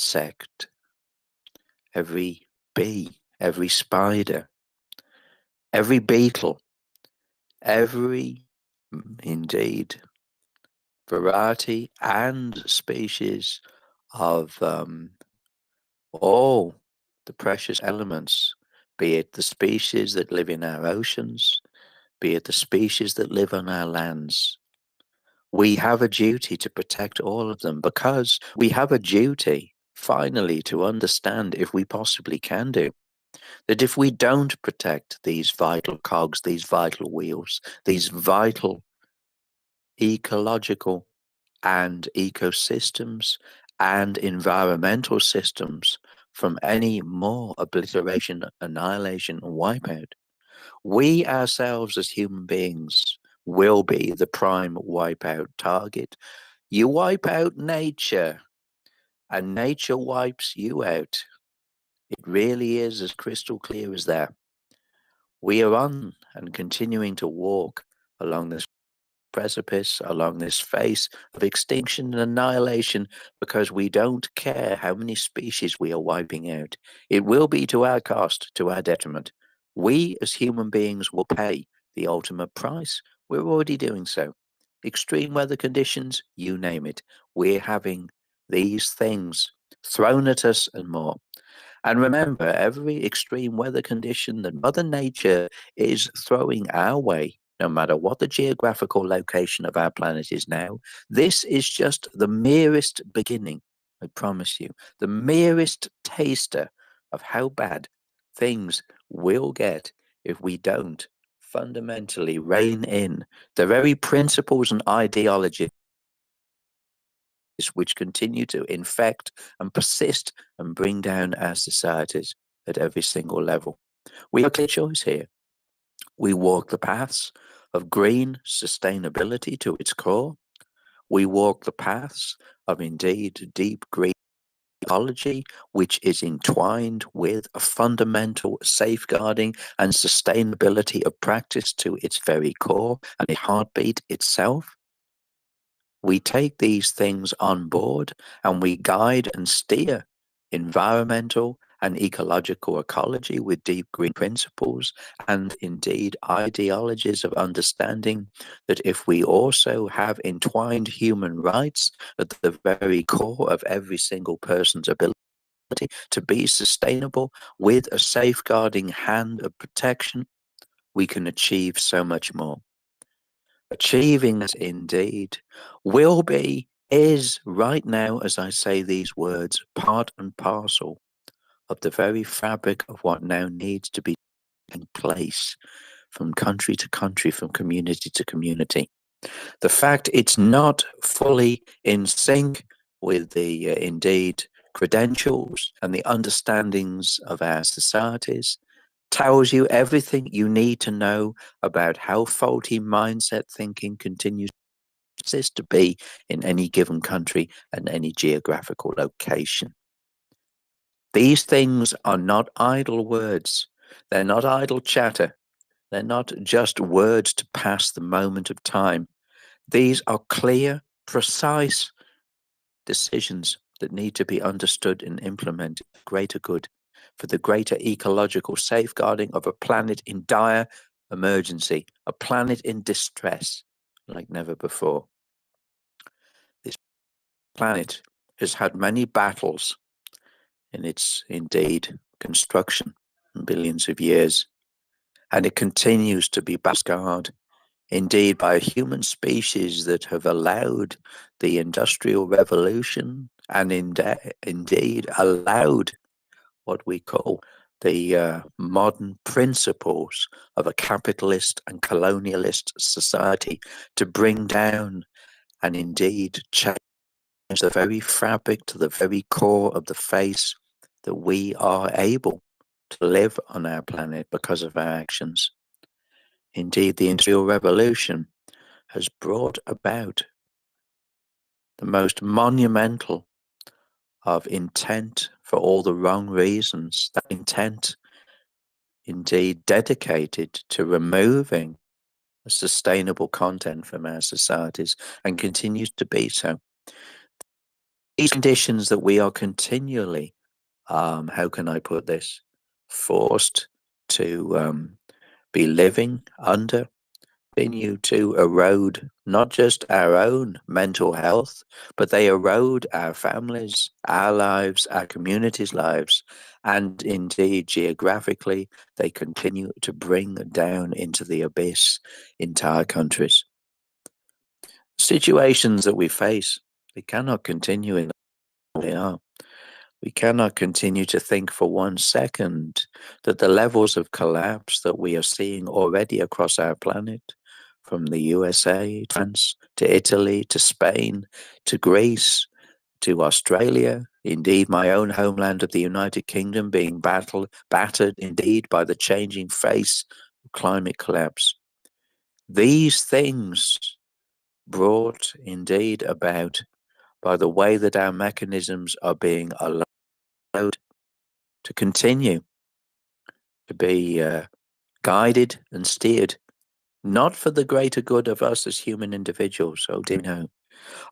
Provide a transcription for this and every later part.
insect, every bee, every spider, every beetle, every, indeed, variety and species of all the precious elements, be it the species that live in our oceans, be it the species that live on our lands. We have a duty to protect all of them because we have a duty, finally, to understand, if we possibly can do, that if we don't protect these vital cogs, these vital wheels, these vital ecological and ecosystems and environmental systems from any more obliteration, annihilation, and wipeout, we ourselves as human beings will be the prime wipeout target. You wipe out nature, and nature wipes you out. It really is as crystal clear as that. We are on and continuing to walk along this precipice, along this face of extinction and annihilation, because we don't care how many species we are wiping out. It will be to our cost, to our detriment. We as human beings will pay the ultimate price. We're already doing so. Extreme weather conditions, you name it. We're having these things thrown at us and more. And remember, every extreme weather condition that Mother Nature is throwing our way, no matter what the geographical location of our planet is now, this is just the merest beginning, I promise you, the merest taster of how bad things will get if we don't fundamentally rein in the very principles and ideologies which continue to infect and persist and bring down our societies at every single level. We have a clear choice here. We walk the paths of green sustainability to its core. We walk the paths of indeed deep green ecology, which is entwined with a fundamental safeguarding and sustainability of practice to its very core and the heartbeat itself. We take these things on board and we guide and steer environmental and ecological ecology with deep green principles and indeed ideologies of understanding that if we also have entwined human rights at the very core of every single person's ability to be sustainable with a safeguarding hand of protection, we can achieve so much more. Achieving that indeed will be, is right now, as I say these words, part and parcel of the very fabric of what now needs to be in place from country to country, from community to community. The fact it's not fully in sync with the indeed credentials and the understandings of our societies tells you everything you need to know about how faulty mindset thinking continues to exist to be in any given country and any geographical location. These things are not idle words. They're not idle chatter. They're not just words to pass the moment of time. These are clear, precise decisions that need to be understood and implemented for greater good, for the greater ecological safeguarding of a planet in dire emergency, a planet in distress like never before. This planet has had many battles in its indeed construction in billions of years, and it continues to be scarred indeed by a human species that have allowed the Industrial Revolution and indeed allowed what we call the modern principles of a capitalist and colonialist society to bring down and indeed change the very fabric to the very core of the face that we are able to live on our planet because of our actions. Indeed, the Industrial Revolution has brought about the most monumental of intent for all the wrong reasons. That intent, indeed, dedicated to removing sustainable content from our societies and continues to be so. These conditions that we are continually, how can I put this, forced to be living under, continue to erode not just our own mental health, but they erode our families, our lives, our communities' lives, and indeed geographically, they continue to bring down into the abyss entire countries. Situations that we face, they cannot continue in the way they are. We cannot continue to think for 1 second that the levels of collapse that we are seeing already across our planet, from the USA, France, to Italy, to Spain, to Greece, to Australia, indeed my own homeland of the United Kingdom being battered indeed by the changing face of climate collapse. These things brought indeed about by the way that our mechanisms are being allowed to continue to be guided and steered, not for the greater good of us as human individuals, oh dear no,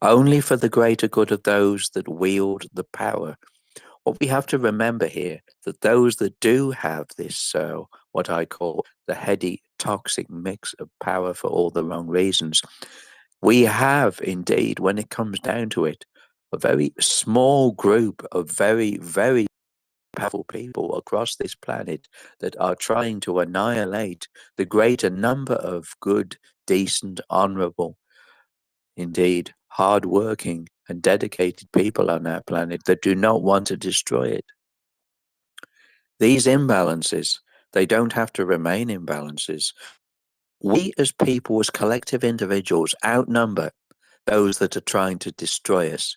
only for the greater good of those that wield the power. What we have to remember here, that those that do have this, what I call the heady, toxic mix of power for all the wrong reasons, we have indeed, when it comes down to it, a very small group of very, very powerful people across this planet that are trying to annihilate the greater number of good, decent, honorable, indeed hard-working and dedicated people on our planet that do not want to destroy it. These imbalances, they don't have to remain imbalances. We as people, as collective individuals, outnumber those that are trying to destroy us.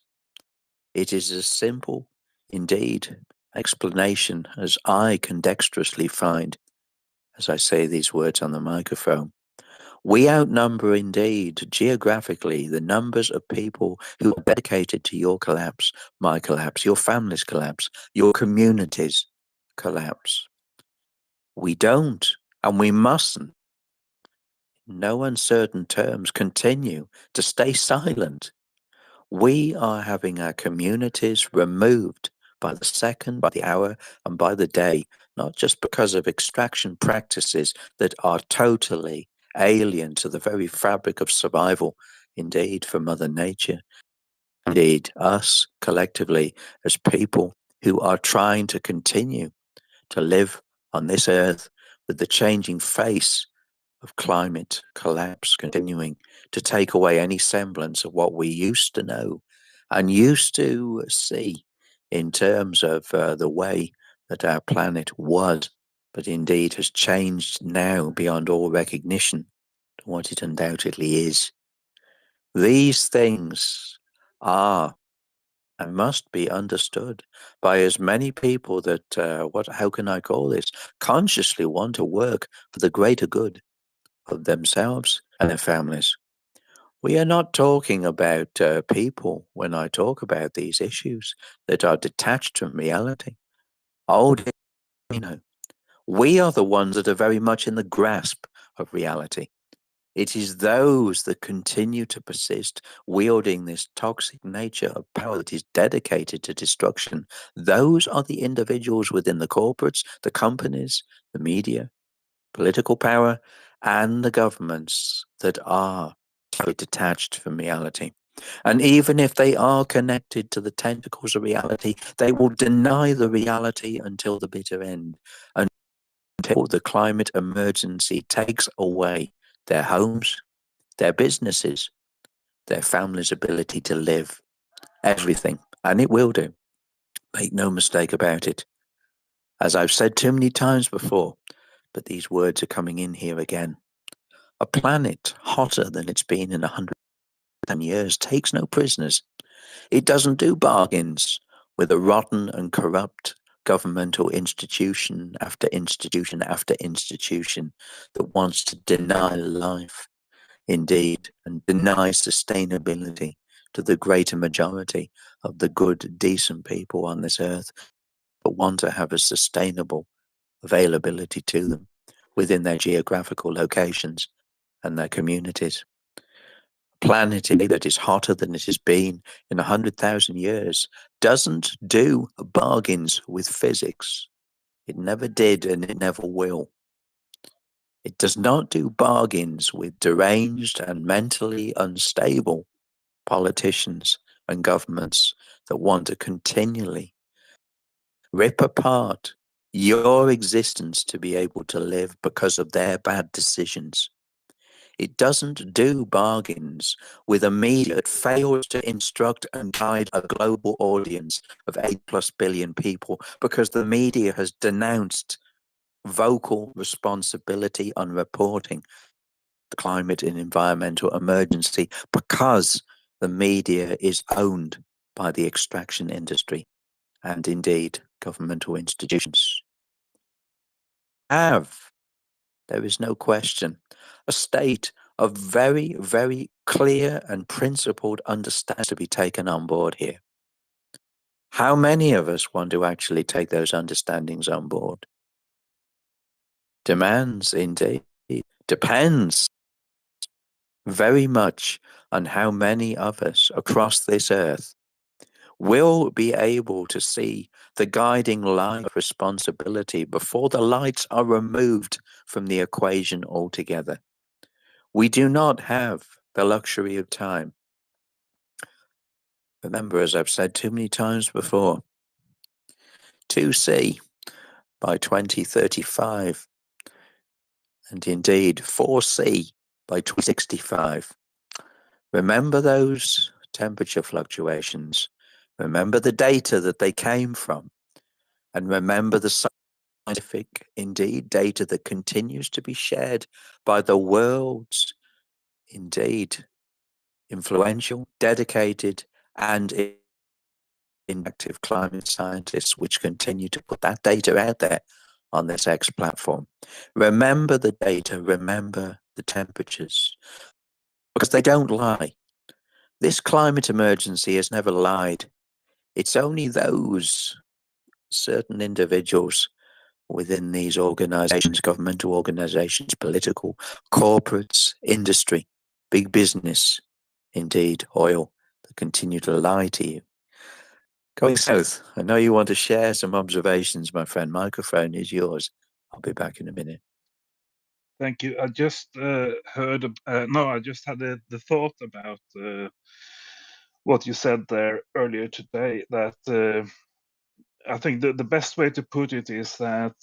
It is as simple, indeed, explanation as I can dexterously find as I say these words on the microphone. We outnumber indeed geographically the numbers of people who are dedicated to your collapse, my collapse, your family's collapse, your community's collapse. We don't, and we mustn't, in no uncertain terms, continue to stay silent. We are having our communities removed by the second, by the hour, and by the day, not just because of extraction practices that are totally alien to the very fabric of survival, indeed, for Mother Nature, indeed, us collectively as people who are trying to continue to live on this earth with the changing face of climate collapse continuing to take away any semblance of what we used to know and used to see in terms of the way that our planet was, but indeed has changed now beyond all recognition to what it undoubtedly is. These things are and must be understood by as many people that, how can I call this, consciously want to work for the greater good of themselves and their families. We are not talking about people when I talk about these issues that are detached from reality. Oh, you know, we are the ones that are very much in the grasp of reality. It is those that continue to persist, wielding this toxic nature of power that is dedicated to destruction. Those are the individuals within the corporates, the companies, the media, political power, and the governments that are detached from reality. And even if they are connected to the tentacles of reality, they will deny the reality until the bitter end, until the climate emergency takes away their homes, their businesses, their families' ability to live, everything. And it will do. Make no mistake about it. As I've said too many times before, but these words are coming in here again. A planet hotter than it's been in 110 years takes no prisoners. It doesn't do bargains with a rotten and corrupt governmental institution after institution after institution that wants to deny life, indeed, and deny sustainability to the greater majority of the good, decent people on this earth, but want to have a sustainable availability to them within their geographical locations and their communities. planet that is hotter than it has been in 100,000 years doesn't do bargains with physics. It never did and it never will. It does not do bargains with deranged and mentally unstable politicians and governments that want to continually rip apart your existence to be able to live because of their bad decisions. It doesn't do bargains with a media that fails to instruct and guide a global audience of 8+ billion people because the media has denounced vocal responsibility on reporting the climate and environmental emergency because the media is owned by the extraction industry and indeed governmental institutions. There is no question, a state of very, very clear and principled understanding to be taken on board here. How many of us want to actually take those understandings on board? Demands, indeed, depends very much on how many of us across this earth will be able to see the guiding line of responsibility before the lights are removed from the equation altogether. We do not have the luxury of time. Remember, as I've said too many times before, 2C by 2035, and indeed 4C by 2065. Remember those temperature fluctuations. Remember the data that they came from. And remember the scientific, indeed, data that continues to be shared by the world's, indeed, influential, dedicated, and active climate scientists, which continue to put that data out there on this X platform. Remember the data, remember the temperatures, because they don't lie. This climate emergency has never lied. It's only those certain individuals within these organizations, governmental organizations, political, corporates, industry, big business, indeed, oil, that continue to lie to you. Going south, I know you want to share some observations, my friend. Microphone is yours. I'll be back in a minute. Thank you. I just heard, I just had the thought about what you said there earlier today, that I think the best way to put it is that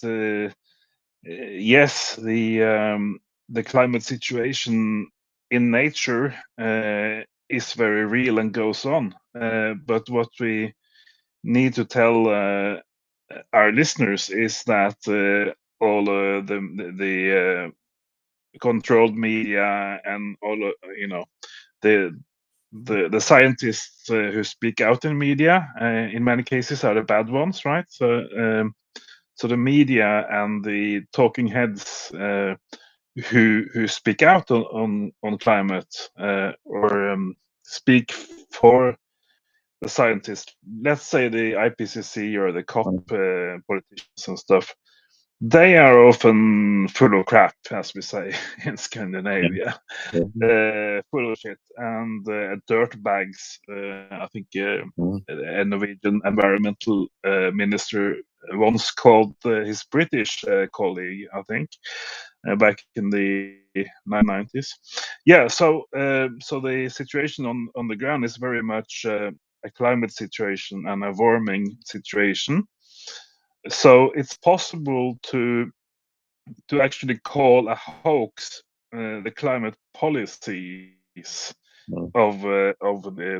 yes, the climate situation in nature is very real and goes on. But what we need to tell our listeners is that all the controlled media and all the the scientists who speak out in media in many cases are the bad ones, right? So the media and the talking heads who speak out on climate or speak for the scientists, let's say the IPCC or the COP politicians and stuff, they are often full of crap, as we say in Scandinavia. Full of shit and dirt bags. I think a Norwegian environmental minister once called his British colleague, I think, back in the 1990s. Yeah, so the situation on the ground is very much a climate situation and a warming situation. So it's possible to actually call a hoax the climate policies of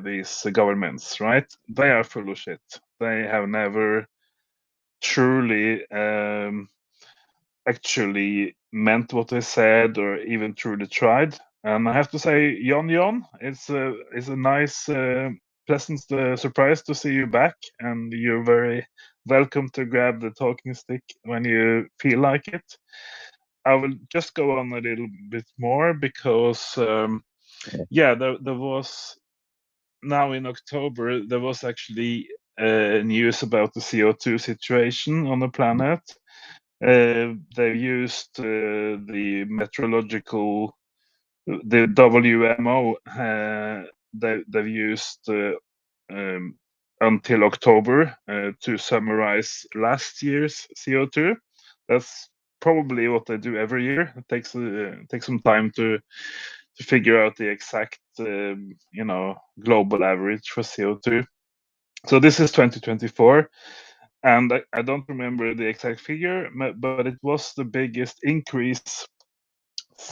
these governments, right? They are full of shit. They have never truly actually meant what they said or even truly tried. And I have to say, John, it's a nice, pleasant surprise to see you back, and you're very welcome to grab the talking stick when you feel like it. I will just go on a little bit more because, there was now in October, there was actually news about the CO2 situation on the planet. They used the meteorological the WMO, they've used um, until October to summarize last year's CO2. That's probably what they do every year. It takes some time to figure out the exact global average for CO2. So this is 2024, and I don't remember the exact figure, but it was the biggest increase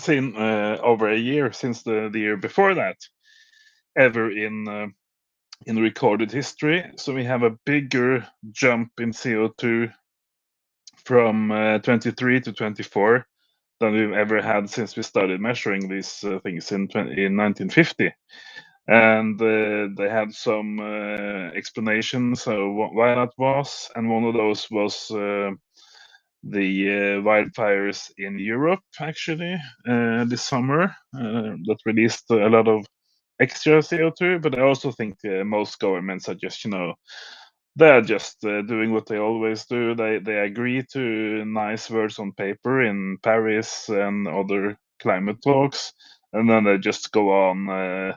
over a year since the year before that ever in recorded history. So we have a bigger jump in CO2 from 23 to 24 than we've ever had since we started measuring these things in 1950. And they had some explanations of why that was, and one of those was the wildfires in Europe, actually, this summer, that released a lot of extra CO2. But I also think most governments are just, they're just doing what they always do. They agree to nice words on paper in Paris and other climate talks, and then they just go on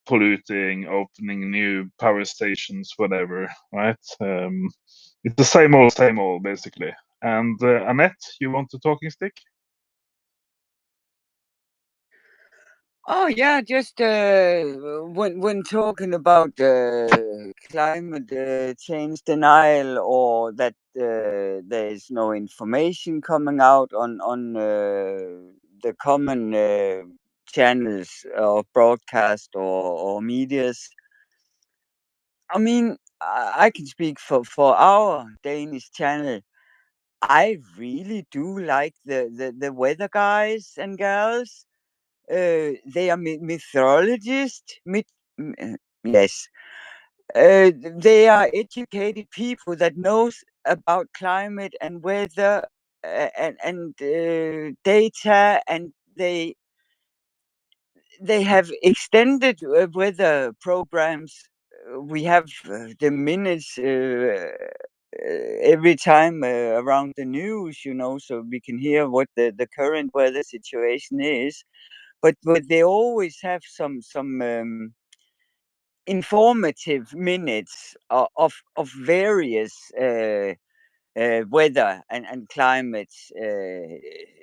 polluting, opening new power stations, whatever, right? It's the same old, basically. And Annette, you want the talking stick? Oh yeah, just when talking about climate change denial, or that there is no information coming out on the common channels of broadcast or medias. I mean, I can speak for our Danish channel. I really do like the weather guys and gals. They are meteorologists. Yes, they are educated people that knows about climate and weather, and data, and they have extended weather programs. We have the minutes every time around the news, so we can hear what the current weather situation is. But they always have some informative minutes of various weather and climate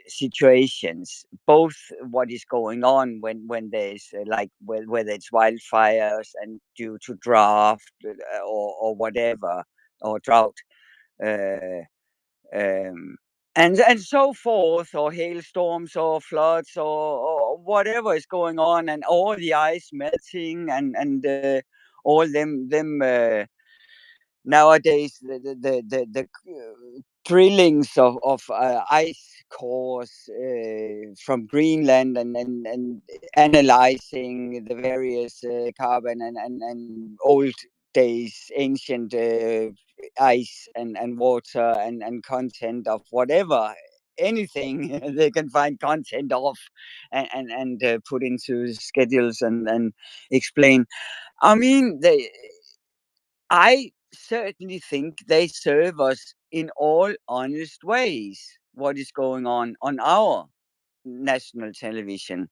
situations, both what is going on when there's like whether it's wildfires and due to draft, or whatever, or drought, uh, um, and so forth, or hailstorms, or floods, or whatever is going on, and all the ice melting, and all them nowadays, the drillings of ice cores from Greenland, and analyzing the various carbon and old days ancient ice and water and content of whatever, anything they can find content of, and put into schedules and explain. I mean, I certainly think they serve us in all honest ways. What is going on our national television?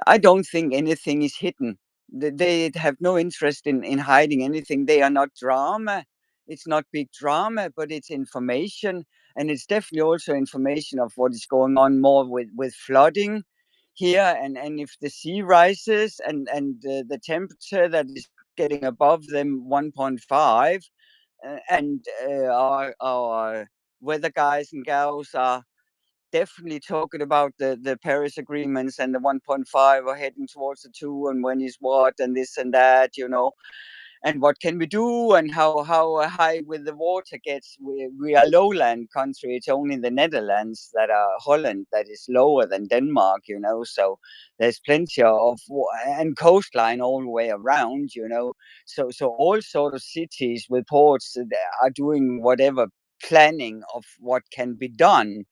I don't think anything is hidden. They have no interest in hiding anything. They are not drama. It's not big drama, but it's information. And it's definitely also information of what is going on more with flooding here. And if the sea rises, and the temperature that is getting above them 1.5, and our weather guys and gals are definitely talking about the Paris agreements, and the 1.5 are heading towards the 2, and when is what, and this and that. And what can we do, and how high will the water get? We are lowland country. It's only the Netherlands that are Holland that is lower than Denmark. So there's plenty and coastline all the way around. So all sort of cities with ports that are doing whatever planning of what can be done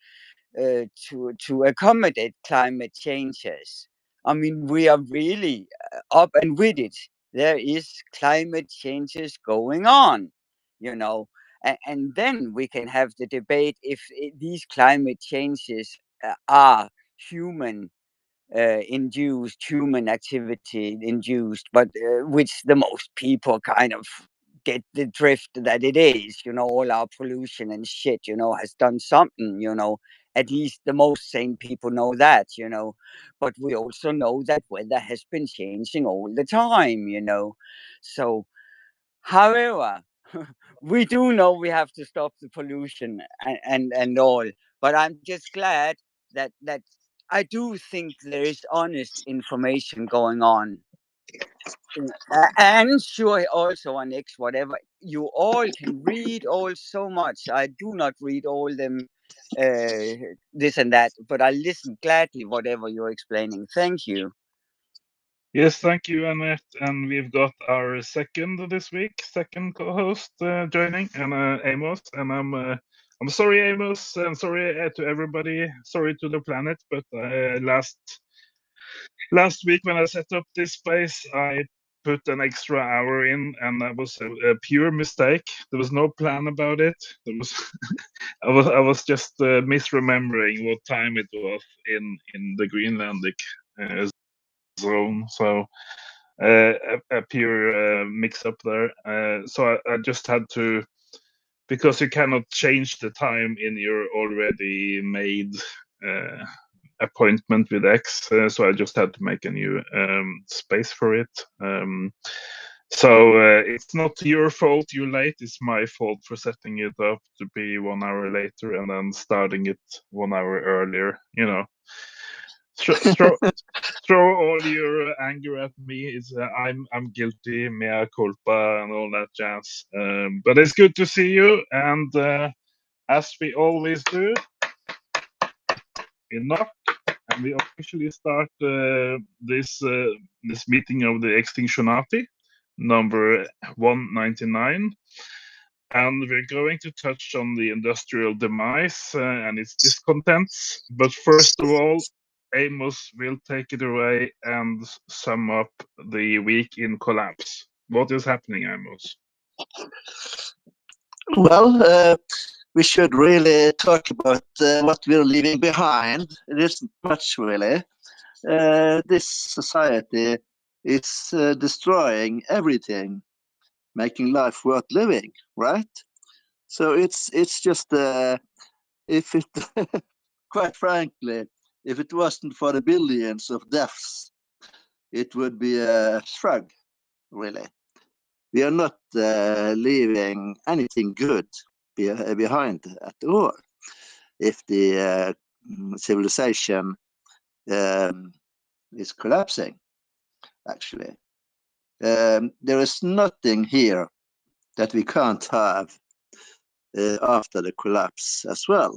to accommodate climate changes. I mean, we are really up and with it. There is climate changes going on, you know, and then we can have the debate if these climate changes are human induced, human activity induced, but which the most people kind of get the drift that it is. All our pollution and shit, has done something. At least the most sane people know that. But we also know that weather has been changing all the time. So, however, we do know we have to stop the pollution and all. But I'm just glad that I do think there is honest information going on. And sure, also on X, whatever you all can read all so much. I do not read all them, this and that, but I listen gladly whatever you're explaining. Thank you. Yes, thank you, Annette. And we've got our second co-host joining, and Amos. And I'm sorry, Amos, and sorry to everybody. Sorry to the planet, but last week when I set up this space, I put an extra hour in, and that was a pure mistake. There was no plan about it. There was I was just misremembering what time it was in the Greenlandic zone. So a pure mix up there. So I just had to, because you cannot change the time in your already made appointment with X. So I just had to make a new space for it. So it's not your fault you're late. It's my fault for setting it up to be 1 hour later and then starting it 1 hour earlier. Throw all your anger at me. I'm guilty, mea culpa, and all that jazz. But it's good to see you, and as we always do, we knock and we officially start this meeting of the Extinctionati, number 199. And we're going to touch on the industrial demise and its discontents. But first of all, Amos will take it away and sum up the week in collapse. What is happening, Amos? Well, we should really talk about what we're leaving behind. It isn't much, really. This society is destroying everything, making life worth living, right? So it's just if it, quite frankly, if it wasn't for the billions of deaths, it would be a shrug, really. We are not leaving anything good behind at all. If the civilization is collapsing, actually. There is nothing here that we can't have after the collapse as well.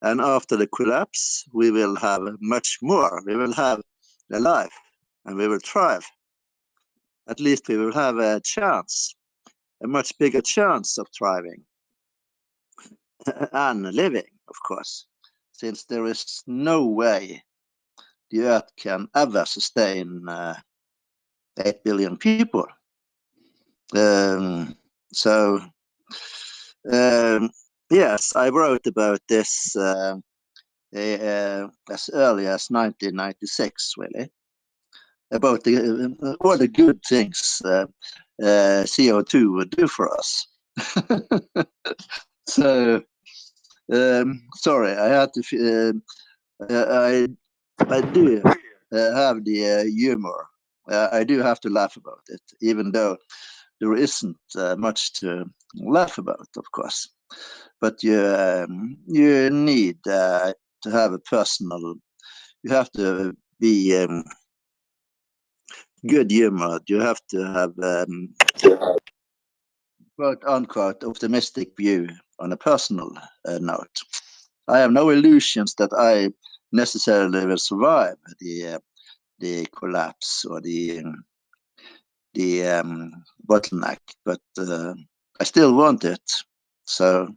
And after the collapse, we will have much more. We will have a life and we will thrive. At least we will have a chance, a much bigger chance of thriving and living, of course, since there is no way the Earth can ever sustain 8 billion people. So, yes, I wrote about this as early as 1996, really, about all the good things CO2 would do for us. So, sorry, I had to. I do have the humor. I do have to laugh about it, even though there isn't much to laugh about, of course. But you need to have a personal. You have to be good humor. You have to have quote unquote optimistic view on a personal note. I have no illusions that I necessarily will survive the collapse or the bottleneck, but I still want it. So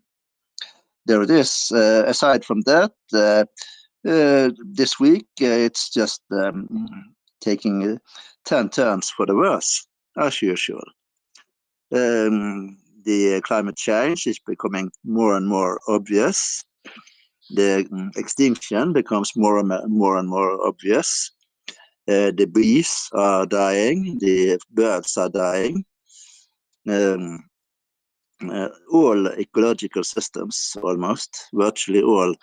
there it is. Aside from that, this week it's just taking 10 turns for the worse, as usual. The climate change is becoming more and more obvious. The extinction becomes more and more obvious. The bees are dying, the birds are dying. All ecological systems, almost virtually all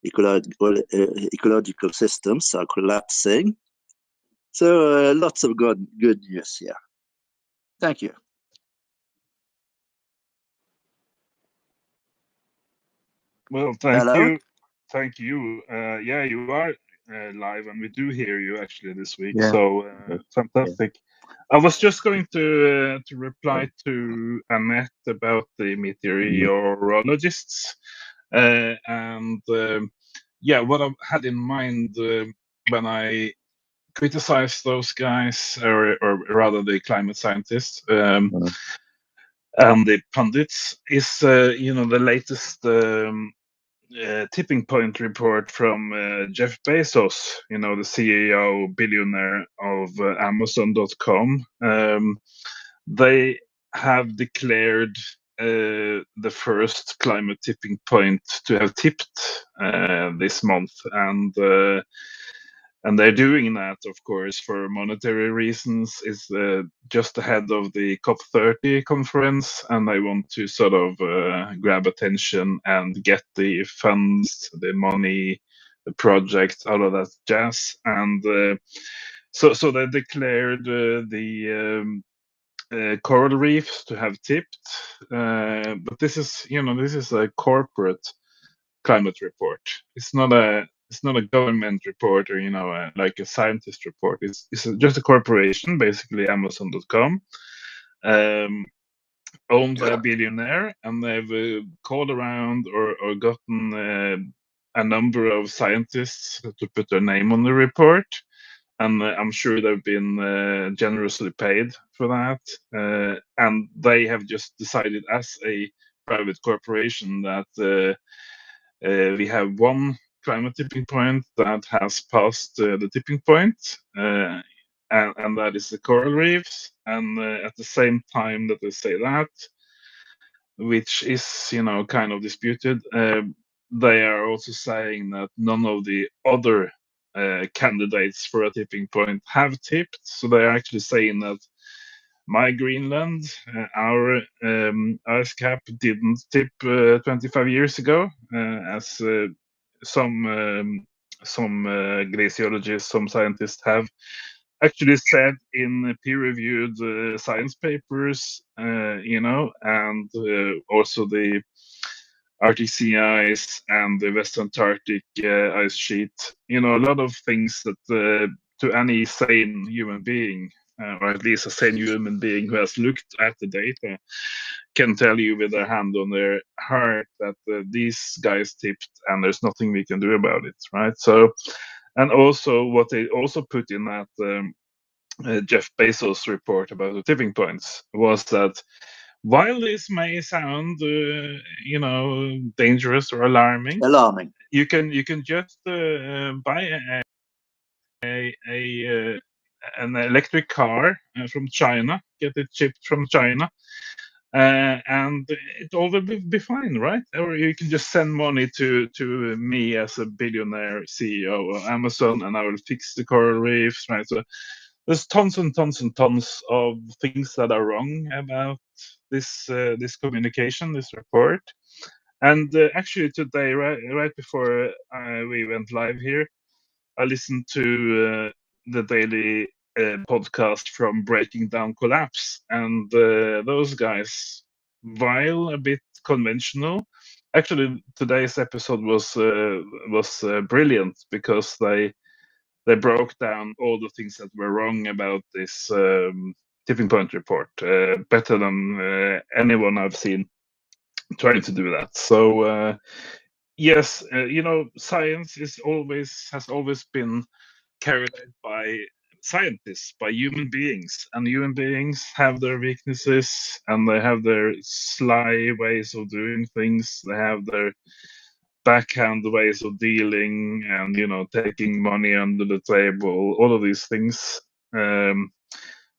ecological systems are collapsing. So lots of good news here. Thank you. Well, thank Hello? you. Thank you. Yeah, you are live, and we do hear you actually this week. Yeah. So fantastic. I was just going to reply to Annette about the meteorologists, and yeah, what I had in mind when I criticized those guys, or rather the climate scientists. And the pundits is, the latest tipping point report from Jeff Bezos, the CEO billionaire of Amazon.com. They have declared the first climate tipping point to have tipped this month, and they're doing that, of course, for monetary reasons. Is just ahead of the COP30 conference, and they want to sort of grab attention and get the funds, the money, the project, all of that jazz. And so they declared the coral reefs to have tipped. But this is a corporate climate report. It's not a government report, or like a scientist report. It's just a corporation, basically Amazon.com, owned by a billionaire, and they've called around or gotten a number of scientists to put their name on the report, and I'm sure they've been generously paid for that. And they have just decided, as a private corporation, that we have one climate tipping point that has passed the tipping point, and that is the coral reefs. And at the same time that they say that, which is kind of disputed, they are also saying that none of the other candidates for a tipping point have tipped. So they are actually saying that my Greenland, our ice cap didn't tip 25 years ago, as some glaciologists, some scientists have actually said in peer-reviewed science papers, and also the Arctic ice and the West Antarctic ice sheet. A lot of things that to any sane human being, or at least a sane human being who has looked at the data, can tell you with their hand on their heart that these guys tipped, and there's nothing we can do about it, right? So, and also what they also put in that Jeff Bezos report about the tipping points was that while this may sound, dangerous or alarming, you can just buy an electric car from China, get it shipped from China, and it all will be fine, right? Or you can just send money to me as a billionaire CEO of Amazon, and I will fix the coral reefs, right? So there's tons and tons and tons of things that are wrong about this communication, this report. And actually today, right before we went live here, I listened to the daily podcast from Breaking Down Collapse, and those guys, while a bit conventional, actually today's episode was brilliant, because they broke down all the things that were wrong about this tipping point report better than anyone I've seen trying to do that. So yes, science has always been carried out by scientists, by human beings, and human beings have their weaknesses, and they have their sly ways of doing things. They have their backhand ways of dealing, and taking money under the table, all of these things.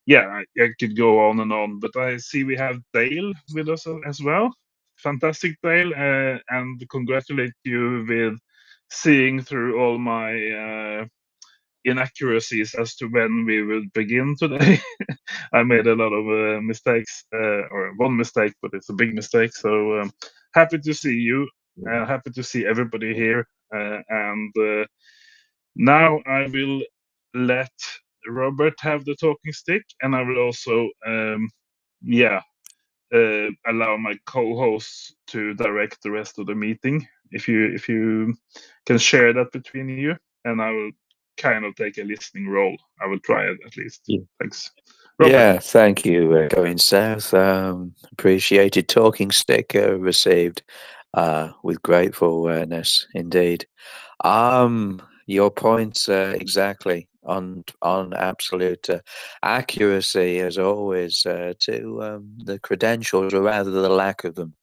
Yeah, I could go on and on, but I see we have Dale with us as well. Fantastic, Dale, and congratulate you with seeing through all my inaccuracies as to when we will begin today. I made a lot of mistakes, or one mistake, but it's a big mistake. So happy to see you. Happy to see everybody here. And now I will let Robert have the talking stick, and I will also, allow my co-hosts to direct the rest of the meeting. If you can share that between you, and I will kind of take a listening role. I will try it at least. Yeah. Thanks, Robert. Yeah, thank you, Going South. Appreciated talking stick received with grateful awareness indeed. Your points exactly on absolute accuracy as always to the credentials, or rather the lack of them,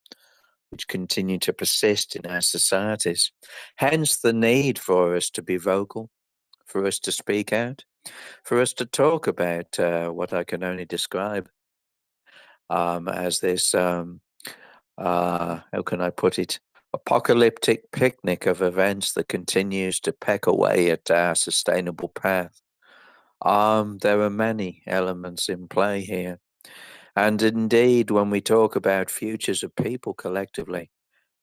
which continue to persist in our societies. Hence the need for us to be vocal, for us to speak out, for us to talk about what I can only describe as this, how can I put it, apocalyptic picnic of events that continues to peck away at our sustainable path. There are many elements in play here. And indeed, when we talk about futures of people collectively,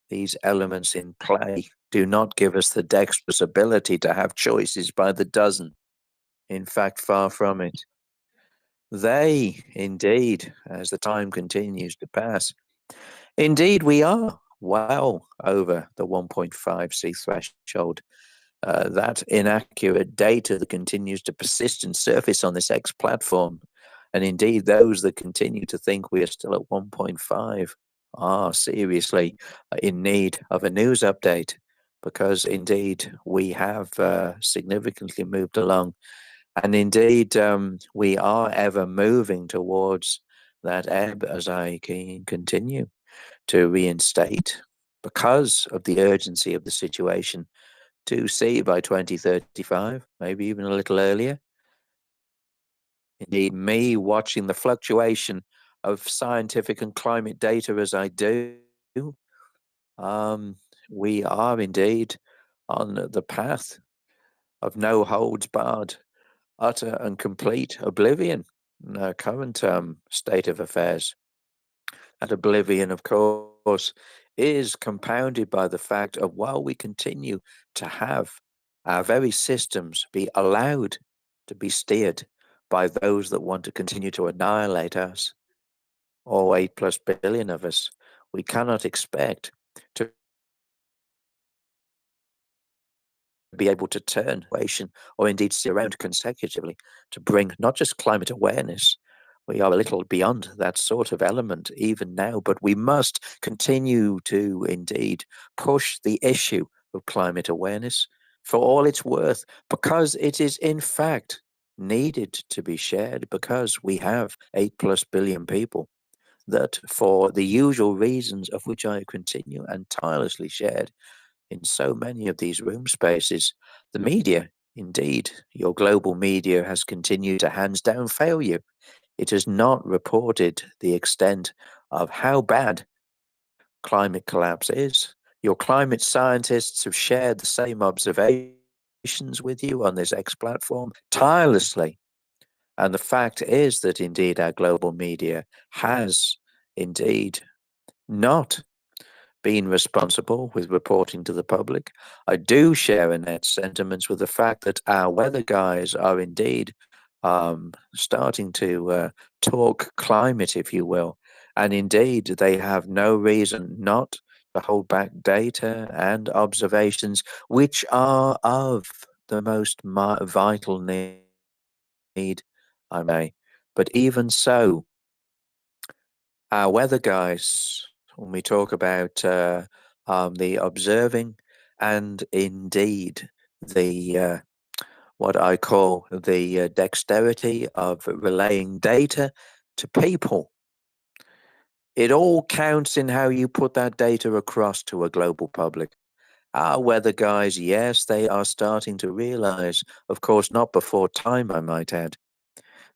these elements in play do not give us the dexterous ability to have choices by the dozen. In fact, far from it. They, indeed, as the time continues to pass, indeed, we are well over the 1.5C threshold. That inaccurate data that continues to persist and surface on this X platform, and indeed those that continue to think we are still at 1.5 are seriously in need of a news update, because indeed we have significantly moved along. And indeed, we are ever moving towards that ebb, as I can continue to reinstate, because of the urgency of the situation, to see by 2035, maybe even a little earlier. Indeed, me watching the fluctuation of scientific and climate data as I do, we are indeed on the path of no holds barred, utter and complete oblivion in our current state of affairs. That oblivion, of course, is compounded by the fact of, while we continue to have our very systems be allowed to be steered by those that want to continue to annihilate us, all 8+ billion of us, we cannot expect to be able to turn or indeed see around consecutively to bring not just climate awareness. We are a little beyond that sort of element even now, but we must continue to indeed push the issue of climate awareness for all it's worth, because it is in fact needed to be shared, because we have 8+ billion people that, for the usual reasons of which I continue and tirelessly shared in so many of these room spaces, the media, indeed, your global media, has continued to hands down fail you. It has not reported the extent of how bad climate collapse is. Your climate scientists have shared the same observations with you on this X platform tirelessly. And the fact is that indeed our global media has indeed not been responsible with reporting to the public. I do share Annette's sentiments with the fact that our weather guys are indeed starting to talk climate, if you will. And indeed, they have no reason not to hold back data and observations, which are of the most vital need, I may. But even so, our weather guys, when we talk about the observing and indeed the what I call the dexterity of relaying data to people, it all counts in how you put that data across to a global public. Our weather guys, yes, they are starting to realize, of course not before time I might add,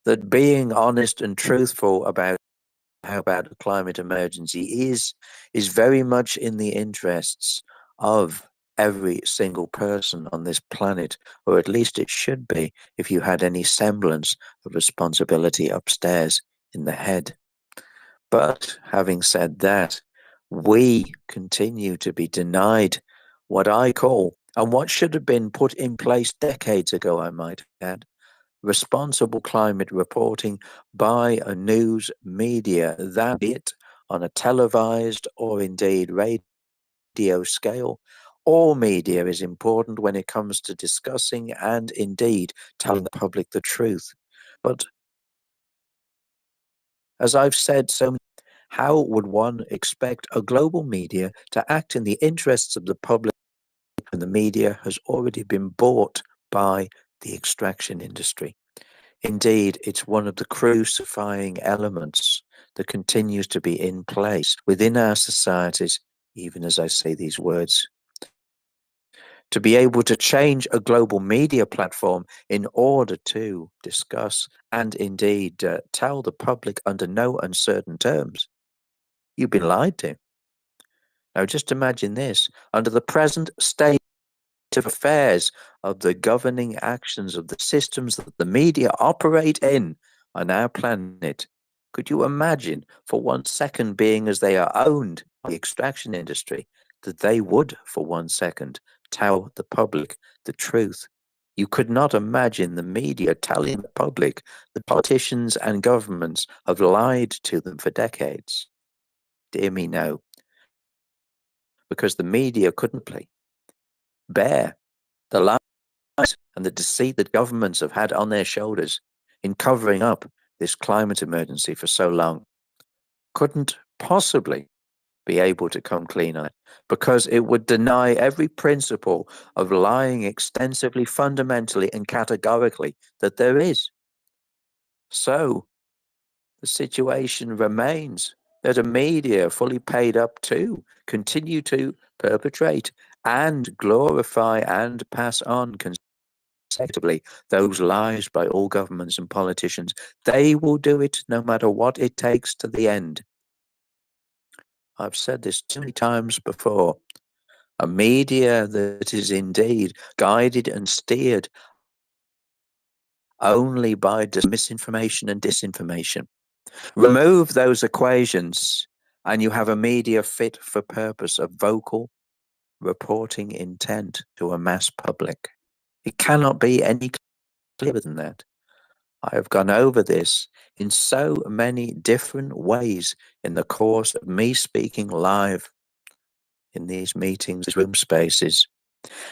that being honest and truthful about how bad a climate emergency is very much in the interests of every single person on this planet, or at least it should be if you had any semblance of responsibility upstairs in the head. But having said that, we continue to be denied what I call, and what should have been put in place decades ago, I might add, responsible climate reporting by a news media, that be it on a televised or indeed radio scale. All media is important when it comes to discussing and indeed telling the public the truth. But as I've said so many, how would one expect a global media to act in the interests of the public when the media has already been bought by the extraction industry? Indeed, it's one of the crucifying elements that continues to be in place within our societies, even as I say these words. To be able to change a global media platform in order to discuss and indeed tell the public under no uncertain terms, you've been lied to. Now, just imagine this: under the present state of affairs of the governing actions of the systems that the media operate in on our planet, could you imagine for 1 second, being as they are owned by the extraction industry, that they would for 1 second tell the public the truth? You could not imagine the media telling the public that politicians and governments have lied to them for decades. Dear me, no. Because the media couldn't bear the lies and the deceit that governments have had on their shoulders in covering up this climate emergency for so long. Couldn't possibly be able to come clean on it, because it would deny every principle of lying extensively, fundamentally, and categorically that there is. So the situation remains that a media fully paid up to continue to perpetrate and glorify and pass on consecutively those lies by all governments and politicians. They will do it no matter what it takes to the end. I've said this too many times before. A media that is indeed guided and steered only by misinformation and disinformation. Remove those equations, and you have a media fit for purpose of vocal reporting intent to a mass public. It cannot be any clearer than that. I have gone over this in so many different ways in the course of me speaking live in these meetings, room spaces.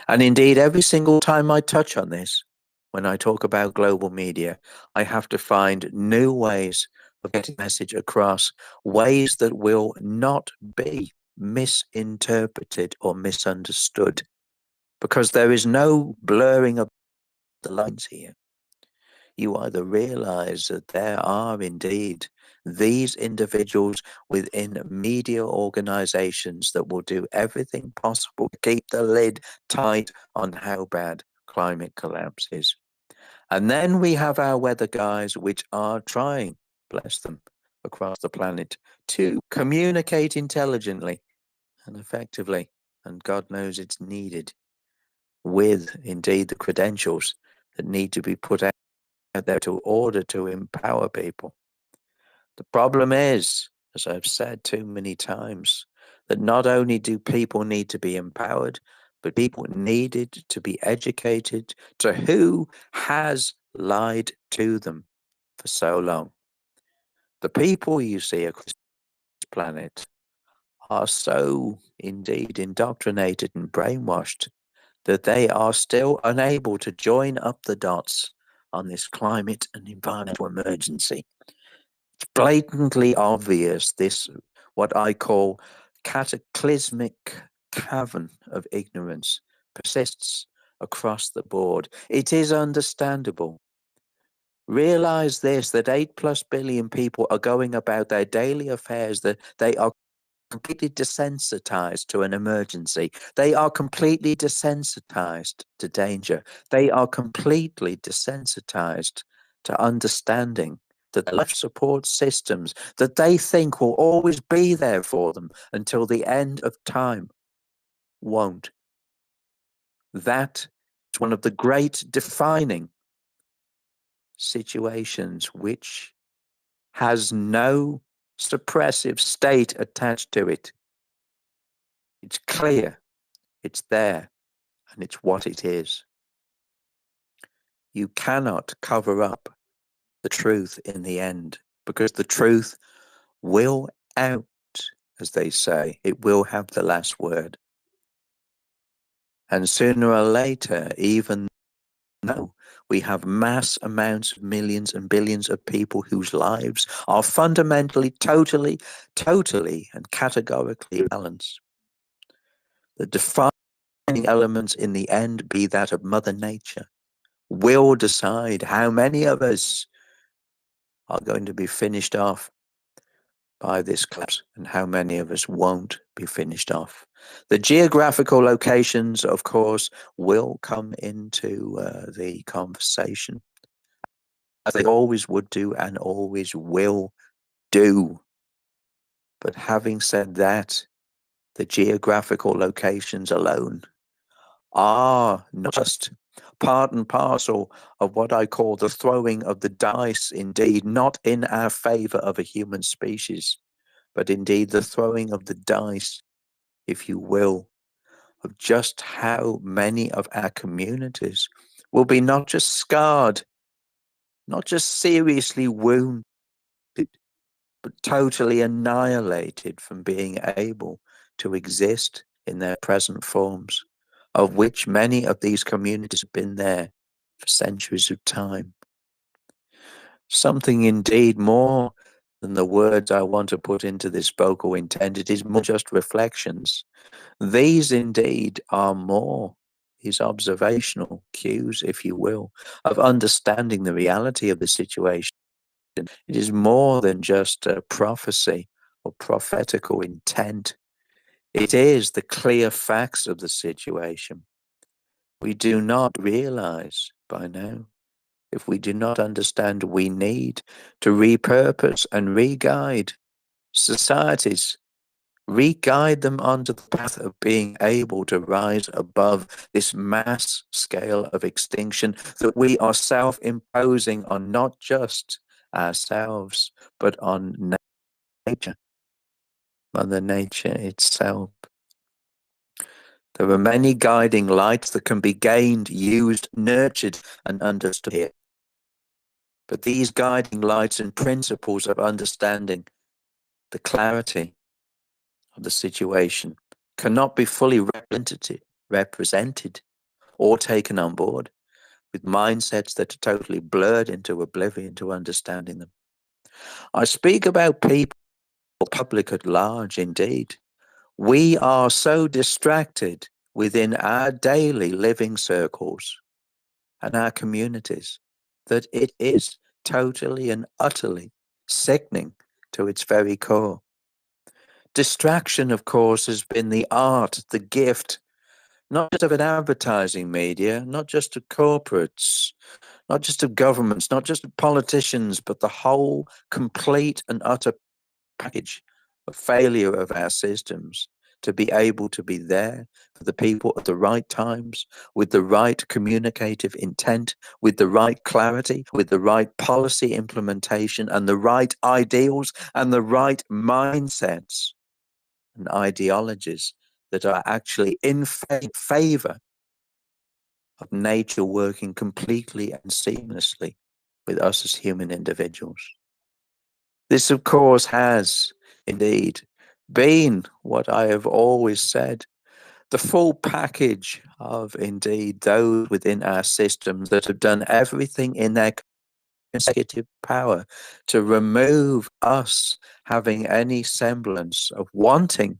And indeed, every single time I touch on this, when I talk about global media, I have to find new ways of getting the message across, ways that will not be misinterpreted or misunderstood, because there is no blurring of the lines here. You either realize that there are indeed these individuals within media organizations that will do everything possible to keep the lid tight on how bad climate collapse is. And then we have our weather guys, which are trying, bless them, across the planet to communicate intelligently and effectively, and God knows it's needed, with indeed the credentials that need to be put out there to order to empower people. The problem is, as I've said too many times, that not only do people need to be empowered, but people needed to be educated to who has lied to them for so long. The people you see across this planet are so indeed indoctrinated and brainwashed that they are still unable to join up the dots on this climate and environmental emergency. It's blatantly obvious this, what I call cataclysmic cavern of ignorance, persists across the board. It is understandable. Realize this, that 8+ billion people are going about their daily affairs, that they are completely desensitized to an emergency. They are completely desensitized to danger. They are completely desensitized to understanding that the life support systems that they think will always be there for them until the end of time won't. That is one of the great defining situations which has no suppressive state attached to it. It's clear, it's there, and it's what it is. You cannot cover up the truth in the end, because the truth will out, as they say. It will have the last word. And sooner or later, even though we have mass amounts of millions and billions of people whose lives are fundamentally, totally, and categorically balanced, the defining elements in the end, be that of Mother Nature, will decide how many of us are going to be finished off by this collapse and how many of us won't be finished off. The geographical locations, of course, will come into the conversation, as they always would do and always will do. But having said that, the geographical locations alone are not just part and parcel of what I call the throwing of the dice, indeed, not in our favor of a human species, but indeed the throwing of the dice, if you will, of just how many of our communities will be not just scarred, not just seriously wounded, but totally annihilated from being able to exist in their present forms, of which many of these communities have been there for centuries of time. Something indeed more than the words I want to put into this vocal intent. It is more just reflections. These indeed are more, these observational cues, if you will, of understanding the reality of the situation. It is more than just a prophecy or prophetical intent. It is the clear facts of the situation. We do not realize by now, if we do not understand, we need to repurpose and re-guide societies, re-guide them onto the path of being able to rise above this mass scale of extinction that we are self-imposing on not just ourselves, but on nature, Mother Nature itself. There are many guiding lights that can be gained, used, nurtured, and understood here. But these guiding lights and principles of understanding the clarity of the situation cannot be fully represented or taken on board with mindsets that are totally blurred into oblivion to understanding them. I speak about people, public at large, indeed. We are so distracted within our daily living circles and our communities that it is totally and utterly sickening to its very core. Distraction, of course, has been the art, the gift, not just of an advertising media, not just of corporates, not just of governments, not just of politicians, but the whole complete and utter package of failure of our systems to be able to be there for the people at the right times, with the right communicative intent, with the right clarity, with the right policy implementation, and the right ideals and the right mindsets and ideologies that are actually in favor of nature working completely and seamlessly with us as human individuals. This, of course, has indeed been what I have always said, the full package of indeed those within our systems that have done everything in their consecutive power to remove us having any semblance of wanting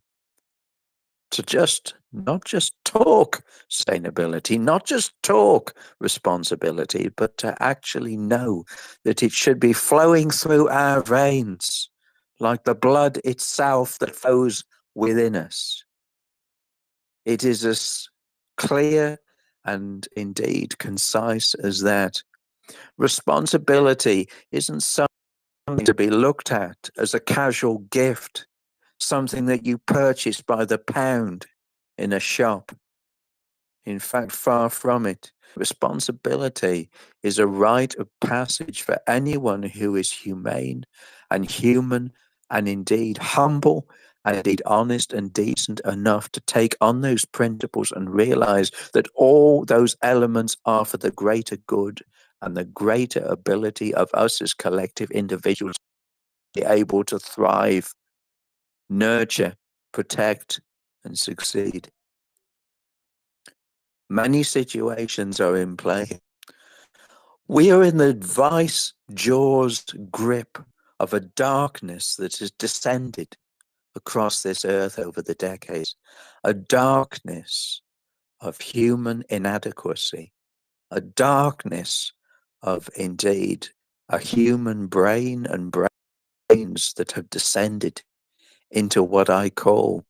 to just not just talk sustainability, not just talk responsibility, but to actually know that it should be flowing through our veins like the blood itself that flows within us. It is as clear and indeed concise as that. Responsibility isn't something to be looked at as a casual gift, something that you purchase by the pound in a shop. In fact, far from it. Responsibility is a rite of passage for anyone who is humane and human and indeed humble and indeed honest and decent enough to take on those principles and realize that all those elements are for the greater good and the greater ability of us as collective individuals to be able to thrive, nurture, protect, and succeed. Many situations are in play. We are in the vice jaws grip of a darkness that has descended across this earth over the decades, a darkness of human inadequacy, a darkness of indeed a human brain and brains that have descended into what I call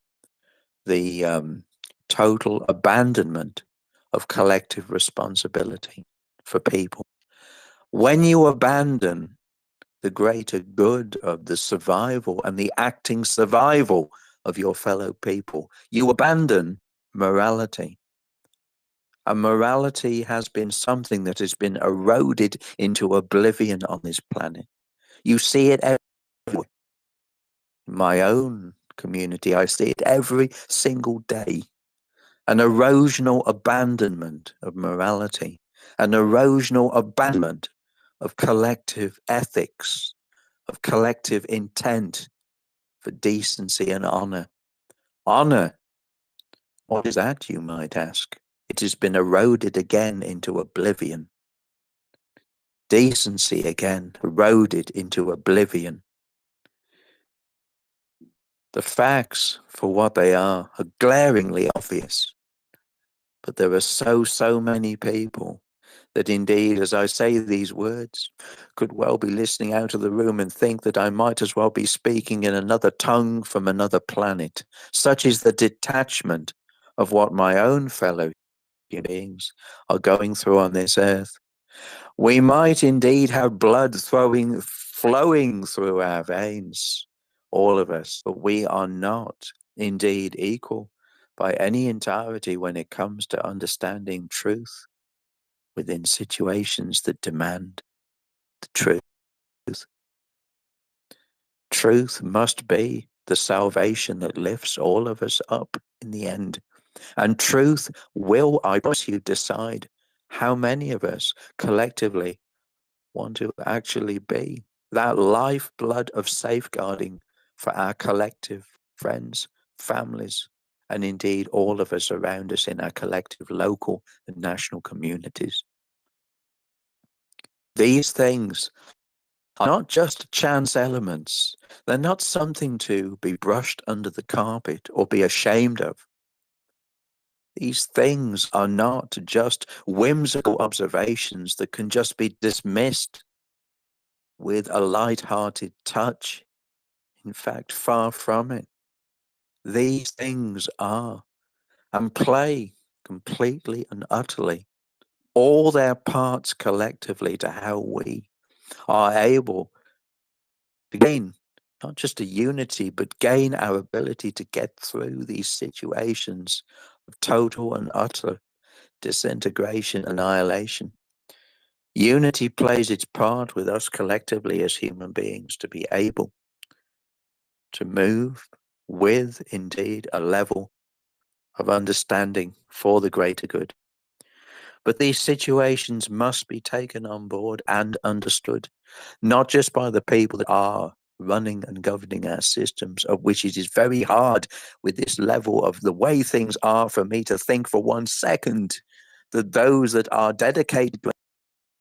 the total abandonment of collective responsibility for people. When you abandon the greater good of the survival and the acting survival of your fellow people, you abandon morality. And morality has been something that has been eroded into oblivion on this planet. You see it everywhere. In my own community, I see it every single day. An erosional abandonment of morality, an erosional abandonment of collective ethics, of collective intent for decency and honor. Honor, what is that, you might ask? It has been eroded again into oblivion. Decency again eroded into oblivion. The facts, for what they are glaringly obvious. But there are so many people that indeed, as I say these words, could well be listening out of the room and think that I might as well be speaking in another tongue from another planet. Such is the detachment of what my own fellow human beings are going through on this earth. We might indeed have blood flowing through our veins, all of us, but we are not indeed equal by any entirety when it comes to understanding truth within situations that demand the truth. Truth must be the salvation that lifts all of us up in the end. And truth will, I promise you, decide how many of us collectively want to actually be that lifeblood of safeguarding for our collective friends, families, and indeed all of us around us in our collective local and national communities. These things are not just chance elements. They're not something to be brushed under the carpet or be ashamed of. These things are not just whimsical observations that can just be dismissed with a light-hearted touch. In fact, far from it. These things are and play completely and utterly all their parts collectively to how we are able to gain not just a unity, but gain our ability to get through these situations of total and utter disintegration, annihilation. Unity plays its part with us collectively as human beings to be able to move with indeed a level of understanding for the greater good. But these situations must be taken on board and understood, not just by the people that are running and governing our systems, of which it is very hard with this level of the way things are for me to think for 1 second that those that are dedicated to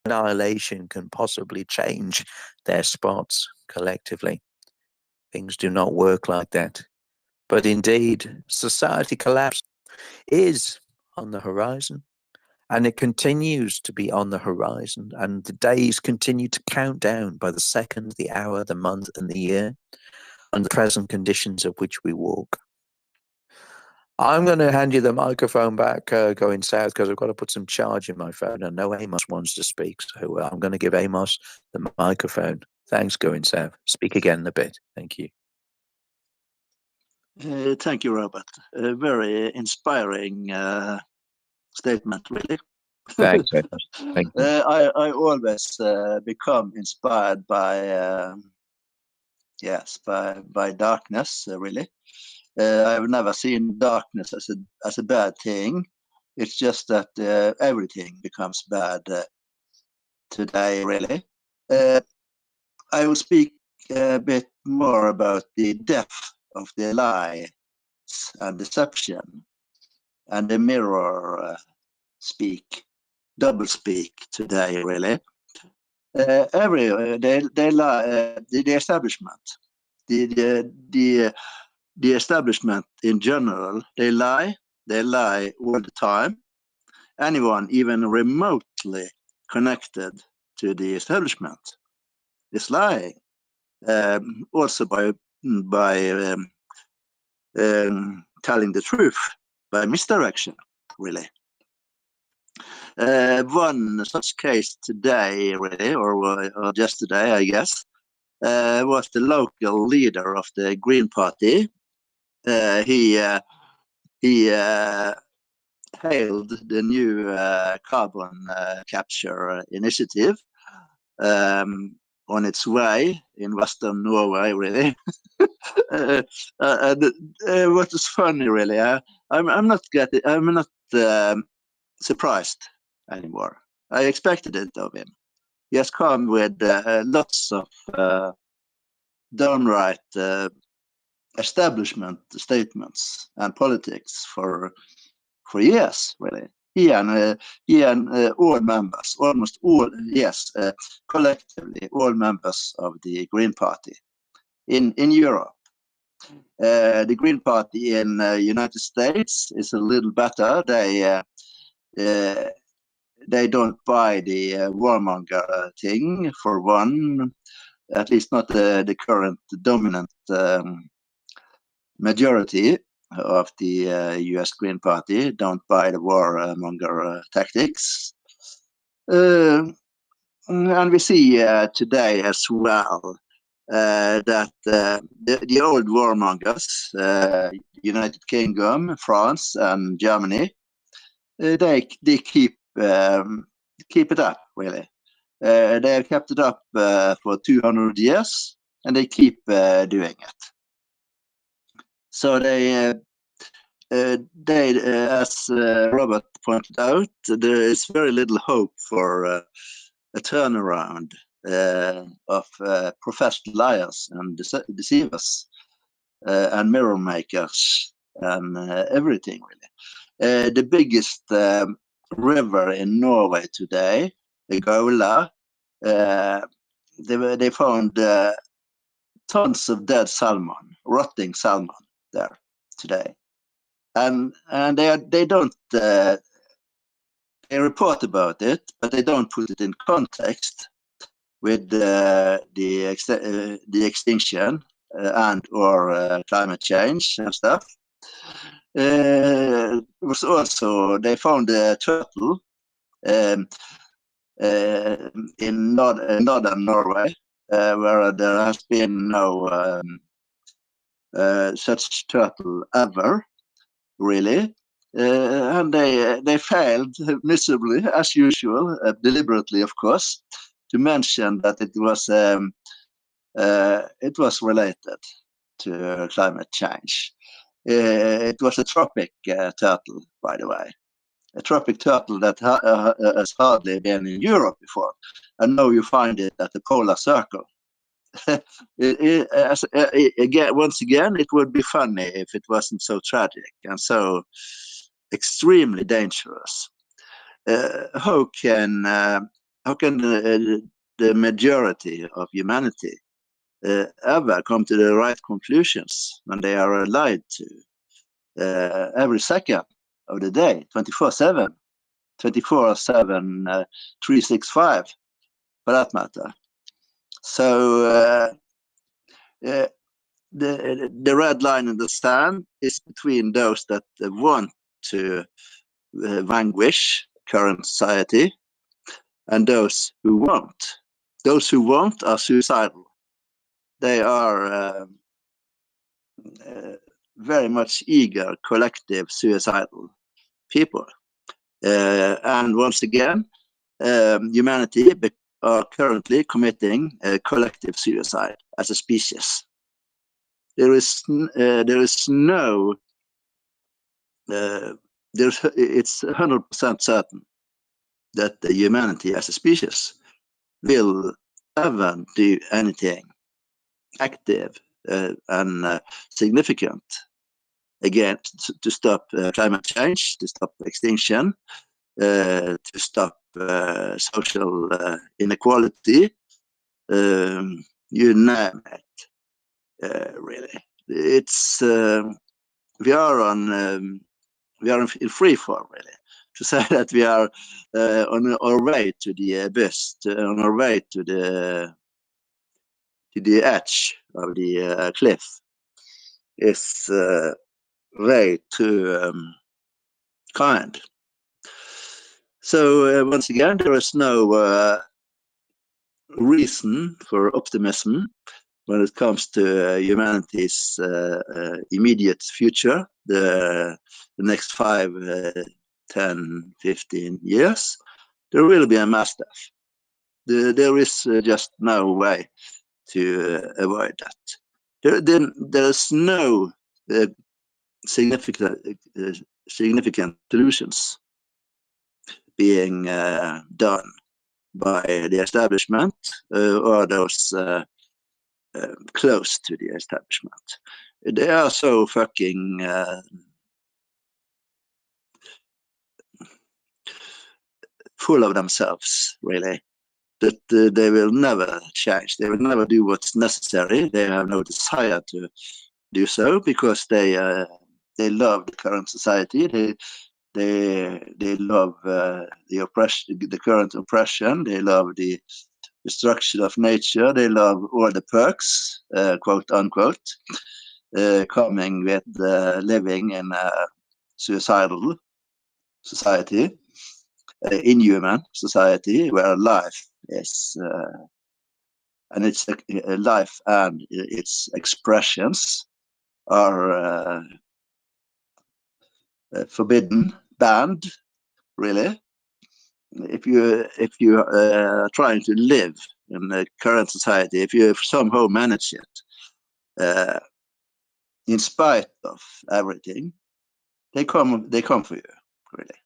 annihilation can possibly change their spots collectively. Things do not work like that. But indeed, society collapse is on the horizon. And it continues to be on the horizon, and the days continue to count down by the second, the hour, the month, and the year, under the present conditions of which we walk. I'm going to hand you the microphone back, going south, because I've got to put some charge in my phone. I know Amos wants to speak, so I'm going to give Amos the microphone. Thanks, going south. Speak again in a bit. Thank you. Thank you, Robert. Very inspiring statement, really. Thanks, Edward. Thank you. I always become inspired by by darkness, really. I've never seen darkness as a bad thing. It's just that everything becomes bad today, really. I will speak a bit more about the depth of the lies and deception and the mirror double speak today, really. They lie, the establishment, the establishment in general, they lie all the time. Anyone even remotely connected to the establishment is lying. Also by telling the truth, by misdirection, really. One such case today, really, or just today, I guess, was the local leader of the Green Party. He hailed the new carbon capture initiative on its way in Western Norway, really. What is funny, really, I'm not surprised anymore. I expected it of him. He has come with lots of downright establishment statements and politics for years, really. He and all members, almost all, yes, collectively, all members of the Green Party in Europe. The Green Party in United States is a little better. They don't buy the warmonger thing, for one, at least not the current dominant majority of the US Green Party don't buy the warmonger tactics. And we see today as well that the old warmongers, United Kingdom, France, and Germany, they keep it up, really. They have kept it up for 200 years, and they keep doing it. So they as Robert pointed out, there is very little hope for a turnaround of professed liars and deceivers and mirror makers and everything, really. The biggest river in Norway today, the Gaula, they found tons of dead salmon, rotting salmon there today, and they don't they report about it, but they don't put it in context with the extinction and or climate change and stuff. Was also they found a turtle in northern Norway where there has been no such turtle ever, really. And they failed miserably, as usual, deliberately, of course, to mention that it was related to climate change. It was a tropic turtle, by the way, a tropic turtle that has hardly been in Europe before, and now you find it at the polar circle. Once again, it would be funny if it wasn't so tragic and so extremely dangerous. How can the majority of humanity ever come to the right conclusions when they are lied to every second of the day, 24/7, 24/7, 365, for that matter? So the red line in the sand is between those that want to vanquish current society and those who won't. Those who won't are suicidal. They are very much eager, collective, suicidal people. And once again, humanity are currently committing collective suicide as a species. It's 100% certain that humanity as a species will ever do anything active and significant again to stop climate change, to stop extinction, to stop social inequality, you name it. Really, it's we are in free fall, really. To say that we are on our way to the abyss, on our way to the edge of the cliff, is way too kind. So once again, there is no reason for optimism when it comes to humanity's immediate future, the next 5, 10, 15 years. There will be a mass death. There is just no way to avoid that. There's no significant solutions being done by the establishment or those close to the establishment. They are so fucking full of themselves, really, that they will never change. They will never do what's necessary. They have no desire to do so because they love the current society. They love the oppression, the current oppression. They love the destruction of nature. They love all the perks, quote unquote, coming with living in a suicidal society, inhuman society, where life is, and its life and its expressions are forbidden, banned, really. If you are trying to live in the current society, if you somehow manage it, in spite of everything, they come for you, really.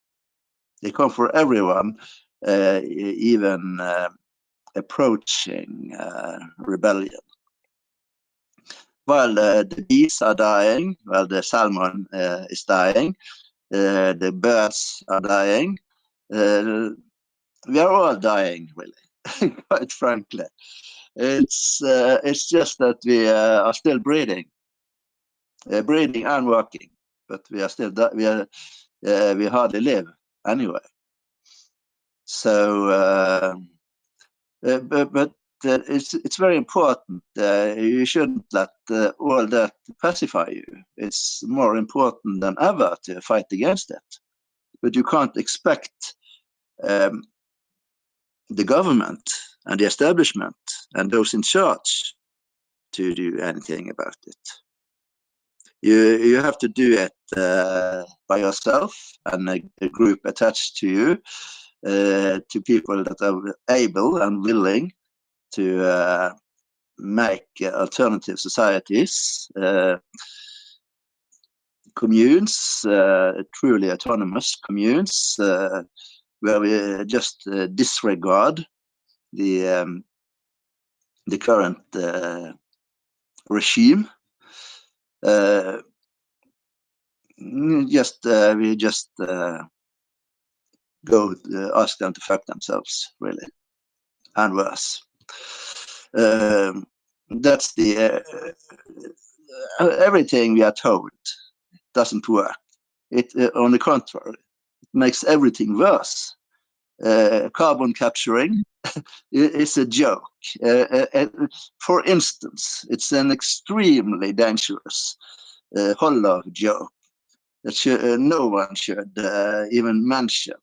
They come for everyone, even approaching rebellion. While the bees are dying, while the salmon is dying, the birds are dying, we are all dying, really, quite frankly. It's just that we are still breathing and walking, but we are still we hardly live anyway. So, but it's very important. You shouldn't let all that pacify you. It's more important than ever to fight against it. But you can't expect the government and the establishment and those in charge to do anything about it. You have to do it by yourself and a group attached to you, to people that are able and willing to make alternative societies, communes, truly autonomous communes, where we just disregard the current regime. We just go ask them to fuck themselves, really, and worse. That's the everything we are told doesn't work. It on the contrary, it makes everything worse. Carbon capturing is a joke. For instance, it's an extremely dangerous hollow joke that no one should even mention.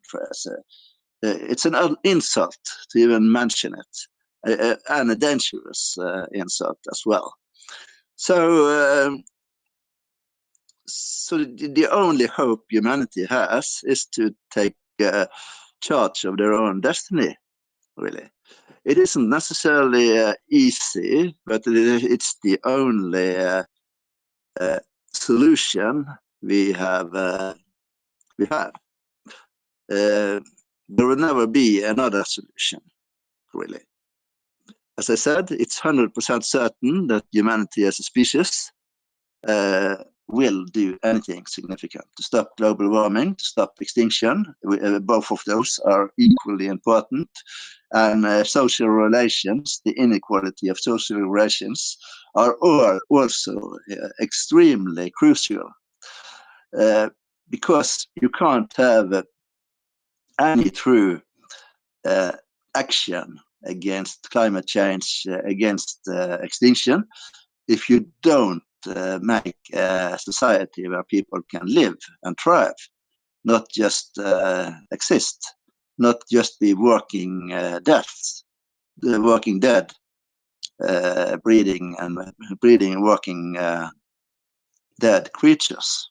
It's an insult to even mention it, and a dangerous insult as well. So, so the only hope humanity has is to take charge of their own destiny, really. It isn't necessarily easy, but it's the only solution we have. There will never be another solution, really. As I said, it's 100% certain that humanity as a species will do anything significant to stop global warming, to stop extinction. Both of those are equally important. And social relations, the inequality of social relations, are all also extremely crucial. Because you can't have any true action against climate change, against extinction, if you don't make a society where people can live and thrive, not just exist, not just be working dead, breeding and working dead creatures,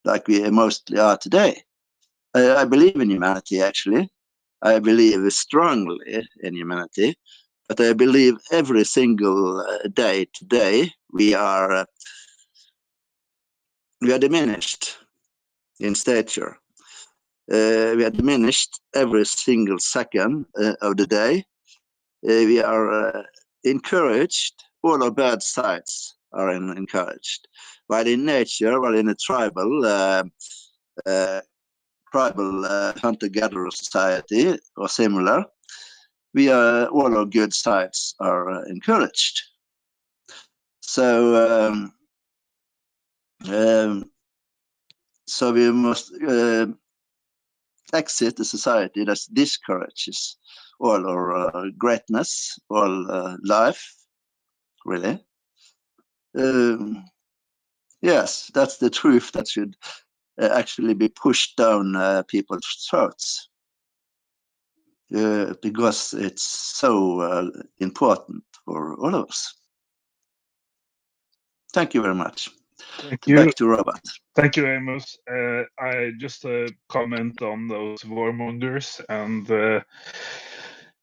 like we mostly are today. I believe in humanity, actually. I believe strongly in humanity, but I believe every single day today we are diminished in stature. We are diminished every single second of the day. We are encouraged. All our bad sides are encouraged. While in nature, while in a tribal hunter-gatherer society or similar, all our good sides are encouraged. So so we must exit a society that discourages all our greatness, all life, really. Yes, that's the truth that should actually be pushed down people's throats. Because it's so important for all of us. Thank you very much. Thank you. Back to Robert. Thank you, Amos. I just comment on those warmongers, and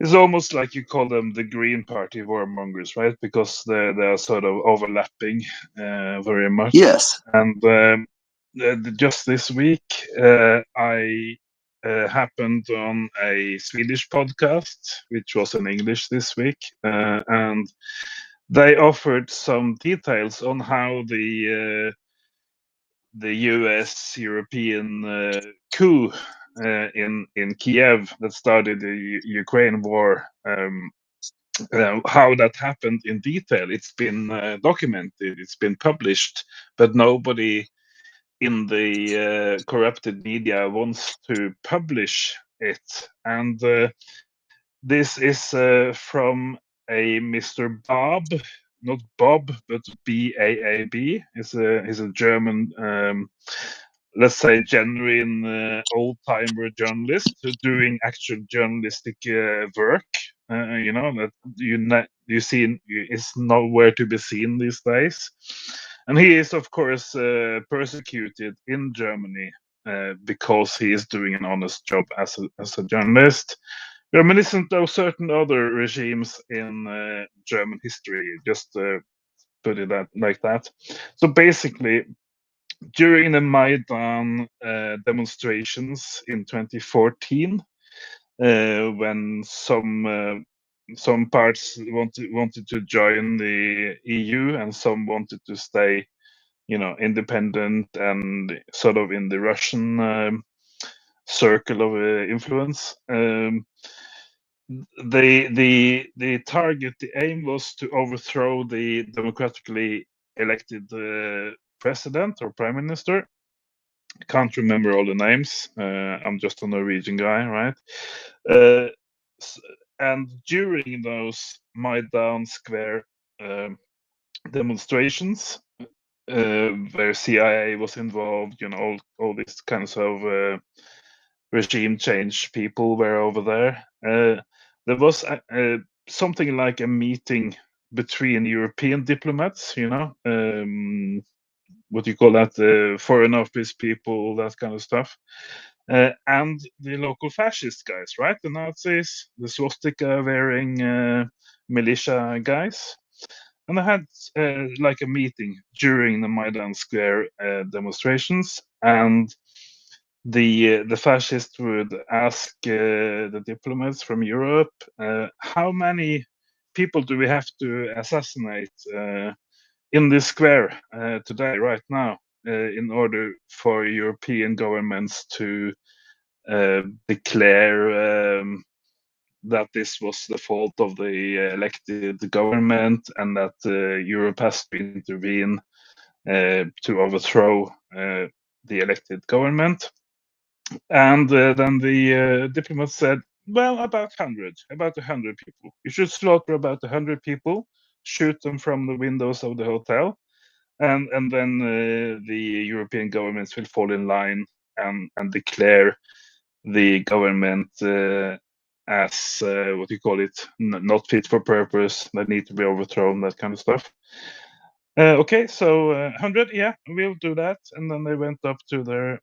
it's almost like you call them the Green Party warmongers, right? Because they are sort of overlapping very much. Yes. And just this week, I happened on a Swedish podcast, which was in English this week, and they offered some details on how the US European coup in Kiev that started the Ukraine war, how that happened in detail. It's been documented, it's been published, but nobody in the corrupted media wants to publish it. And this is from a Mr. Bob, not Bob, but BAAB. He's a German, let's say, genuine old-timer journalist doing actual journalistic work. That you see is nowhere to be seen these days. And he is, of course, persecuted in Germany because he is doing an honest job as a journalist. Reminiscent of certain other regimes in German history, just put it like that. So basically, during the Maidan demonstrations in 2014, when some parts wanted to join the EU and some wanted to stay, independent and sort of in the Russian circle of influence. The target, the aim was to overthrow the democratically elected president or prime minister. Can't remember all the names. I'm just a Norwegian guy, right? And during those Maidan Square demonstrations, where CIA was involved, all these kinds of regime change people were over there. There was something like a meeting between European diplomats, what you call that, foreign office people, that kind of stuff. And the local fascist guys, right? The Nazis, the swastika wearing militia guys. And I had like a meeting during the Maidan Square demonstrations, and the fascists would ask the diplomats from Europe, how many people do we have to assassinate in this square today, right now, in order for European governments to declare that this was the fault of the elected government, and that Europe has to intervene to overthrow the elected government. And then the diplomat said, well, about 100 people. You should slaughter about 100 people, shoot them from the windows of the hotel, and then the European governments will fall in line and declare the government as what you call it, not fit for purpose, that need to be overthrown, that kind of stuff. Okay, so 100, yeah, we'll do that. And then they went up to their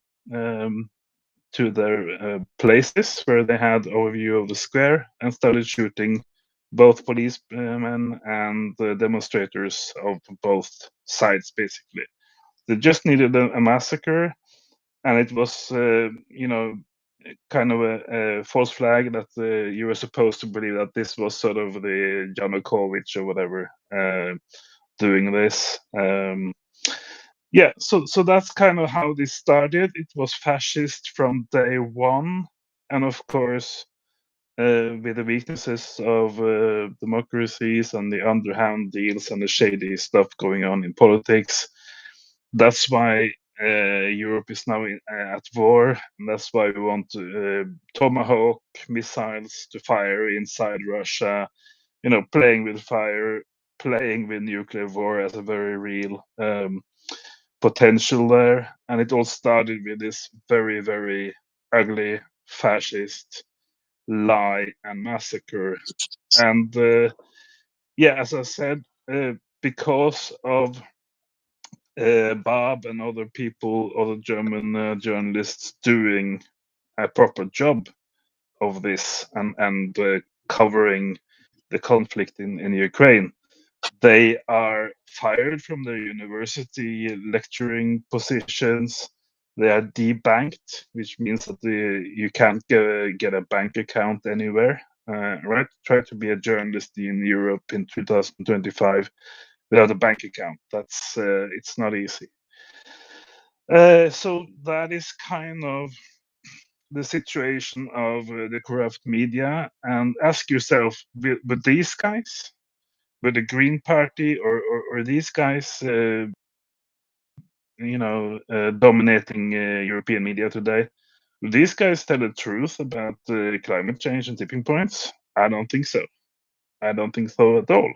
places where they had overview of the square and started shooting both policemen and the demonstrators of both sides, basically. They just needed a massacre, and it was, kind of a false flag that you were supposed to believe that this was sort of the Yanukovych or whatever doing this. Yeah, so that's kind of how this started. It was fascist from day one, and of course, with the weaknesses of democracies and the underhand deals and the shady stuff going on in politics. That's why Europe is now at war, and that's why we want Tomahawk missiles to fire inside Russia. Playing with fire, playing with nuclear war as a very real potential there. And it all started with this very, very ugly fascist lie and massacre. And yeah, as I said, because of Bob and other people, other German journalists doing a proper job of this and covering the conflict in Ukraine, they are fired from their university lecturing positions. They are debanked, which means that you can't get a bank account anywhere. Right? Try to be a journalist in Europe in 2025 without a bank account. That's it's not easy. So that is kind of the situation of the corrupt media. And ask yourself, with these guys, with the Green Party, or these guys, dominating European media today, will these guys tell the truth about climate change and tipping points? I don't think so. I don't think so at all.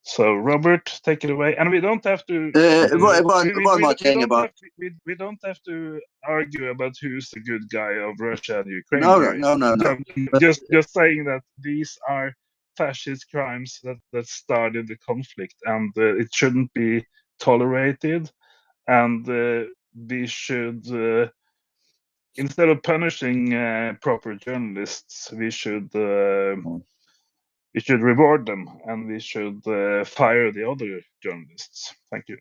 So, Robert, take it away. And we don't have to. One more thing about. We don't have to argue about who's the good guy of Russia and Ukraine. No. Just saying that these are fascist crimes that started the conflict, and it shouldn't be tolerated. And we should, instead of punishing proper journalists, we should reward them, and we should fire the other journalists. Thank you.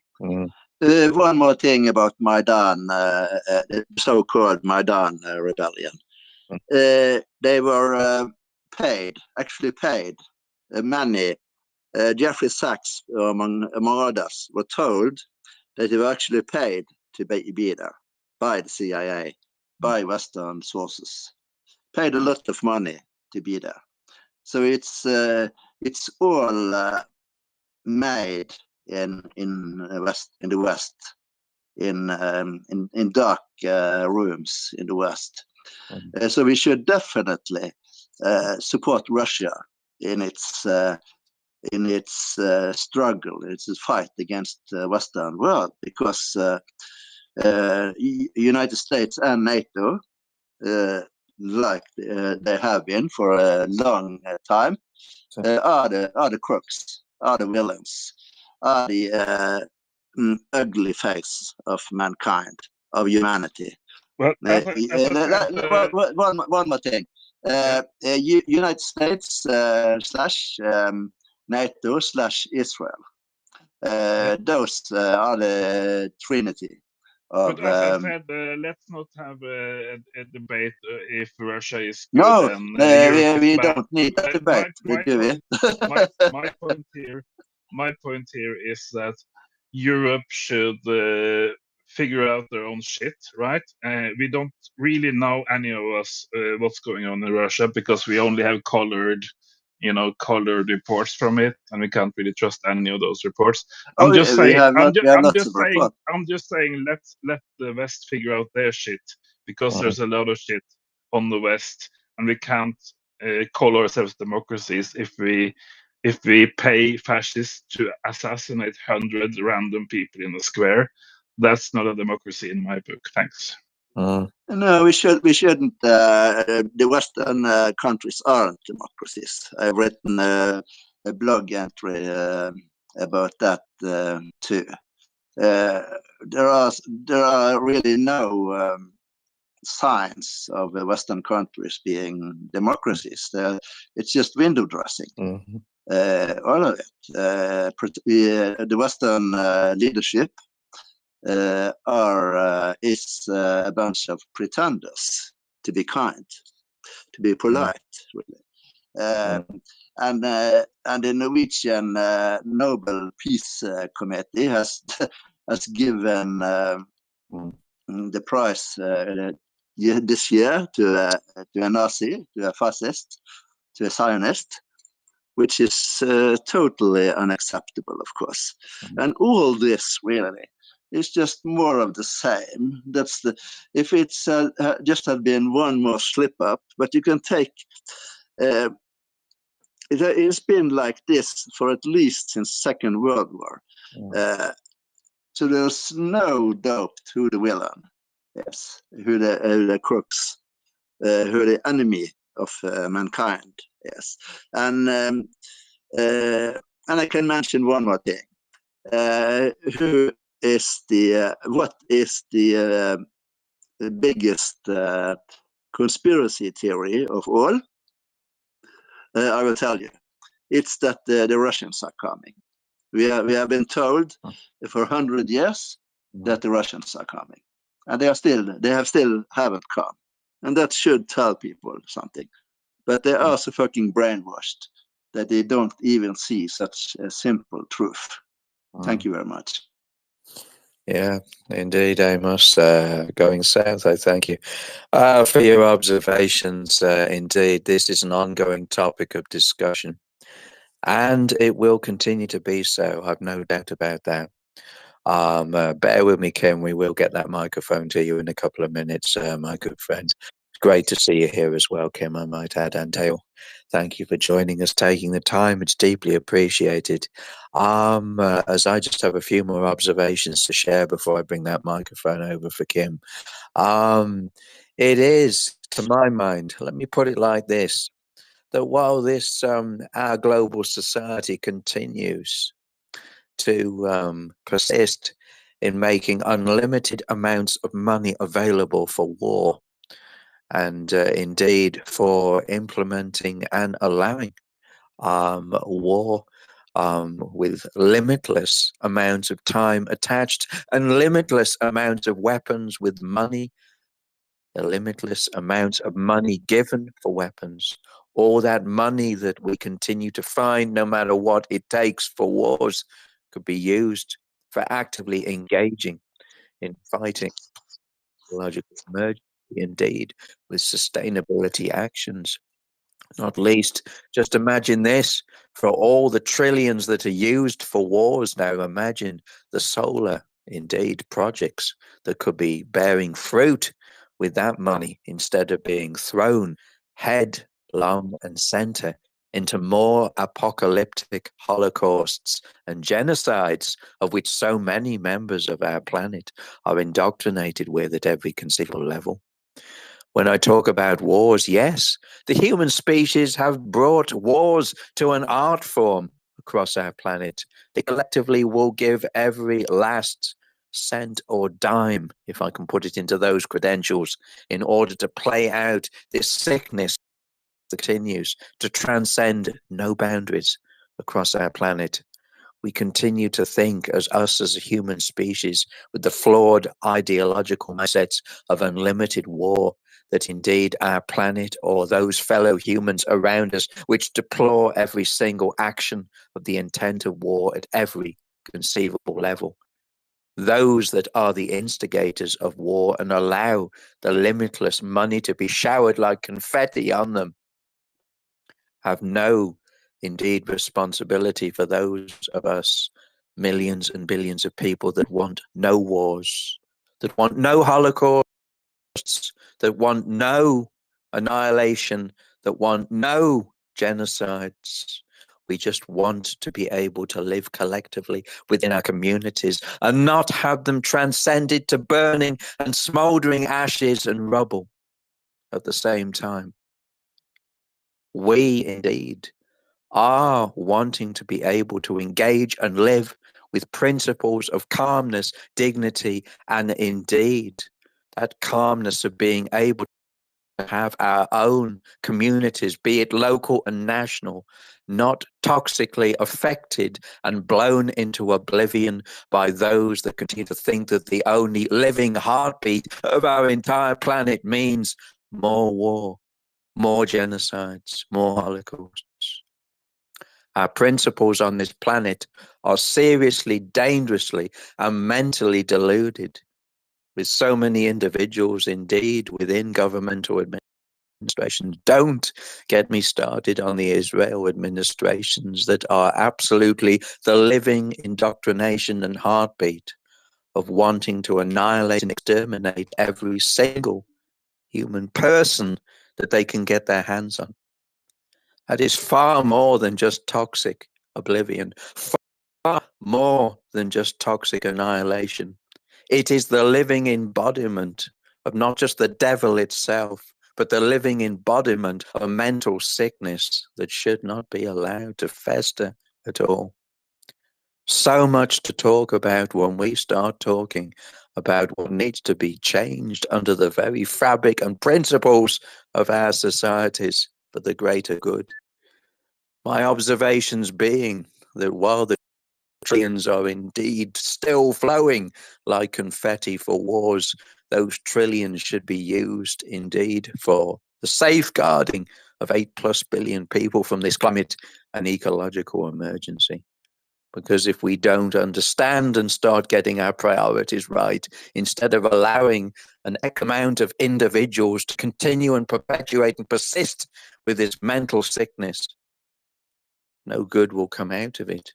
One more thing about Maidan, the so-called Maidan rebellion. They were actually paid. Many, Jeffrey Sachs, among others, were told that they were actually paid to be there by the CIA, by Western sources. Paid a lot of money to be there. So it's all made in the West, in dark rooms in the West. So we should definitely support Russia in its struggle, its fight against the Western world, because United States and NATO, like they have been for a long time, are the crooks, are the villains, are the ugly face of mankind, of humanity. Well, as I said, one more thing. United States slash NATO slash Israel. Those are the trinity. But as I said, let's not have a debate if Russia is good No, and Europe we is bad. don't need that debate, do we? My point here is that Europe should figure out their own shit, right? We don't really know, any of us, what's going on in Russia, because we only have colored reports from it, and we can't really trust any of those reports. I'm just saying, let the West figure out their shit, because there's a lot of shit on the West, and we can't call ourselves democracies if we pay fascists to assassinate 100 random people in a square. That's not a democracy in my book. Thanks. No, we shouldn't. The Western countries aren't democracies. I've written a blog entry about that too. There are really no signs of the Western countries being democracies. It's just window dressing. All of it. The Western leadership is a bunch of pretenders, to be kind, to be polite, really. And the Norwegian Nobel Peace Committee has given the prize this year to a Nazi, to a fascist, to a Zionist, which is totally unacceptable, of course. And all this really is just more of the same. If it's just had been one more slip up, but you can take. It's been like this for at least since Second World War. So there's no doubt who the villain is, who the crooks, who the enemy of mankind is. And I can mention one more thing. What is the biggest conspiracy theory of all? I will tell you. It's that the Russians are coming. We have been told for 100 years that the Russians are coming, and they haven't come, and that should tell people something. But they are so fucking brainwashed that they don't even see such a simple truth. Thank you very much. Yeah, indeed, Amos. Going south, I thank you for your observations. Indeed, this is an ongoing topic of discussion, and it will continue to be so. I've no doubt about that. Bear with me, Kim. We will get that microphone to you in a couple of minutes, my good friend. It's great to see you here as well, Kim, I might add. And Dale, thank you for joining us, taking the time. It's deeply appreciated. As I just have a few more observations to share before I bring that microphone over for Kim. It is, to my mind, let me put it like this, that while this, our global society continues to persist in making unlimited amounts of money available for war, and indeed for implementing and allowing war with limitless amounts of time attached and limitless amounts of weapons with money, a limitless amount of money given for weapons, all that money that we continue to find, no matter what it takes for wars, could be used for actively engaging in fighting ecological emergency, indeed, with sustainability actions. Not least, just imagine this, for all the trillions that are used for wars now, imagine the solar, indeed, projects that could be bearing fruit with that money instead of being thrown headlong and center into more apocalyptic holocausts and genocides, of which so many members of our planet are indoctrinated with at every conceivable level. When I talk about wars, yes, the human species have brought wars to an art form, a across our planet. They collectively will give every last cent or dime, if I can put it into those credentials, in order to play out this sickness that continues to transcend no boundaries across our planet. We continue to think as us as a human species with the flawed ideological mindsets of unlimited war, that indeed our planet or those fellow humans around us which deplore every single action of the intent of war at every conceivable level, those that are the instigators of war and allow the limitless money to be showered like confetti on them, have no indeed responsibility for those of us, millions and billions of people, that want no wars, that want no holocausts, that want no annihilation, that want no genocides. We just want to be able to live collectively within our communities and not have them transcended to burning and smouldering ashes and rubble at the same time. We indeed are wanting to be able to engage and live with principles of calmness, dignity, and indeed that calmness of being able to have our own communities, be it local and national, not toxically affected and blown into oblivion by those that continue to think that the only living heartbeat of our entire planet means more war, more genocides, more holocausts. Our principles on this planet are seriously, dangerously, and mentally deluded, with so many individuals indeed within governmental administrations. Don't get me started on the Israel administrations that are absolutely the living indoctrination and heartbeat of wanting to annihilate and exterminate every single human person that they can get their hands on. That is far more than just toxic oblivion, far more than just toxic annihilation. It is the living embodiment of not just the devil itself, but the living embodiment of mental sickness that should not be allowed to fester at all. So much to talk about when we start talking about what needs to be changed under the very fabric and principles of our societies for the greater good. My observations being that while the trillions are indeed still flowing like confetti for wars, those trillions should be used indeed for the safeguarding of 8+ billion people from this climate and ecological emergency. Because if we don't understand and start getting our priorities right, instead of allowing an amount of individuals to continue and perpetuate and persist with this mental sickness, no good will come out of it.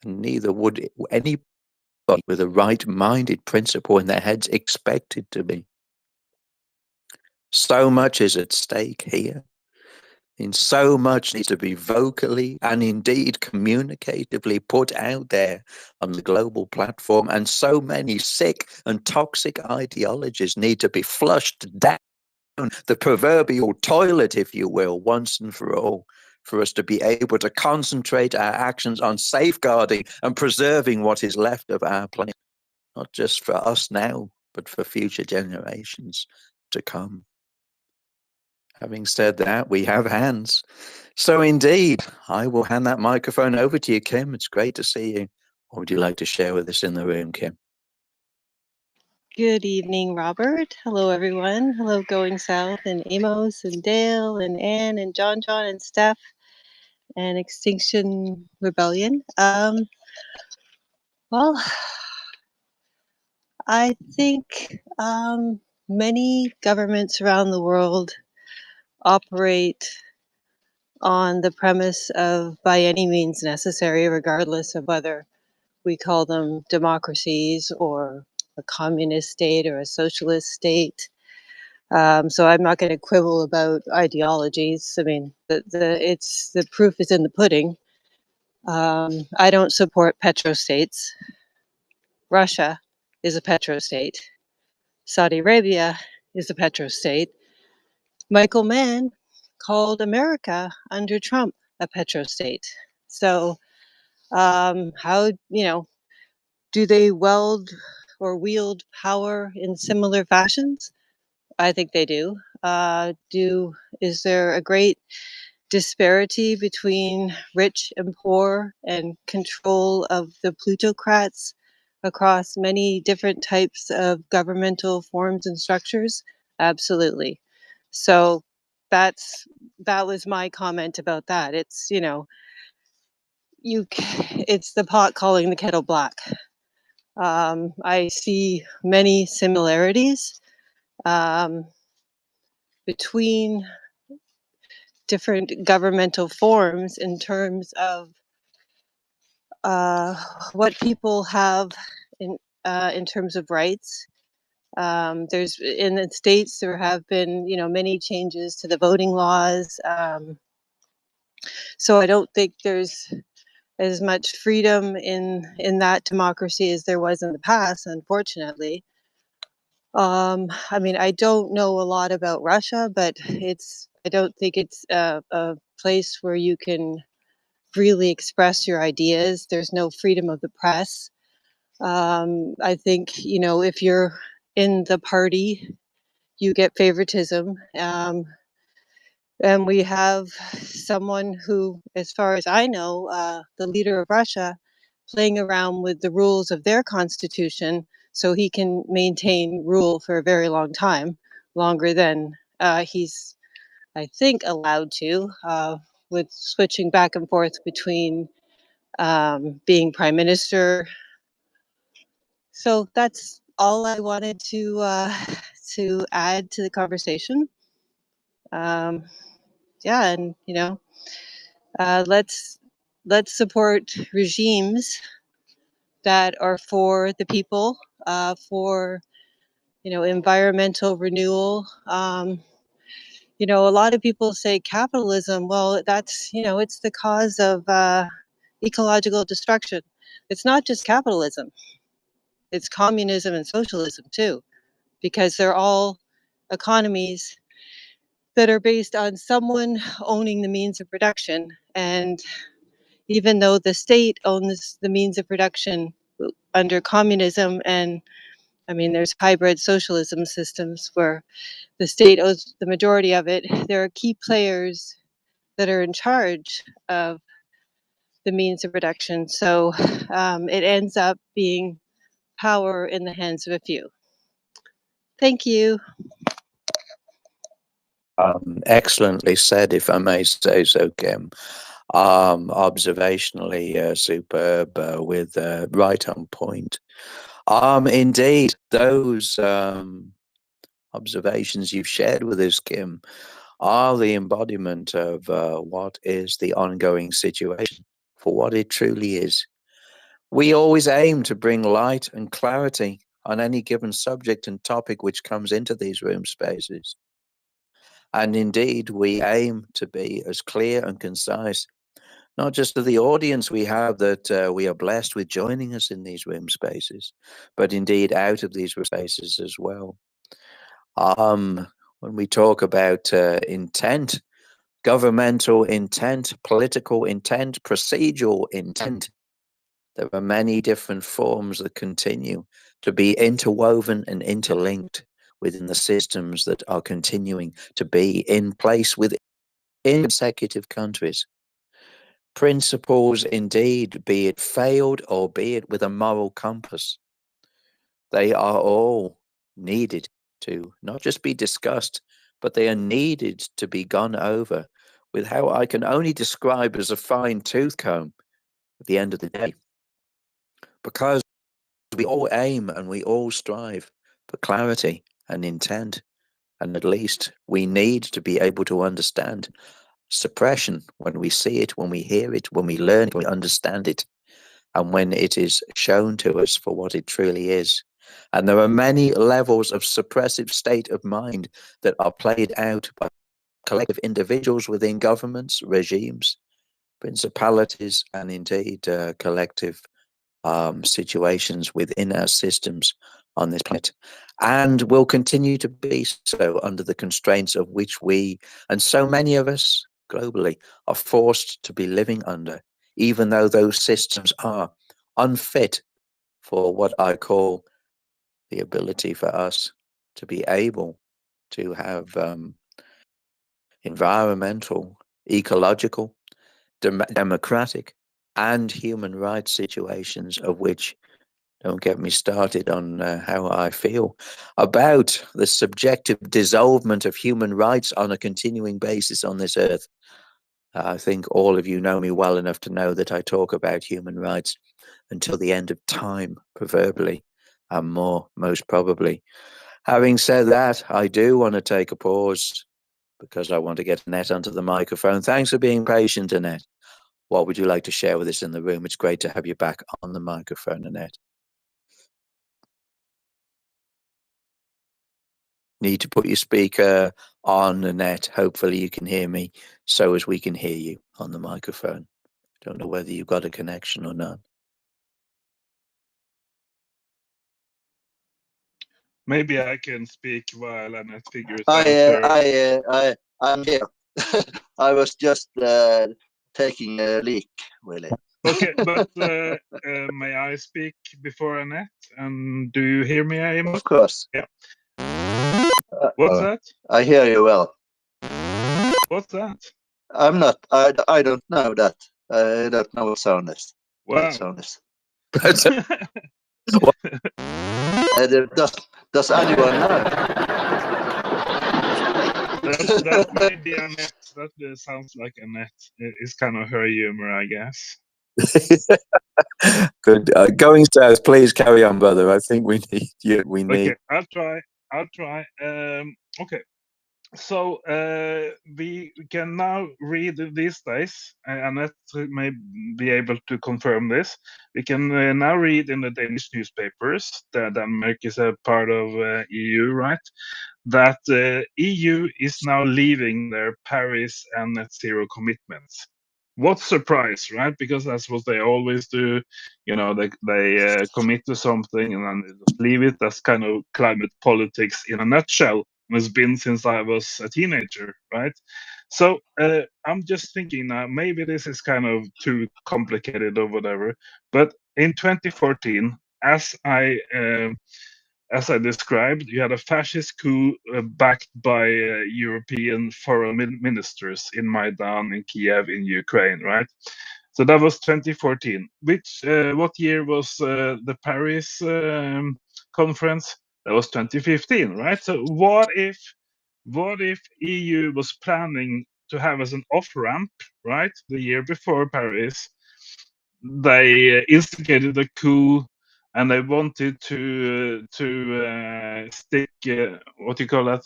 And neither would anybody with a right-minded principle in their heads expect it to be. So much is at stake here. And so much needs to be vocally and indeed communicatively put out there on the global platform. And so many sick and toxic ideologies need to be flushed down the proverbial toilet, if you will, once and for all, for us to be able to concentrate our actions on safeguarding and preserving what is left of our planet, not just for us now, but for future generations to come. Having said that, we have hands. So indeed, I will hand that microphone over to you, Kim. It's great to see you. What would you like to share with us in the room, Kim? Good evening, Robert. Hello, everyone. Hello, Going South, and Amos, and Dale, and Anne, and John, and Steph, and Extinction Rebellion. Well, I think many governments around the world operate on the premise of by any means necessary, regardless of whether we call them democracies or a communist state or a socialist state. So I'm not going to quibble about ideologies. I mean, the proof is in the pudding. I don't support petrostates. Russia is a petrostate. Saudi Arabia is a petrostate. Michael Mann called America under Trump a petrostate. So How, do they weld or wield power in similar fashions? I think they do. Is there a great disparity between rich and poor and control of the plutocrats across many different types of governmental forms and structures? Absolutely. So that was my comment about that. It's, it's the pot calling the kettle black. I see many similarities between different governmental forms in terms of what people have in terms of rights. There's in the states there have been many changes to the voting laws. So I don't think there's as much freedom in that democracy as there was in the past, unfortunately. I mean, I don't know a lot about Russia, but I don't think it's a place where you can freely express your ideas. There's no freedom of the press. I think, if you're in the party, you get favoritism. And we have someone who, as far as I know, the leader of Russia, playing around with the rules of their constitution so he can maintain rule for a very long time, longer than he's, I think, allowed to, with switching back and forth between being prime minister. So that's all I wanted to add to the conversation. Yeah, and let's support regimes that are for the people, for environmental renewal. A lot of people say capitalism. Well, that's it's the cause of ecological destruction. It's not just capitalism. It's communism and socialism too, because they're all economies that are based on someone owning the means of production. And even though the state owns the means of production under communism, and I mean, there's hybrid socialism systems where the state owns the majority of it, there are key players that are in charge of the means of production. So it ends up being power in the hands of a few. Thank you. Excellently said, if I may say so, Kim. Observationally superb, with right on point. Indeed, those observations you've shared with us, Kim, are the embodiment of what is the ongoing situation, for what it truly is. We always aim to bring light and clarity on any given subject and topic which comes into these room spaces. And indeed, we aim to be as clear and concise, not just to the audience we have that we are blessed with joining us in these room spaces, but indeed out of these room spaces as well. When we talk about intent, governmental intent, political intent, procedural intent, there are many different forms that continue to be interwoven and interlinked within the systems that are continuing to be in place within consecutive countries. Principles, indeed, be it failed or be it with a moral compass, they are all needed to not just be discussed, but they are needed to be gone over with how I can only describe as a fine tooth comb at the end of the day. Because we all aim and we all strive for clarity and intent. And at least we need to be able to understand suppression when we see it, when we hear it, when we learn it, when we understand it, and when it is shown to us for what it truly is. And there are many levels of suppressive state of mind that are played out by collective individuals within governments, regimes, principalities, and indeed collective situations within our systems on this planet, and will continue to be so under the constraints of which we and so many of us globally are forced to be living under even though those systems are unfit for what I call the ability for us to be able to have environmental, ecological, democratic, and human rights situations, of which, don't get me started on how I feel about the subjective dissolvement of human rights on a continuing basis on this earth. I think all of you know me well enough to know that I talk about human rights until the end of time, proverbially, and more, most probably. Having said that, I do want to take a pause because I want to get Annette onto the microphone. Thanks for being patient, Annette. What would you like to share with us in the room? It's great to have you back on the microphone, Annette. Need to put your speaker on, Annette. Hopefully you can hear me so as we can hear you on the microphone. Don't know whether you've got a connection or not. Maybe I can speak while Annette figures out her. I'm here. I was just taking a leak, really. Okay, but may I speak before Annette? And do you hear me, Amos? Of course. Yeah. What's that? I hear you well. What's that? I'm not. I don't know that. I don't know what sound is. Wow. That sound is. What? Does anyone know? That may be Annette. That sounds like Annette. It's kind of her humor, I guess. Good. Going south, please carry on, brother. I think we need you. We need. Okay, I'll try. Okay. So we can now read these days, and Annette may be able to confirm this. We can now read in the Danish newspapers that Denmark is a part of EU, right? That EU is now leaving their Paris and net zero commitments. What surprise, right? Because that's what they always do. You know, they commit to something and then they just leave it. That's kind of climate politics in a nutshell. It's been since I was a teenager, right? So I'm just thinking now, maybe this is kind of too complicated or whatever. But in 2014, as I described, you had a fascist coup backed by European foreign ministers in Maidan, in Kiev, in Ukraine, right? So that was 2014. What year was the Paris conference? That was 2015, right? So what if EU was planning to have as an off ramp, right? The year before Paris, they instigated a coup and they wanted to stick what do you call that?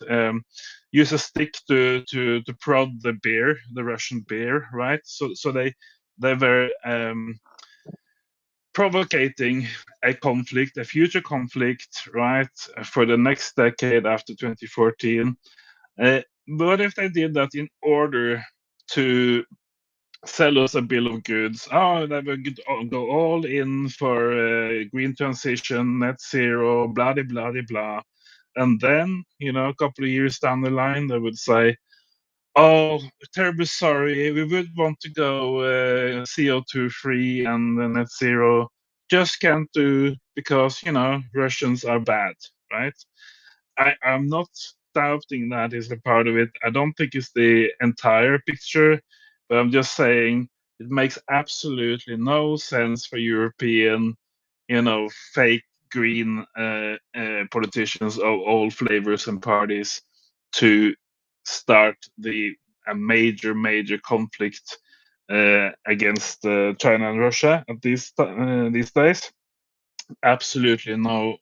Use a stick to prod the bear, the Russian bear, right? So they were provocating a conflict, a future conflict, right, for the next decade after 2014. But if they did that in order to sell us a bill of goods. Oh, they will go all in for green transition, net zero, blah, blah, blah, blah. And then, you know, a couple of years down the line, they would say, oh, terribly sorry, we would want to go CO2 free and net zero. Just can't do because, you know, Russians are bad, right? I'm not doubting that is a part of it. I don't think it's the entire picture, but I'm just saying it makes absolutely no sense for European, you know, fake green politicians of all flavors and parties to start a major conflict against China and Russia at these days. Absolutely no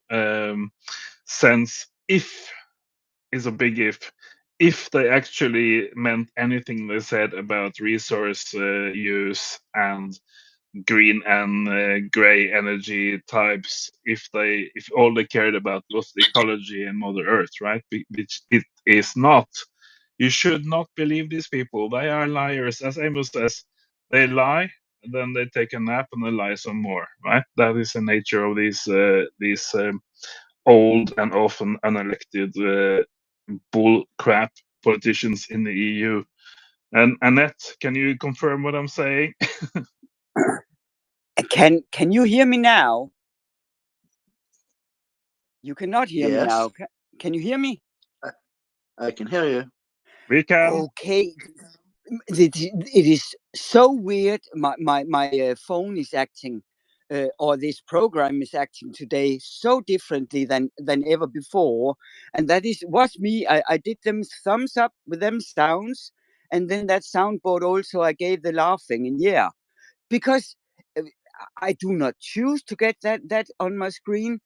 sense if is a big if they actually meant anything they said about resource use and green and gray energy types, if all they cared about was the ecology and Mother Earth, right? Which it is not. You should not believe these people. They are liars. As Amos says, they lie, and then they take a nap and they lie some more, right? That is the nature of these old and often unelected bull crap politicians in the EU. And Annette, can you confirm what I'm saying? Can you hear me now? You cannot hear me Yes, now. Can you hear me? I can hear you. We can. Okay. It is so weird. My phone is acting, or this program is acting today so differently than ever before, and that was me. I did them thumbs up with them sounds, and then that soundboard also I gave the laughing, and yeah, because uh, I do not choose to get that on my screen.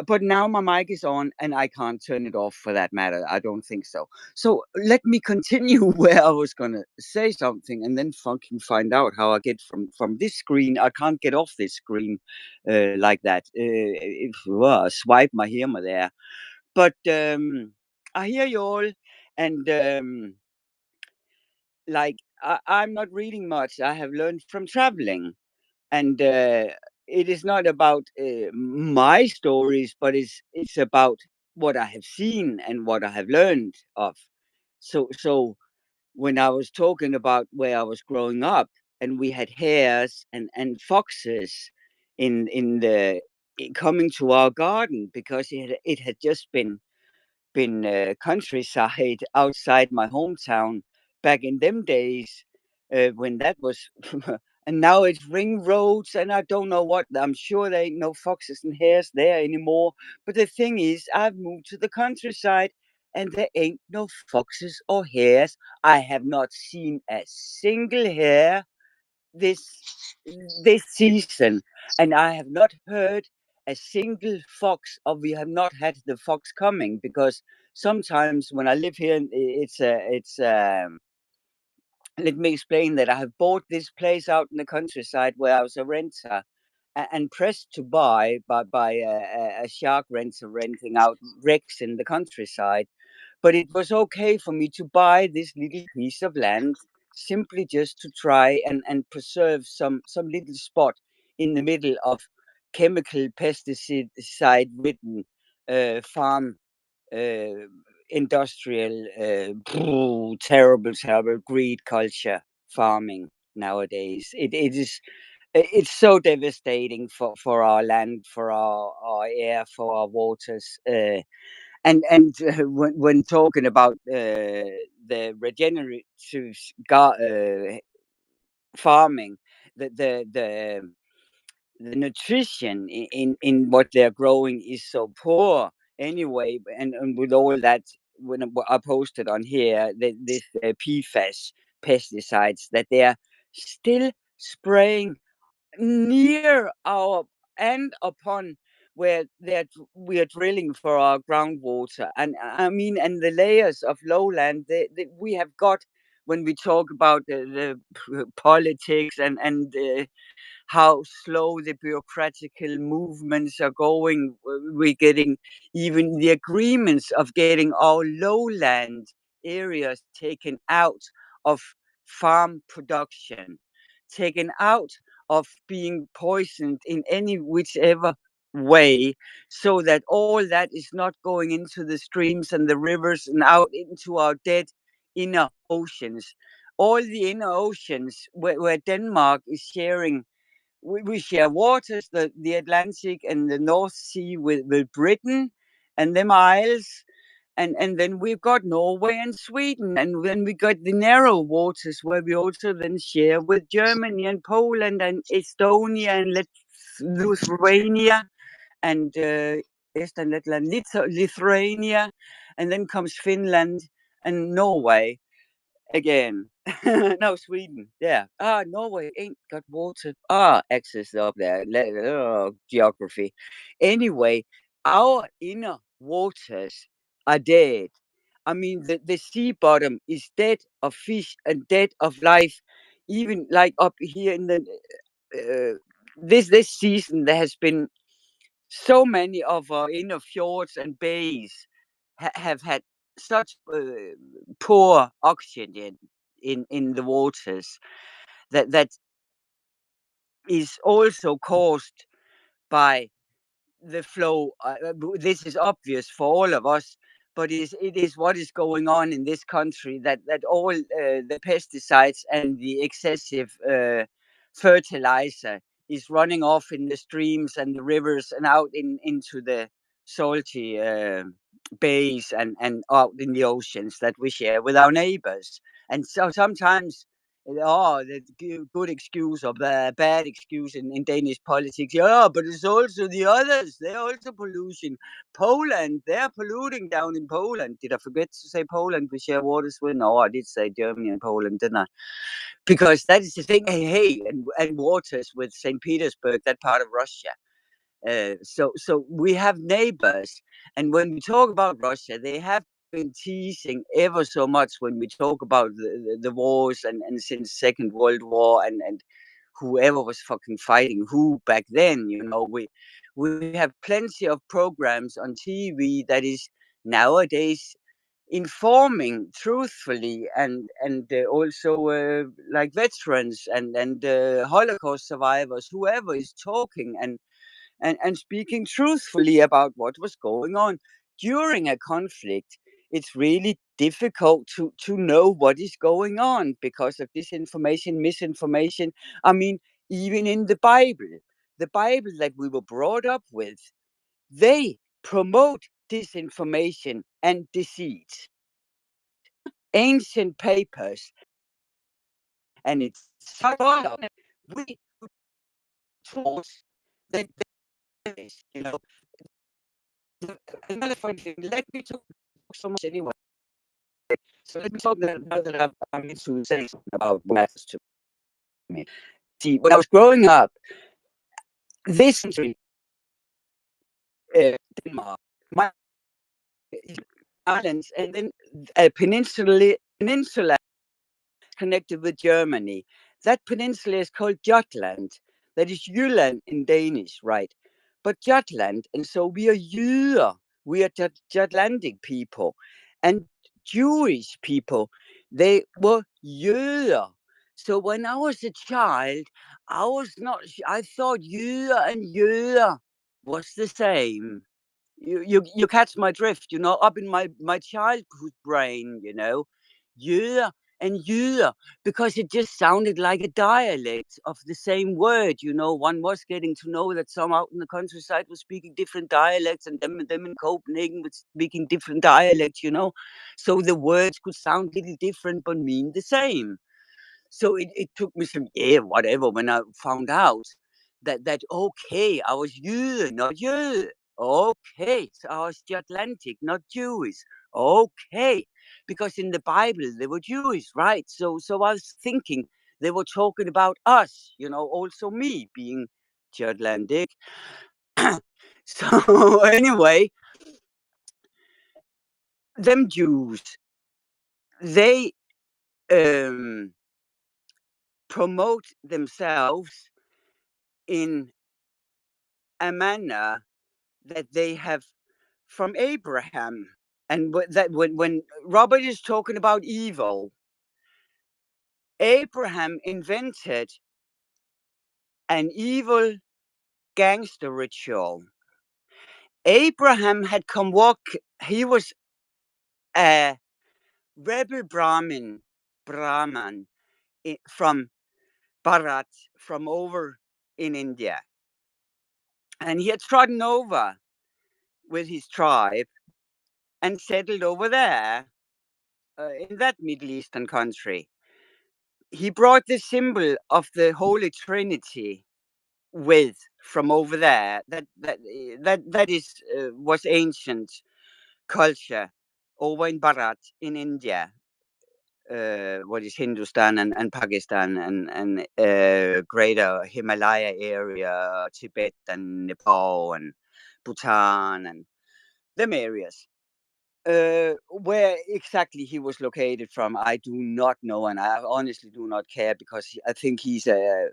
But now my mic is on and I can't turn it off for that matter. I don't think so. So let me continue where I was going to say something and then fucking find out how I get from this screen. I can't get off this screen like that. Swipe my here, my there. But I hear you all. And I'm not reading much. I have learned from traveling. And it is not about my stories, but it's about what I have seen and what I have learned of. So when I was talking about where I was growing up, and we had hares and foxes in the coming to our garden because it had just been countryside outside my hometown back in them days when that was and now it's ring roads and I don't know what. I'm sure there ain't no foxes and hares there anymore, but the thing is I've moved to the countryside and there ain't no foxes or hares. I have not seen a single hare this this season, and I have not heard a single fox, or we have not had the fox coming because sometimes when I live here, it's let me explain that I have bought this place out in the countryside where I was a renter and pressed to buy by a shark renter renting out wrecks in the countryside. But it was okay for me to buy this little piece of land simply just to try and preserve some little spot in the middle of chemical pesticide ridden farm uh, industrial terrible greed culture farming nowadays. It's so devastating for our land, for our air, for our waters. When talking about the regenerative farming, the nutrition in what they're growing is so poor anyway. And with all that, when I posted on here, this PFAS pesticides that they're still spraying near our and upon where we are drilling for our groundwater. And I mean, and the layers of lowland we have got when we talk about the politics and how slow the bureaucratical movements are going. We're getting even the agreements of getting our lowland areas taken out of farm production, taken out of being poisoned in any whichever way, so that all that is not going into the streams and the rivers and out into our dead inner oceans. All the inner oceans where Denmark is sharing, we share waters, the Atlantic and the North Sea with Britain and them isles. And then we've got Norway and Sweden. And then we got the narrow waters where we also then share with Germany and Poland and Estonia and Lithuania and Estland, Letland, Lithuania. And then comes Finland and Norway again. No, Sweden. Yeah. Norway ain't got water. Access up there. Geography. Anyway, our inner waters are dead. I mean, the sea bottom is dead of fish and dead of life. Even like up here in the this season, there has been so many of our inner fjords and bays have had such poor oxygen in the waters that is also caused by the flow. This is obvious for all of us, but it is what is going on in this country, that all the pesticides and the excessive fertilizer is running off in the streams and the rivers and out into the salty bays and out in the oceans that we share with our neighbors. And so sometimes, the good excuse or bad excuse in Danish politics. Yeah, but it's also the others. They're also pollution. Poland, they're polluting down in Poland. Did I forget to say Poland? We share waters with. No, I did say Germany and Poland, didn't I? Because that is the thing. Hey, and waters with St. Petersburg, that part of Russia. So we have neighbors, and when we talk about Russia, they have been teasing ever so much when we talk about the wars and since Second World War and whoever was fucking fighting who back then. We have plenty of programs on TV that is nowadays informing truthfully and also like veterans and Holocaust survivors, whoever is talking and speaking truthfully about what was going on during a conflict. It's really difficult to know what is going on because of disinformation, misinformation. I mean, even in the Bible that we were brought up with, they promote disinformation and deceit. Ancient papers, and it's so we taught that this, another funny thing. Let me talk so much anyway. So let me talk now that I'm into saying something about maths to me. See, when I was growing up, this country, Denmark, my islands, and then a peninsula connected with Germany. That peninsula is called Jutland. That is Jylland in Danish, right? But Jutland, and so we are Jyder. We are Jutlandic people. And Jewish people, they were Jyder. So when I was a child, I thought Jyder and Jyder was the same. You catch my drift, up in my childhood brain, Jyder and Jyder, because it just sounded like a dialect of the same word. One was getting to know that some out in the countryside were speaking different dialects, and them in Copenhagen were speaking different dialects. So the words could sound a little different but mean the same. So it took me some whatever when I found out that okay, I was Jyde, not Jøde. Okay, so I was Atlantic, not Jewish. Okay, because in the Bible they were Jewish, right? So I was thinking they were talking about us, also me being Atlantic. So anyway, them Jews, they promote themselves in a manner that they have from Abraham. And that when Robert is talking about evil, Abraham invented an evil gangster ritual. Abraham had he was a rebel Brahmin from Bharat, from over in India. And he had trodden over with his tribe and settled over there in that Middle Eastern country. He brought the symbol of the Holy Trinity with from over there. That is was ancient culture over in Bharat in India. What is Hindustan and Pakistan and greater Himalaya area, Tibet and Nepal and Bhutan and them areas. Where exactly he was located from, I do not know, and I honestly do not care because I think he's there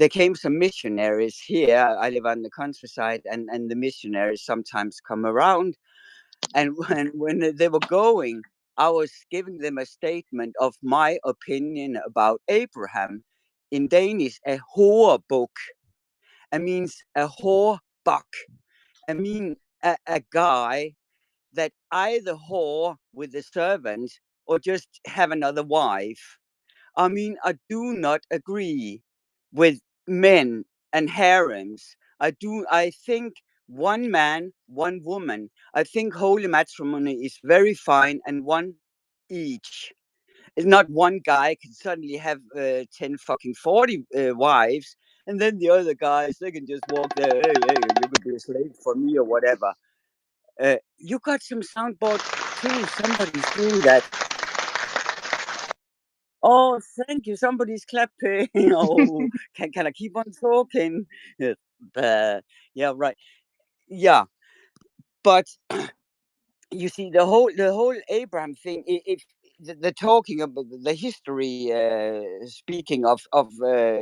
came some missionaries here. I live on the countryside, and the missionaries sometimes come around, and when they were going, I was giving them a statement of my opinion about Abraham. In Danish, a hårbuk. It means a hårbuk. I mean a guy that either whore with the servant or just have another wife. I mean, I do not agree with men and harems. I think one man, one woman. I think holy matrimony is very fine, and one each. It's not one guy can suddenly have 10 fucking 40 wives, and then the other guys, they can just walk there, hey, hey, you could be a slave for me or whatever. You got some soundboard too. Somebody's doing that. Oh, thank you. Somebody's clapping. Oh, can I keep on talking? Yeah, yeah, right. Yeah, but you see the whole Abraham thing. If the talking about the history, speaking of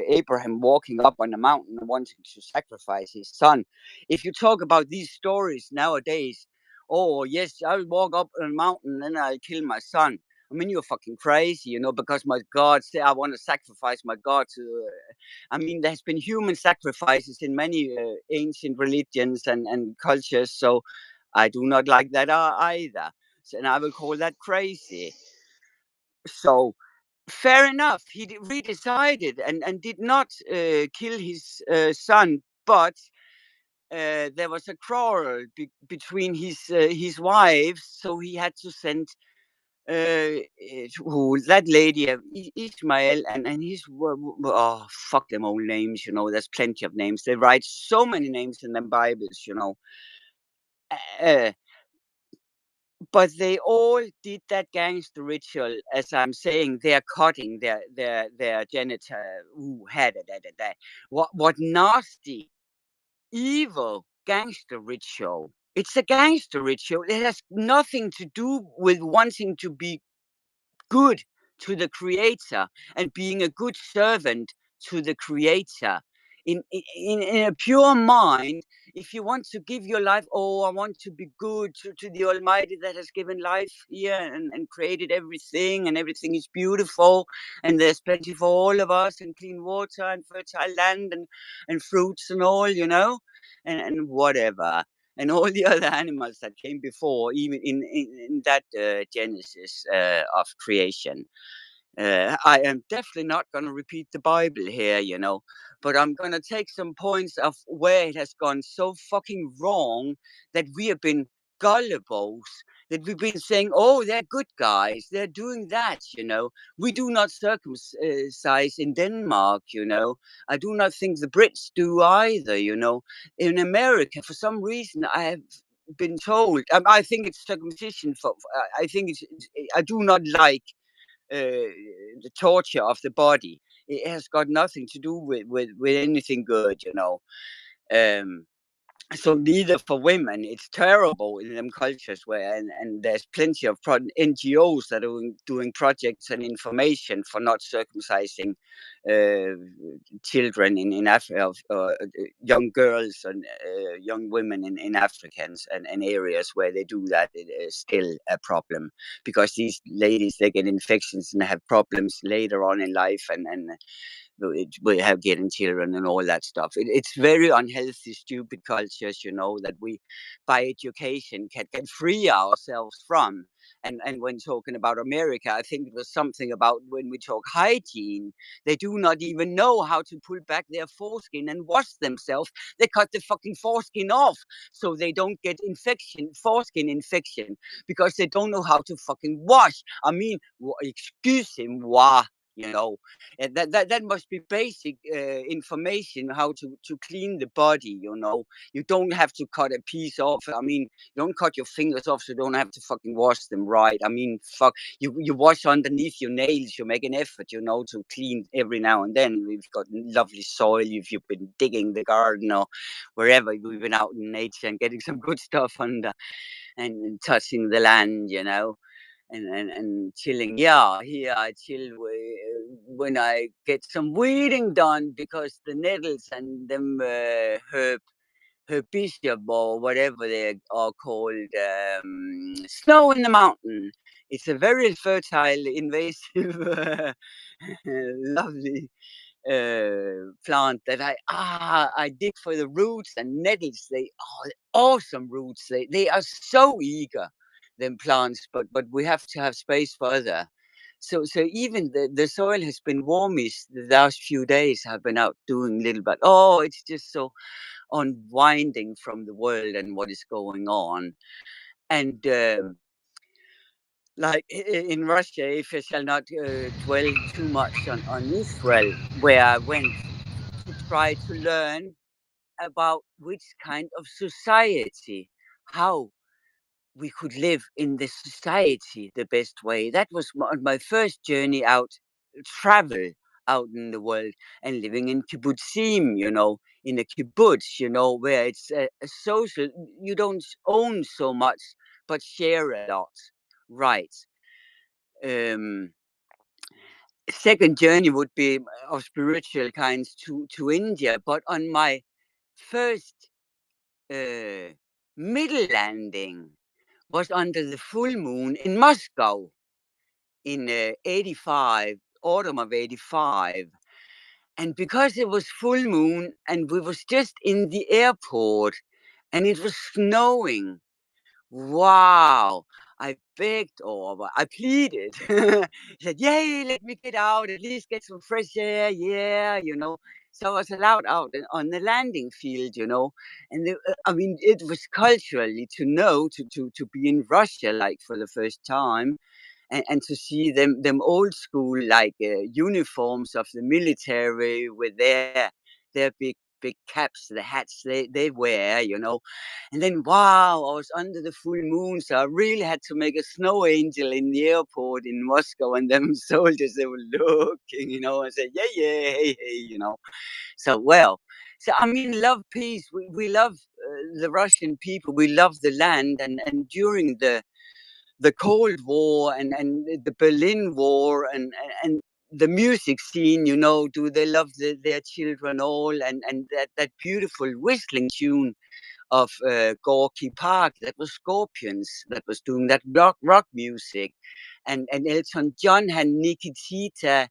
Abraham walking up on the mountain and wanting to sacrifice his son, if you talk about these stories nowadays, oh yes, I'll walk up on a mountain and I'll kill my son. I mean, you're fucking crazy, because my God say I want to sacrifice my God to. I mean, there's been human sacrifices in many ancient religions and cultures, so I do not like that either. And I will call that crazy. So fair enough. He redecided and did not kill his son, but there was a quarrel between his wives, so he had to send that lady Ishmael and his oh fuck them old names. There's plenty of names. They write so many names in them Bibles. Uh, but they all did that gangster ritual, as I'm saying. They're cutting their genital. Ooh, da. What nasty, evil gangster ritual! It's a gangster ritual. It has nothing to do with wanting to be good to the creator and being a good servant to the creator. In a pure mind, if you want to give your life, oh, I want to be good to the Almighty that has given life here and created everything, and everything is beautiful, and there's plenty for all of us, and clean water and fertile land and fruits and all, and whatever, and all the other animals that came before, even in that Genesis of creation. I am definitely not going to repeat the Bible here, but I'm going to take some points of where it has gone so fucking wrong that we have been gullibles, that we've been saying, oh, they're good guys, they're doing that. We do not circumcise in Denmark. I do not think the Brits do either. In America, for some reason, I have been told, I think it's circumcision I think I do not like the torture of the body. It has got nothing to do with anything good. Um, so neither for women. It's terrible in them cultures where, and there's plenty of NGOs that are doing projects and information for not circumcising children in Africa, young girls and young women in Africans and areas where they do that. It is still a problem, because these ladies, they get infections and have problems later on in life, and we have getting children and all that stuff. It's very unhealthy, stupid cultures, that we, by education, can free ourselves from. And when talking about America, I think it was something about when we talk hygiene, they do not even know how to pull back their foreskin and wash themselves. They cut the fucking foreskin off so they don't get foreskin infection, because they don't know how to fucking wash. I mean, excuse-moi. That must be basic information, how to clean the body. You don't have to cut a piece off. I mean, you don't cut your fingers off, so you don't have to fucking wash them, right? I mean, fuck, you wash underneath your nails. You make an effort, to clean every now and then. We've got lovely soil if you've been digging the garden or wherever we've been out in nature and getting some good stuff under and touching the land, and chilling. Yeah, here I chill when I get some weeding done, because the nettles and them herbicium or whatever they are called, snow in the mountain. It's a very fertile, invasive, lovely plant that I dig for the roots and nettles. They are awesome roots. They are so eager, them plants, but we have to have space for other So even the soil has been warmish the last few days. I've been out doing little, but oh, it's just so unwinding from the world and what is going on. And like in Russia, if I shall not dwell too much on Israel, where I went to try to learn about which kind of society, how we could live in this society the best way. That was my first journey out, travel out in the world and living in kibbutzim, in a kibbutz, where it's a social, you don't own so much, but share a lot. Right. Um, Second journey would be of spiritual kinds to India, but on my first uh, middle landing was under the full moon in Moscow in 85, autumn of 85. And because it was full moon and we was just in the airport and it was snowing, wow, I begged or I pleaded. I said, yay, let me get out, at least get some fresh air, yeah. So I was allowed out on the landing field, and I mean, it was culturally to know, to be in Russia, like for the first time, and to see them old school like uniforms of the military with their big caps, the hats they wear, and then wow, I was under the full moon, so I really had to make a snow angel in the airport in Moscow, and them soldiers, they were looking, and said, yeah, hey, so well. So I mean, love peace. We love the Russian people. We love the land, and during the Cold War and the Berlin War and the music scene, do they love their children all, and that beautiful whistling tune of Gorky Park, that was Scorpions that was doing that rock music, and Elton John had Nikita.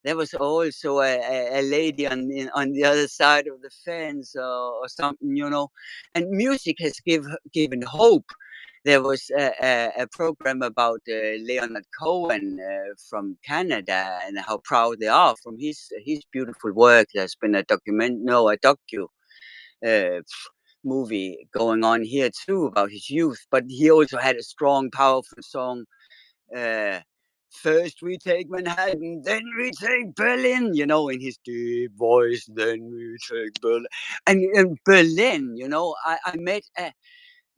There was also a lady on the other side of the fence or something, and music has given hope. There was a program about Leonard Cohen from Canada and how proud they are from his beautiful work. There's been a docu uh, movie going on here too about his youth. But he also had a strong, powerful song. Uh, First we take Manhattan, then we take Berlin, in his deep voice, then we take Berlin. And in Berlin, I met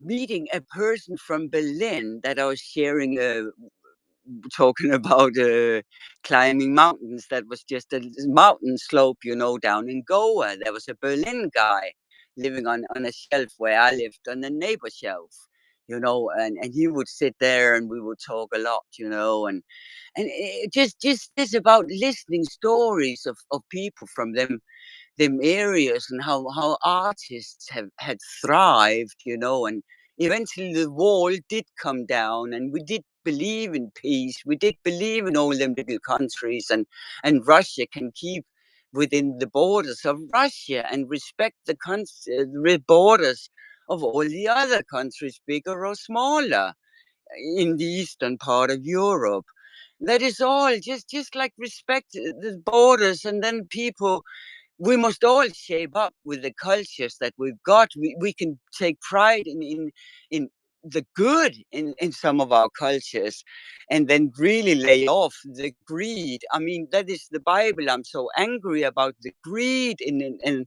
meeting a person from Berlin that I was sharing, talking about climbing mountains. That was just a mountain slope, down in Goa. There was a Berlin guy living on a shelf where I lived on the neighbor shelf, and he would sit there and we would talk a lot, and it just this about listening stories of people from them areas and how artists have had thrived, and eventually the wall did come down and we did believe in peace. We did believe in all them little countries, and Russia can keep within the borders of Russia and respect the borders of all the other countries, bigger or smaller, in the eastern part of Europe. That is all just like respect the borders, and then people, we must all shape up with the cultures that we've got. We can take pride in the good in some of our cultures, and then really lay off the greed. I mean, that is the Bible. I'm so angry about the greed in and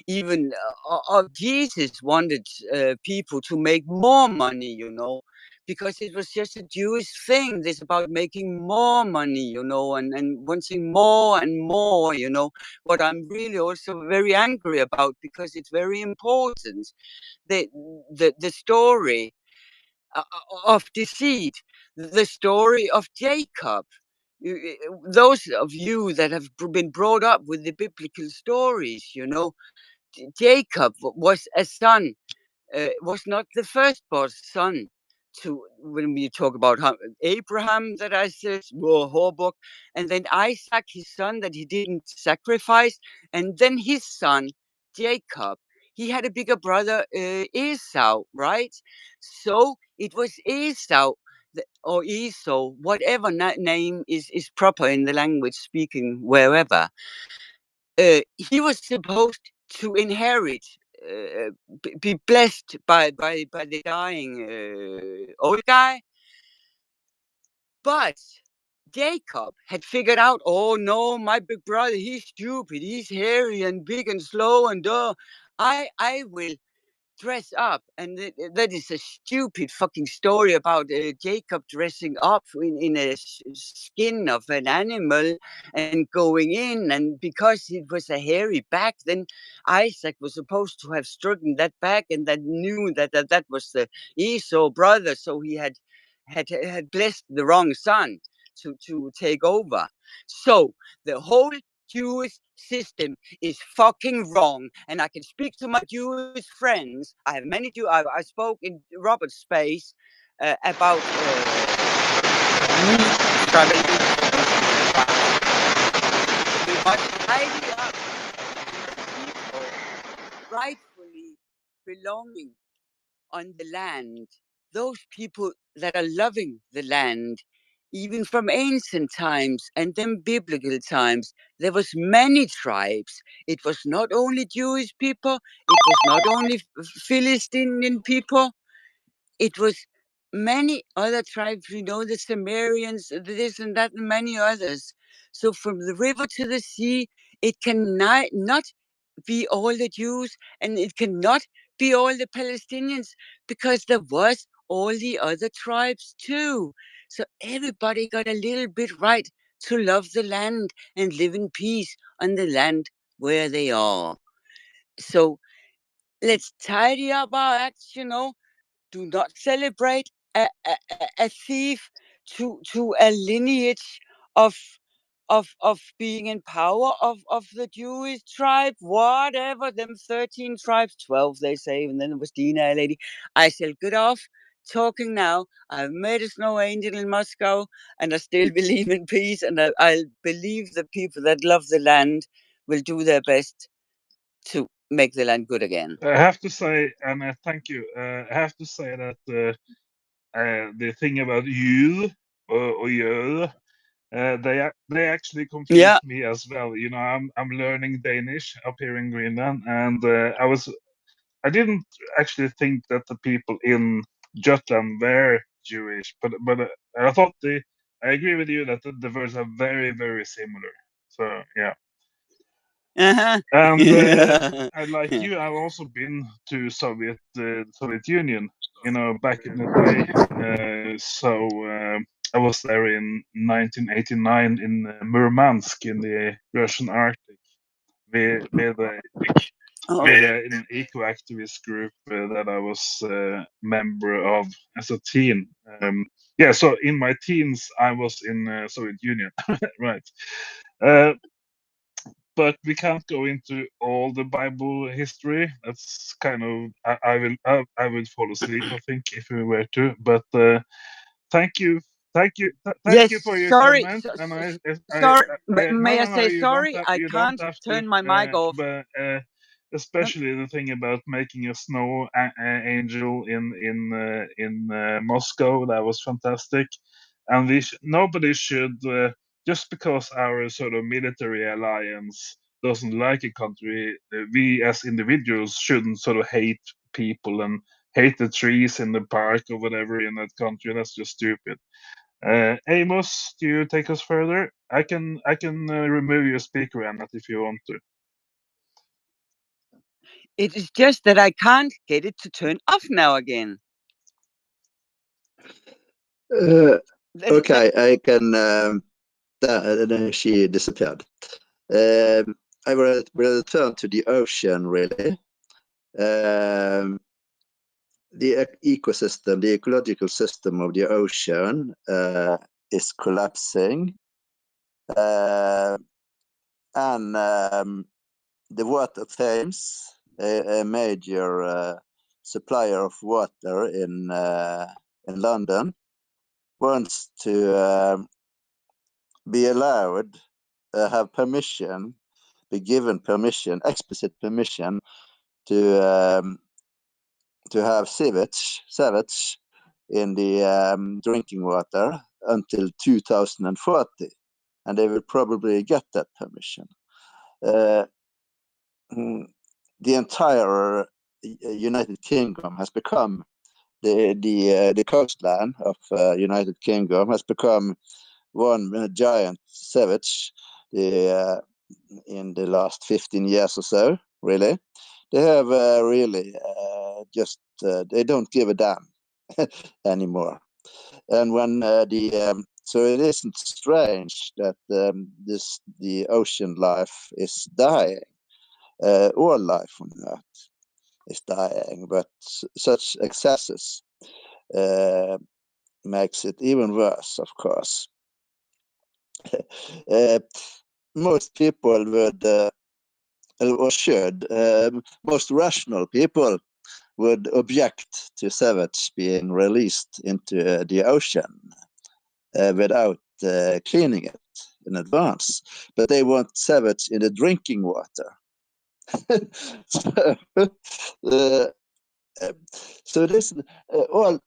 even Jesus wanted people to make more money, because it was just a Jewish thing. This about making more money, and wanting more and more, What I'm really also very angry about, because it's very important. The the story of deceit, the story of Jacob. Those of you that have been brought up with the biblical stories, Jacob was a son, was not the firstborn son to, when we talk about Abraham, that I said, Hobok, and then Isaac, his son, that he didn't sacrifice, and then his son, Jacob. He had a bigger brother, Esau, right? So it was Esau or Esau, whatever name is proper in the language speaking wherever, he was supposed to inherit, be blessed by the dying old guy. But Jacob had figured out, oh no, my big brother, he's stupid, he's hairy and big and slow, and I will dress up. And that is a stupid fucking story about Jacob dressing up in a skin of an animal and going in. And because it was a hairy back, then Isaac was supposed to have straightened that back, and that knew that was the Esau brother. So he had blessed the wrong son to take over. So the whole Jewish system is fucking wrong, and I can speak to my Jewish friends. I have many I spoke in Robert's space about me traveling. We must tidy up people rightfully belonging on the land, those people that are loving the land, even from ancient times and then biblical times. There was many tribes. It was not only Jewish people, it was not only Philistine people, it was many other tribes. We know the Sumerians, this and that, and many others. So from the river to the sea, it cannot not be all the Jews, and it cannot be all the Palestinians, because there was all the other tribes too. So everybody got a little bit right to love the land and live in peace on the land where they are. So let's tidy up our acts, do not celebrate a thief to a lineage of being in power of the Jewish tribe, whatever, them 13 tribes, 12 they say, and then it was Dina, a lady. I shall get off talking now. I've made a snow angel in Moscow, and I still believe in peace, and I believe the people that love the land will do their best to make the land good again. I have to say, and thank you. I have to say that the thing about you or you, they actually confuse me as well. I'm learning Danish up here in Greenland, and I didn't actually think that the people in Jutland were Jewish, but I thought I agree with you that the words are very, very similar. So yeah. Uh-huh. And I, like you, I've also been to Soviet Union, back in the day. So I was there in 1989 in Murmansk in the Russian Arctic with an eco-activist group that I was a member of as a teen. Yeah, so in my teens, I was in Soviet Union, right? But we can't go into all the Bible history. That's kind of I would fall asleep, I think, if we were to. But thank you, thank you for your comment. And sorry. May I no, say you sorry? don't have, I you don't can't have turn to. my mic off. But especially the thing about making a snow angel in Moscow, that was fantastic. And nobody should just because our sort of military alliance doesn't like a country, we as individuals shouldn't sort of hate people and hate the trees in the park or whatever in that country. That's just stupid. Amos, do you take us further? I can remove your speaker, Annette, if you want to. It is just that I can't get it to turn off now again. Okay, I can. Then she disappeared. I will return to the ocean, really. The ecosystem, the ecological system of the ocean is collapsing. And the water Thames, a major supplier of water in London, wants to be allowed, have permission, be given permission, explicit permission to have sewage in the drinking water until 2040, and they will probably get that permission. The entire United Kingdom has become the coastline of United Kingdom has become one giant savage in the last 15 years or so. Really, they have really just they don't give a damn anymore. And when so it isn't strange that the ocean life is dying. All life on Earth is dying, but such excesses makes it even worse, of course. Most people would, or should, most rational people would object to savage being released into the ocean without cleaning it in advance, but they want savage in the drinking water. So this all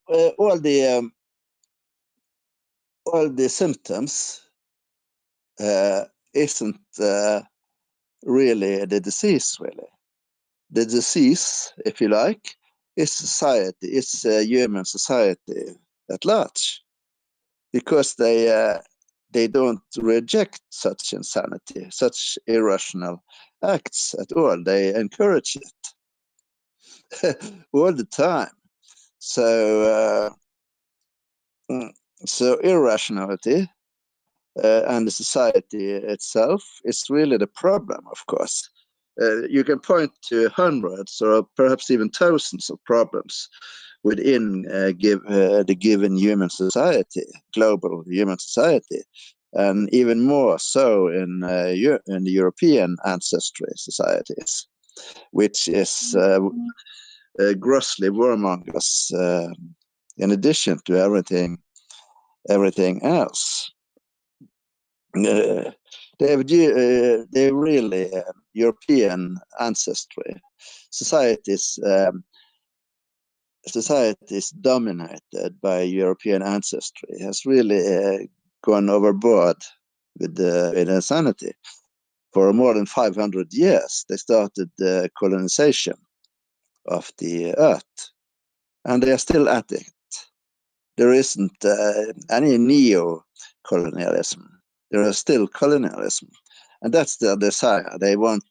the symptoms isn't really the disease. Really, the disease, if you like, is society. It's human society at large, because they don't reject such insanity, such irrational acts at all. They encourage it all the time. So irrationality and the society itself is really the problem, of course. You can point to hundreds or perhaps even thousands of problems within the given human society, global human society, and even more so in the European ancestry societies, which is grossly warmongers in addition to everything else. They really European ancestry societies dominated by European ancestry has really gone overboard with insanity. For more than 500 years, they started the colonization of the earth, and they are still at it. There isn't any neo-colonialism. There is still colonialism, and that's their desire. They want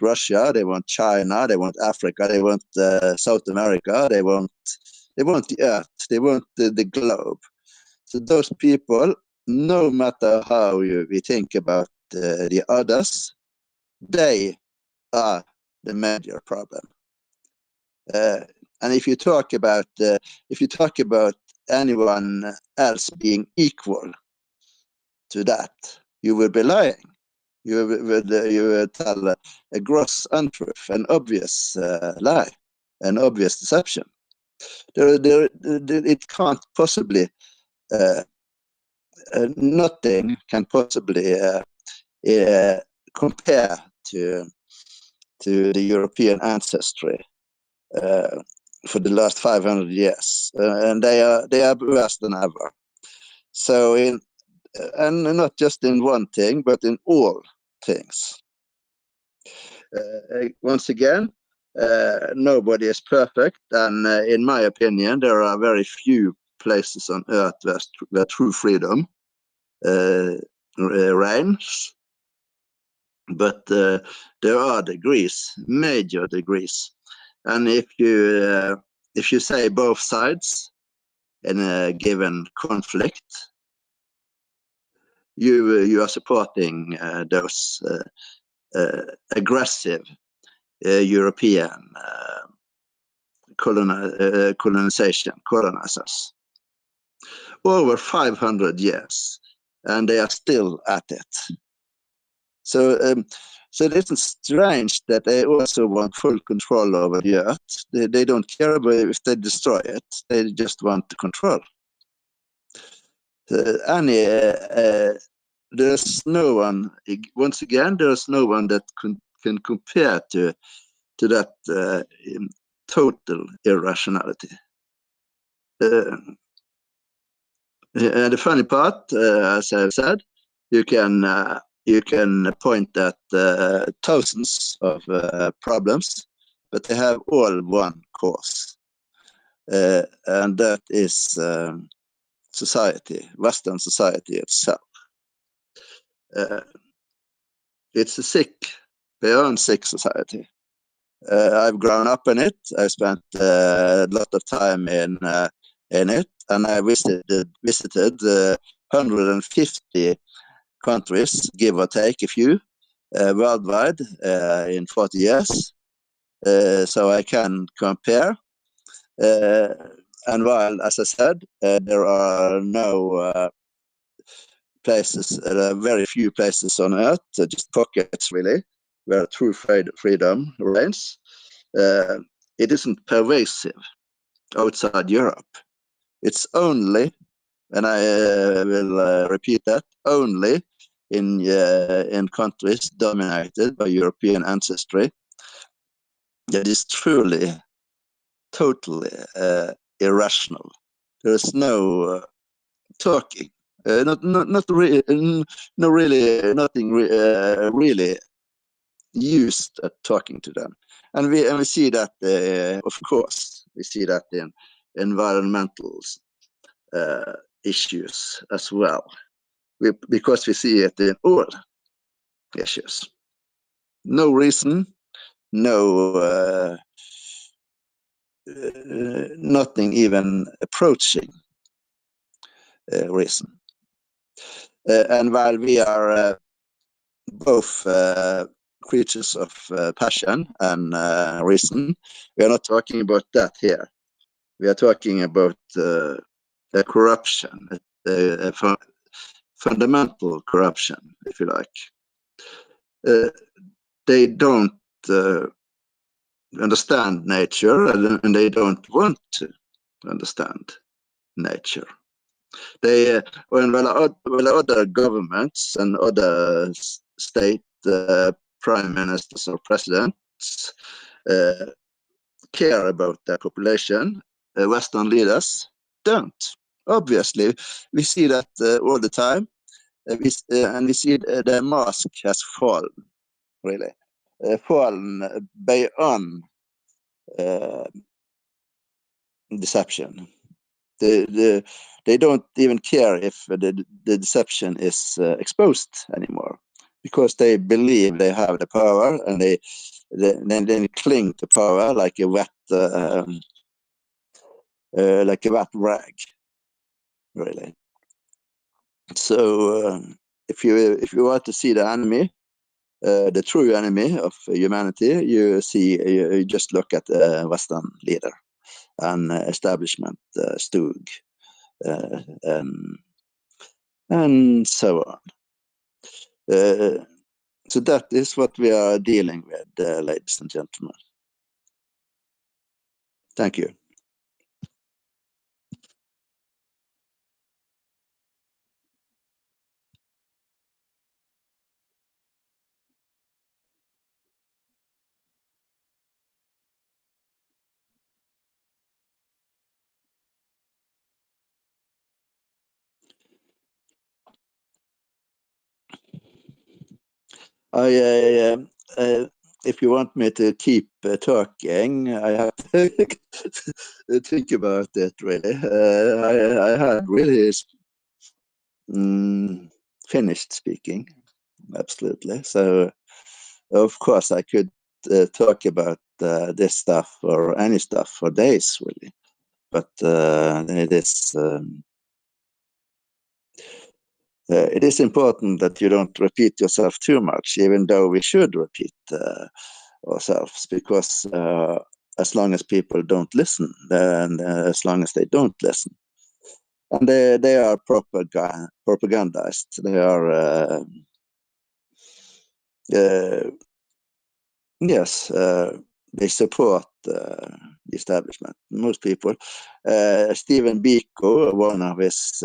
Russia, they want China, they want Africa, they want South America, they want the earth, they want the globe. So those people, no matter how we think about the others, they are the major problem. And if you talk about anyone else being equal to that, you will be lying. You will tell a gross untruth, an obvious lie, an obvious deception. It can't possibly, nothing can possibly compare to the European ancestry for the last 500 years, and they are worse than ever. So and not just in one thing, but in all things. Once again, nobody is perfect, and in my opinion, there are very few places on earth where true freedom reigns. But there are degrees, major degrees, and if you say both sides in a given conflict, you are supporting those aggressive European colonizers over 500 years, and they are still at it. So it isn't strange that they also want full control over the earth. They don't care about if they destroy it. They just want the control. There's no one. Once again, there's no one that can compare to that total irrationality. The funny part, as I've said, you can point at thousands of problems, but they have all one cause, and that is society, Western society itself. It's a sick, beyond sick society. I've grown up in it. I spent a lot of time in it, and I visited 150 countries, give or take a few, worldwide in 40 years. So I can compare. And while, as I said, there are no places, very few places on earth, just pockets really, where true freedom reigns. It isn't pervasive outside Europe. It's only, and I will repeat that, only in countries dominated by European ancestry that is truly, totally irrational. There is no talking, not really, no really, nothing really used at talking to them, and we see that, of course, we see that in environmental issues as well, because we see it in all issues. No reason, no nothing even approaching reason. And while we are both creatures of passion and reason, we are not talking about that here. We are talking about a corruption, a fundamental corruption, if you like. They don't understand nature, and they don't want to understand nature. They, well, other governments and other state prime ministers or presidents care about their population. Western leaders don't. Obviously, we see that all the time, and we see the mask has fallen, really, fallen beyond deception. They don't even care if the deception is exposed anymore, because they believe they have the power, and they cling to power like a wet rag, really. So if you want to see the enemy, the true enemy of humanity, you just look at the Western leader and establishment stug, and so on. So that is what we are dealing with, ladies and gentlemen. Thank you. If you want me to keep talking, I have to think about it, really. I had really finished speaking, absolutely. So, of course, I could talk about this stuff or any stuff for days, really. But it is important that you don't repeat yourself too much, even though we should repeat ourselves, because as long as people don't listen, and as long as they don't listen, and they are propagandized, they are yes, they support the establishment. Most people, Stephen Biko, one of his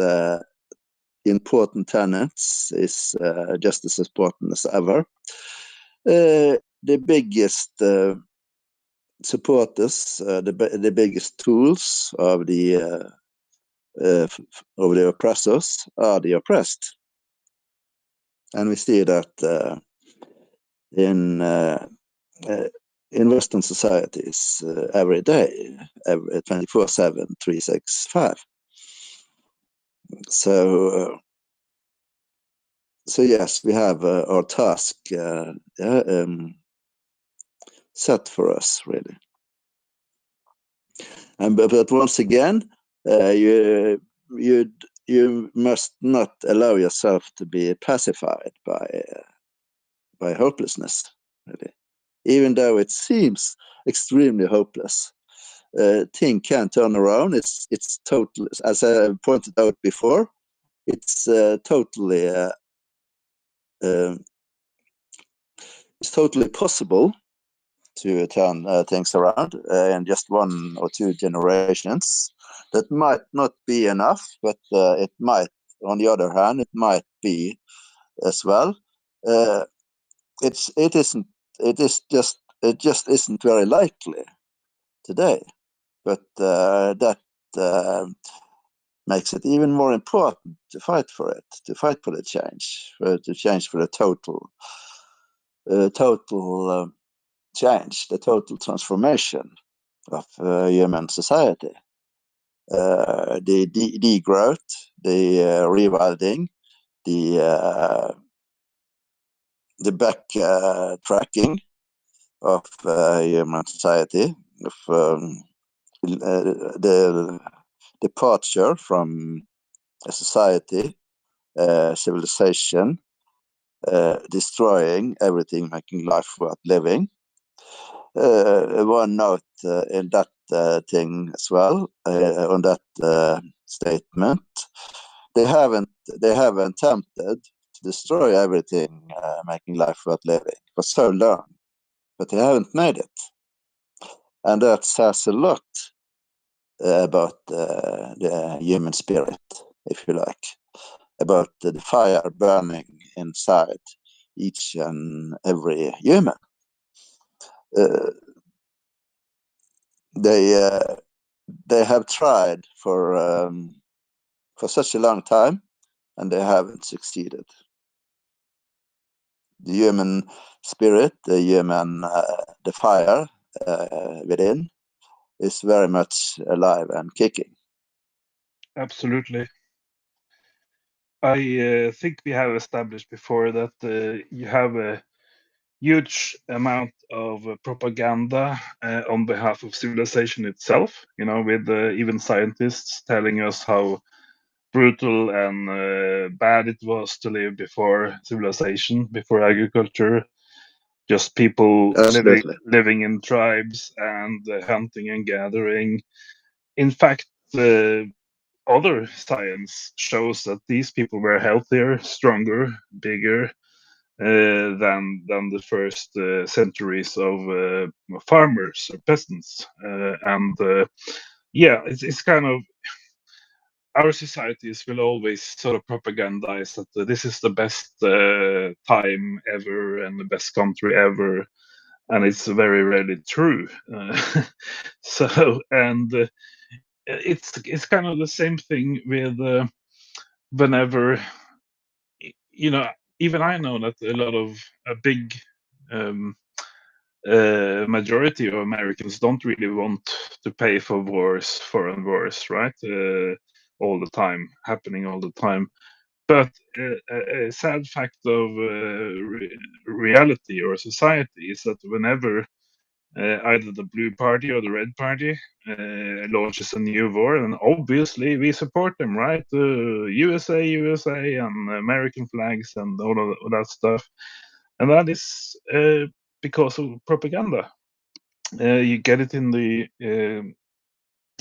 important tenants, is just as important as ever. The biggest supporters, the biggest tools of the of the oppressors are the oppressed. And we see that in Western societies every day, 24/7, 365. So yes, we have our task set for us, really. But once again, you must not allow yourself to be pacified by hopelessness, really. Even though it seems extremely hopeless, thing can turn around. It's total, as I pointed out before, it's totally possible to turn things around in just 1 or 2 generations. That might not be enough, but it might. On the other hand, it might be as well. It just isn't very likely today. But that makes it even more important to fight for it, to fight for the change, to change for the total change, the total transformation of human society. The degrowth, the rewilding, the backtracking of human society, of the departure from a society, civilization, destroying everything, making life worth living. One note in that thing as well, on that statement, they haven't attempted to destroy everything, making life worth living for so long, but they haven't made it, and that says a lot about the human spirit, if you like, about the fire burning inside each and every human. They have tried for such a long time, and they haven't succeeded. The human spirit, the fire within, is very much alive and kicking. Absolutely. I think we have established before that you have a huge amount of propaganda on behalf of civilization itself, with even scientists telling us how brutal and bad it was to live before civilization, before agriculture, just people living in tribes and hunting and gathering. In fact, other science shows that these people were healthier, stronger, bigger than the first centuries of farmers or peasants, yeah, it's kind of, our societies will always sort of propagandize that this is the best time ever and the best country ever, and it's very rarely true. So, and it's kind of the same thing with whenever, even I know that a big majority of Americans don't really want to pay for foreign wars, right? All the time, happening all the time. But a sad fact of reality or society is that whenever either the blue party or the red party launches a new war, and obviously we support them, right? USA, and American flags and all of that stuff. And that is because of propaganda. You get it in the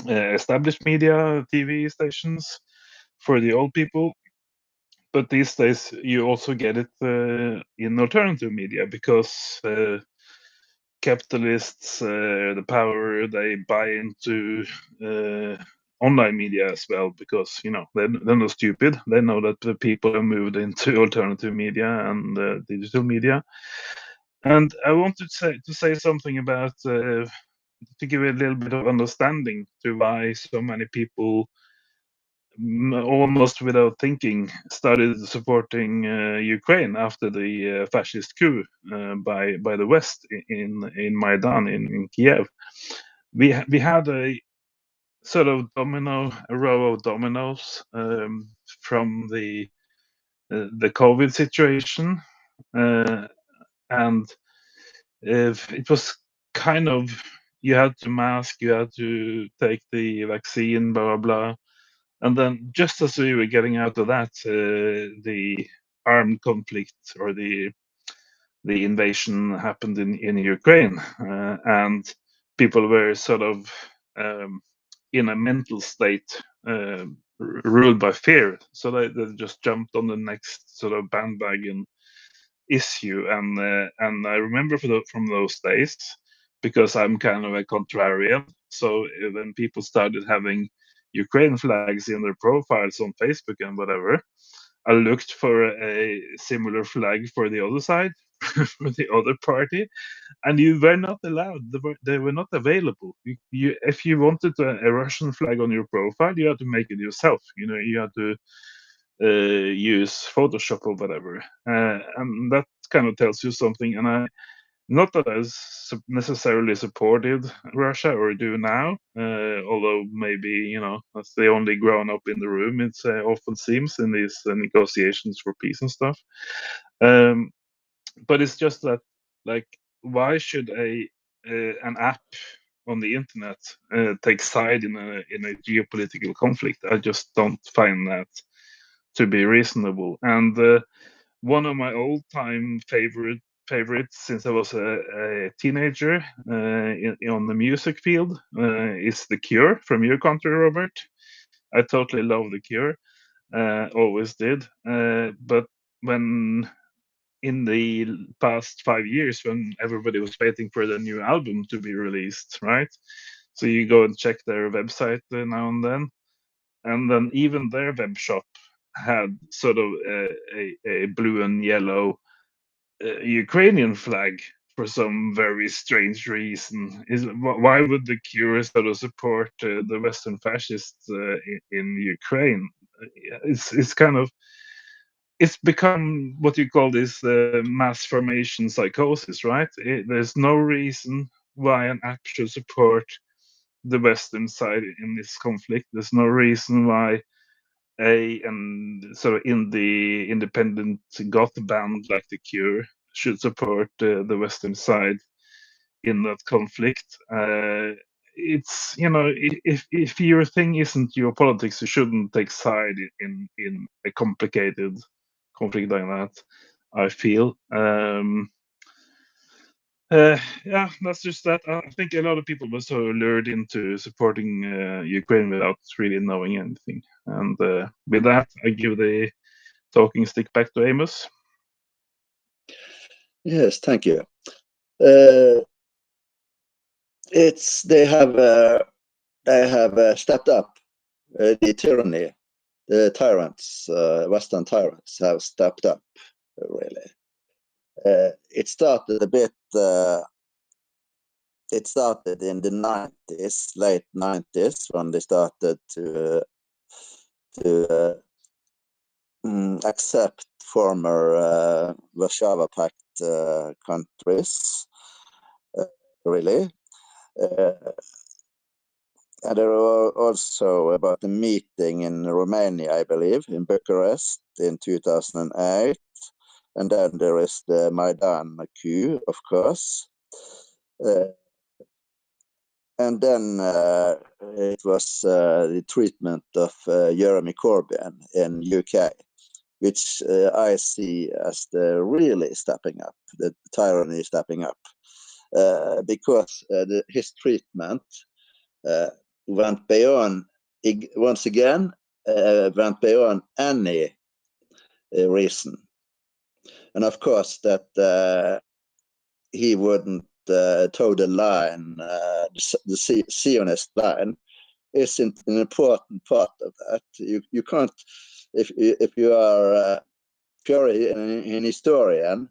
established media, TV stations for the old people. But these days, you also get it in alternative media because capitalists, the power, they buy into online media as well because they're not stupid. They know that the people have moved into alternative media and digital media. And I wanted to say something about to give a little bit of understanding to why so many people almost without thinking, started supporting Ukraine after the fascist coup by the West in Maidan in Kiev. We had a sort of a row of dominoes from the COVID situation, and if it was kind of, you had to mask, you had to take the vaccine, blah blah blah, and then just as we were getting out of that, the armed conflict or the invasion happened in Ukraine, and people were sort of in a mental state ruled by fear, so they just jumped on the next sort of bandwagon issue, and I remember from those days, because I'm kind of a contrarian. So when people started having Ukraine flags in their profiles on Facebook and whatever, I looked for a similar flag for the other side, for the other party, and you were not allowed. They were not available. If you wanted a Russian flag on your profile, you had to make it yourself. You know, you had to use Photoshop or whatever, and that kind of tells you something. And not that I necessarily supported Russia or do now, although maybe, you know, that's the only grown up in the room, it often seems, in these negotiations for peace and stuff. But it's just that, like, why should an app on the internet take side in a geopolitical conflict? I just don't find that to be reasonable. And one of my old-time favorites since I was a teenager on the music field is The Cure, from your country, Robert. I totally love The Cure, always did. But when in the past 5 years, when everybody was waiting for the new album to be released, right? So you go and check their website now and then even their web shop had sort of a blue and yellow Ukrainian flag for some very strange reason. Why would the Cure sort of support the Western fascists in Ukraine? It's kind of, it's become what you call this mass formation psychosis, right? There's no reason why an app should support the Western side in this conflict. There's no reason why and sort of indie independent goth band like The Cure should support the Western side in that conflict. It's, you know, if your thing isn't your politics, you shouldn't take side in a complicated conflict like that, I feel. Yeah, that's just that. I think a lot of people were so lured into supporting Ukraine without really knowing anything. And with that, I give the talking stick back to Amos. Yes, thank you. They have stepped up the tyranny. The tyrants, Western tyrants, have stepped up, really. It started a bit. It started in the 90s, late 90s, when they started to accept former Warsaw Pact countries, really. And there were also about a meeting in Romania, I believe, in Bucharest in 2008. And then there is the Maidan coup, of course. And then it was the treatment of Jeremy Corbyn in UK, which I see as the really stepping up, the tyranny stepping up, because his treatment went beyond, once again, went beyond any reason. And of course that he wouldn't toe the line, the Zionist line is an important part of that. You can't, if you are purely an historian,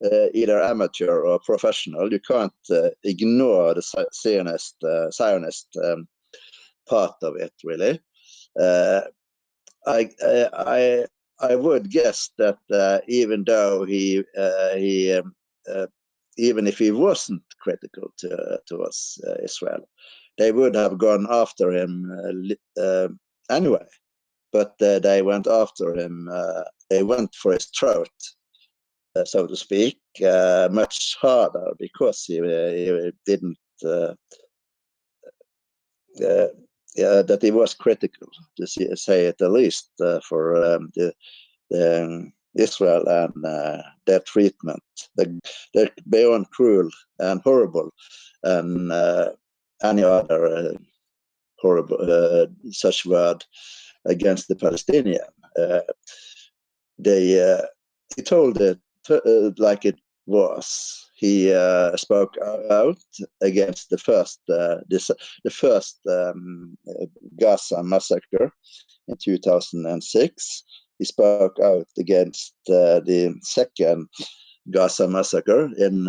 either amateur or professional, you can't ignore the Zionist part of it, really. I would guess that even though even if he wasn't critical towards Israel, they would have gone after him anyway. But they went after him. They went for his throat, so to speak, much harder because he didn't. That he was critical, to say at the least, for Israel and their treatment. They're beyond cruel and horrible, and any other horrible such word against the Palestinian. He told it like it was. He spoke out against the first Gaza massacre in 2006. He spoke out against the second Gaza massacre in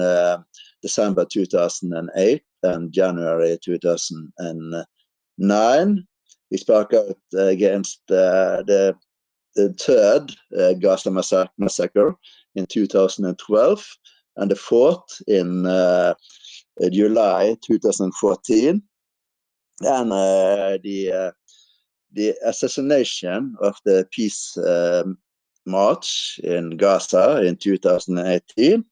December 2008 and January 2009. He spoke out against the third Gaza massacre in 2012 and the fourth in July 2014, and the assassination of the peace march in Gaza in 2018,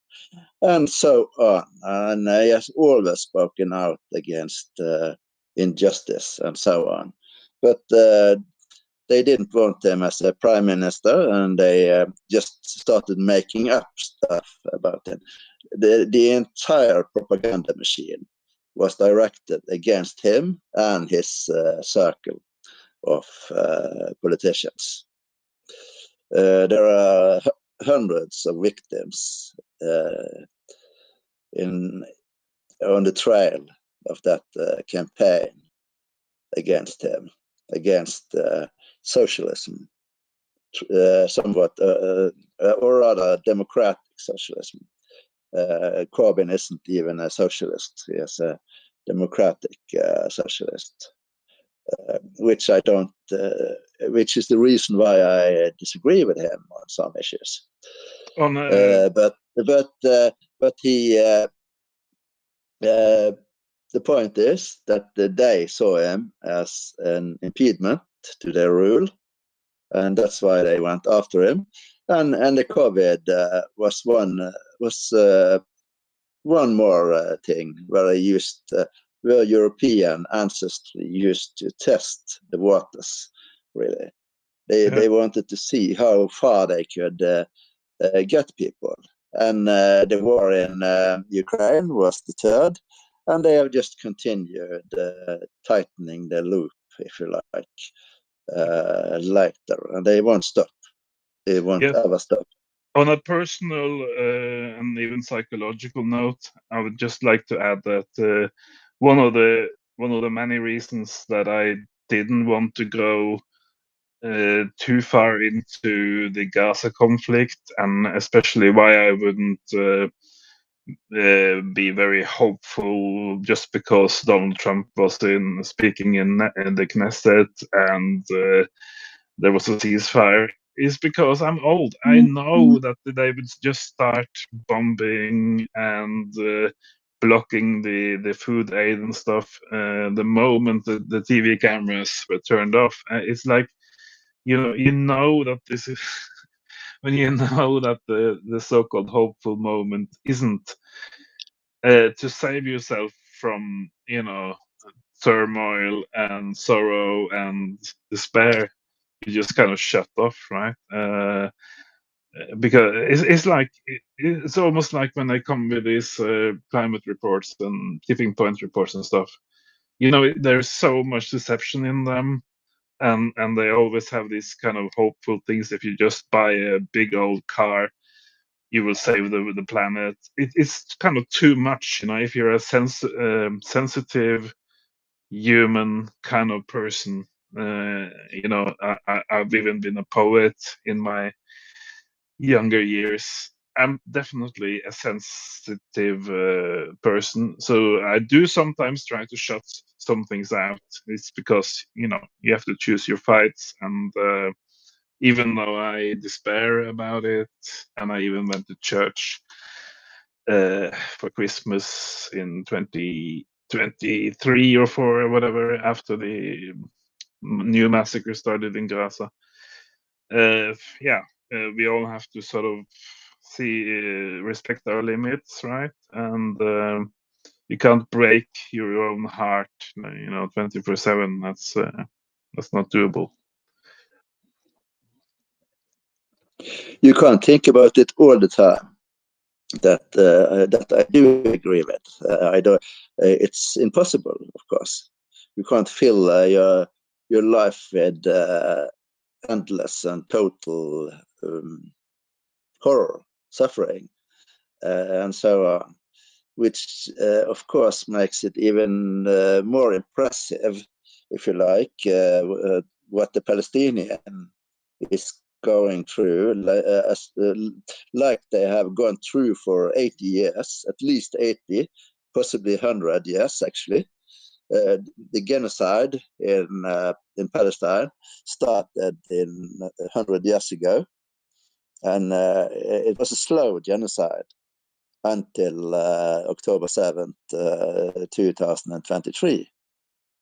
and so on. And he has always spoken out against injustice and so on. But they didn't want him as a prime minister, and they just started making up stuff about him. The entire propaganda machine was directed against him and his circle of politicians. There are hundreds of victims on the trail of that campaign against him, against socialism, somewhat, or rather democratic socialism. Corbyn isn't even a socialist; he is a democratic socialist, which I don't. Which is the reason why I disagree with him on some issues. But he. The point is that they saw him as an impediment to their rule, and that's why they went after him. And the COVID was one more thing where where European ancestry used to test the waters. Really, they wanted to see how far they could get people. And the war in Ukraine was the third, and they have just continued tightening the loop, if you like, later, and they won't stop. They won't ever stop. On a personal and even psychological note, I would just like to add that one of the many reasons that I didn't want to go too far into the Gaza conflict, and especially why I wouldn't be very hopeful just because Donald Trump was speaking in the Knesset and there was a ceasefire, is because I'm old. I know that they would just start bombing and blocking the food aid and stuff the moment the TV cameras were turned off. It's like, you know that this is when you know that the so-called hopeful moment isn't to save yourself from turmoil and sorrow and despair. You just kind of shut off, right? Because it's almost like when they come with these climate reports and tipping point reports and stuff. There's so much deception in them, and they always have these kind of hopeful things. If you just buy a big old car, you will save the planet. It's kind of too much, if you're a sensitive human kind of person. I've even been a poet in my younger years. I'm definitely a sensitive person, so I do sometimes try to shut some things out. It's because you have to choose your fights, and even though I despair about it, and I even went to church for Christmas in 2023 or 4 or whatever, after the new massacre started in Gaza. We all have to sort of respect our limits, right? And you can't break your own heart, 24/7. That's not doable. You can't think about it all the time. That I do agree with. I don't. It's impossible, of course. You can't fill your life with endless and total horror, suffering, and so on, which of course makes it even more impressive, if you like, what the Palestinian is going through, like they have gone through for 80 years, at least 80, possibly 100 years, actually. The genocide in Palestine started 100 years ago, and it was a slow genocide until October 7th, 2023.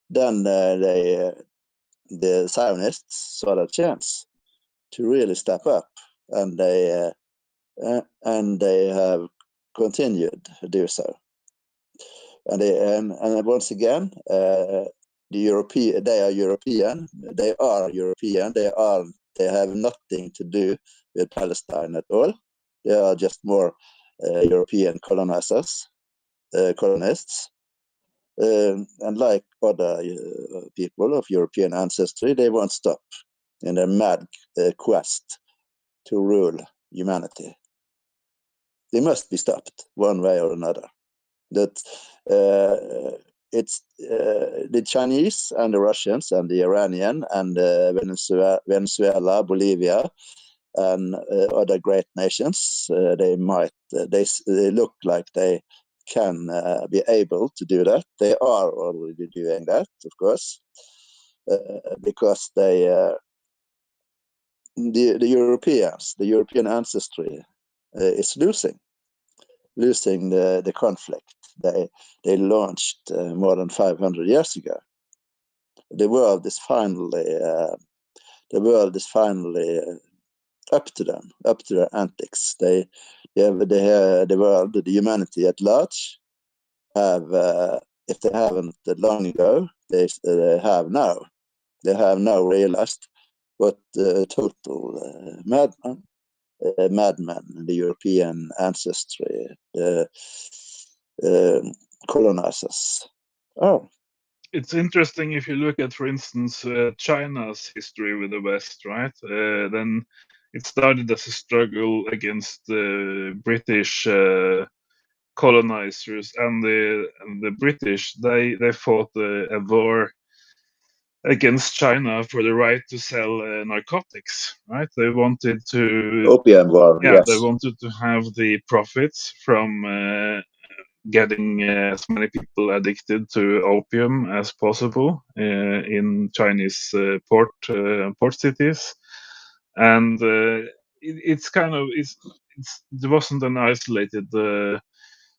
Then the Zionists saw their chance to really step up, and they have continued to do so. And once again, they are European. They have nothing to do with Palestine at all. They are just more European colonists. And like other people of European ancestry, they won't stop in their mad quest to rule humanity. They must be stopped one way or another. That it's the Chinese and the Russians and the Iranian and Venezuela, Bolivia, and other great nations. They look like they can be able to do that. They are already doing that, of course, because the Europeans, the European ancestry, is losing the conflict they launched more than 500 years ago. The world is finally up to them, up to their antics. The world, the humanity at large, have, if they haven't long ago, they have now. They have now realized what total madmen the European ancestry, the colonizers are. It's interesting if you look at, for instance, China's history with the West, right? Then it started as a struggle against the British colonizers, and the British they fought a war against China for the right to sell narcotics, right? They wanted to Opium war, yes. They wanted to have the profits from getting as many people addicted to opium as possible in Chinese port cities, and there wasn't an isolated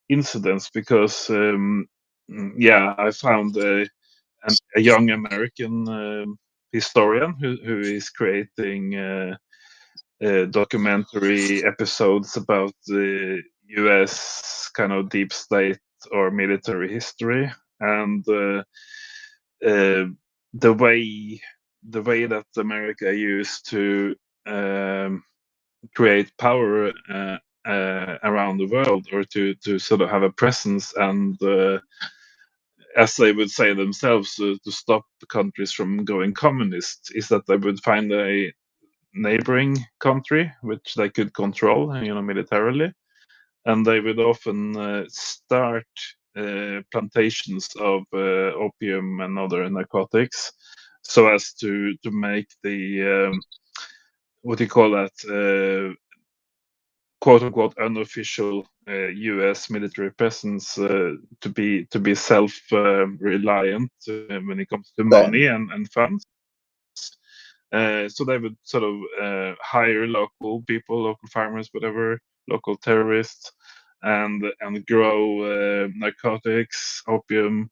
incident, because I found a young American historian who is creating documentary episodes about the US kind of deep state or military history, and the way that America used to create power around the world, or to sort of have a presence, and as they would say themselves, to stop the countries from going communist, is that they would find a neighboring country which they could control, militarily, and they would often start plantations of opium and other narcotics, so as to make the what do you call that, quote unquote unofficial U.S. military presence to be self reliant when it comes to money and funds. So they would sort of hire local people, local farmers, whatever, local terrorists, and grow narcotics, opium,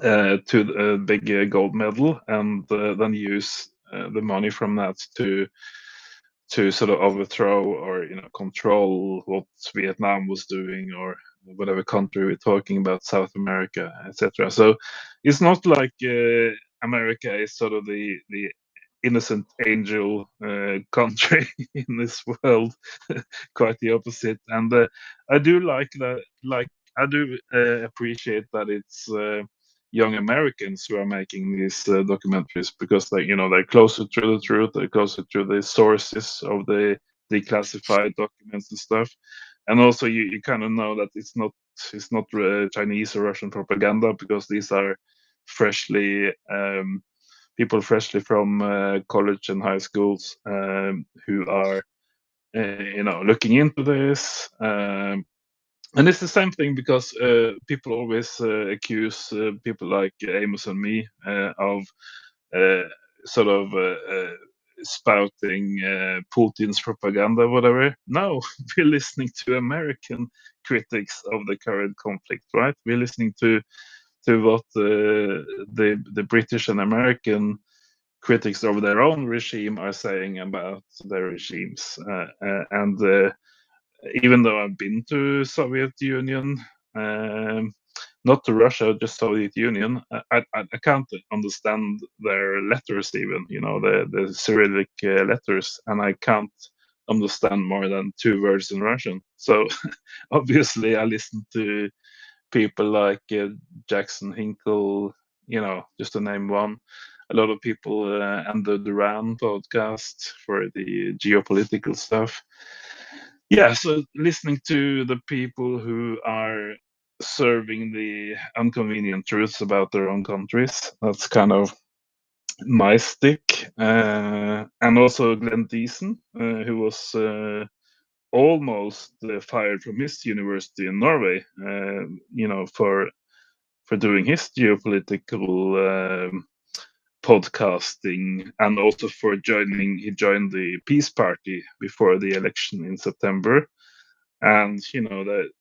to the big gold medal, and then use the money from that to sort of overthrow or control what Vietnam was doing, or whatever country we're talking about, South America, etc. So it's not like America is sort of the innocent angel country in this world. Quite the opposite. And I do like that. Like I do appreciate that it's young Americans who are making these documentaries, because they're closer to the truth, they're closer to the sources of the declassified documents and stuff, and also you kind of know that it's not Chinese or Russian propaganda, because these are freshly people freshly from college and high schools who are looking into this. And it's the same thing, because people always accuse people like Amos and me of uh, sort of spouting Putin's propaganda, whatever. No, we're listening to American critics of the current conflict, right? We're listening to what the British and American critics of their own regime are saying about their regimes. And even though I've been to Soviet Union, not to Russia, just Soviet Union, I can't understand their letters, even the Cyrillic letters, and I can't understand more than 2 words in Russian. So obviously, I listen to people like Jackson Hinkle, just to name one. A lot of people, and the Duran podcast for the geopolitical stuff. Yeah, so listening to the people who are serving the inconvenient truths about their own countries, that's kind of my stick. And also Glenn Thiessen, who was almost fired from his university in Norway, for doing his geopolitical podcasting, and also for he joined the Peace Party before the election in September, and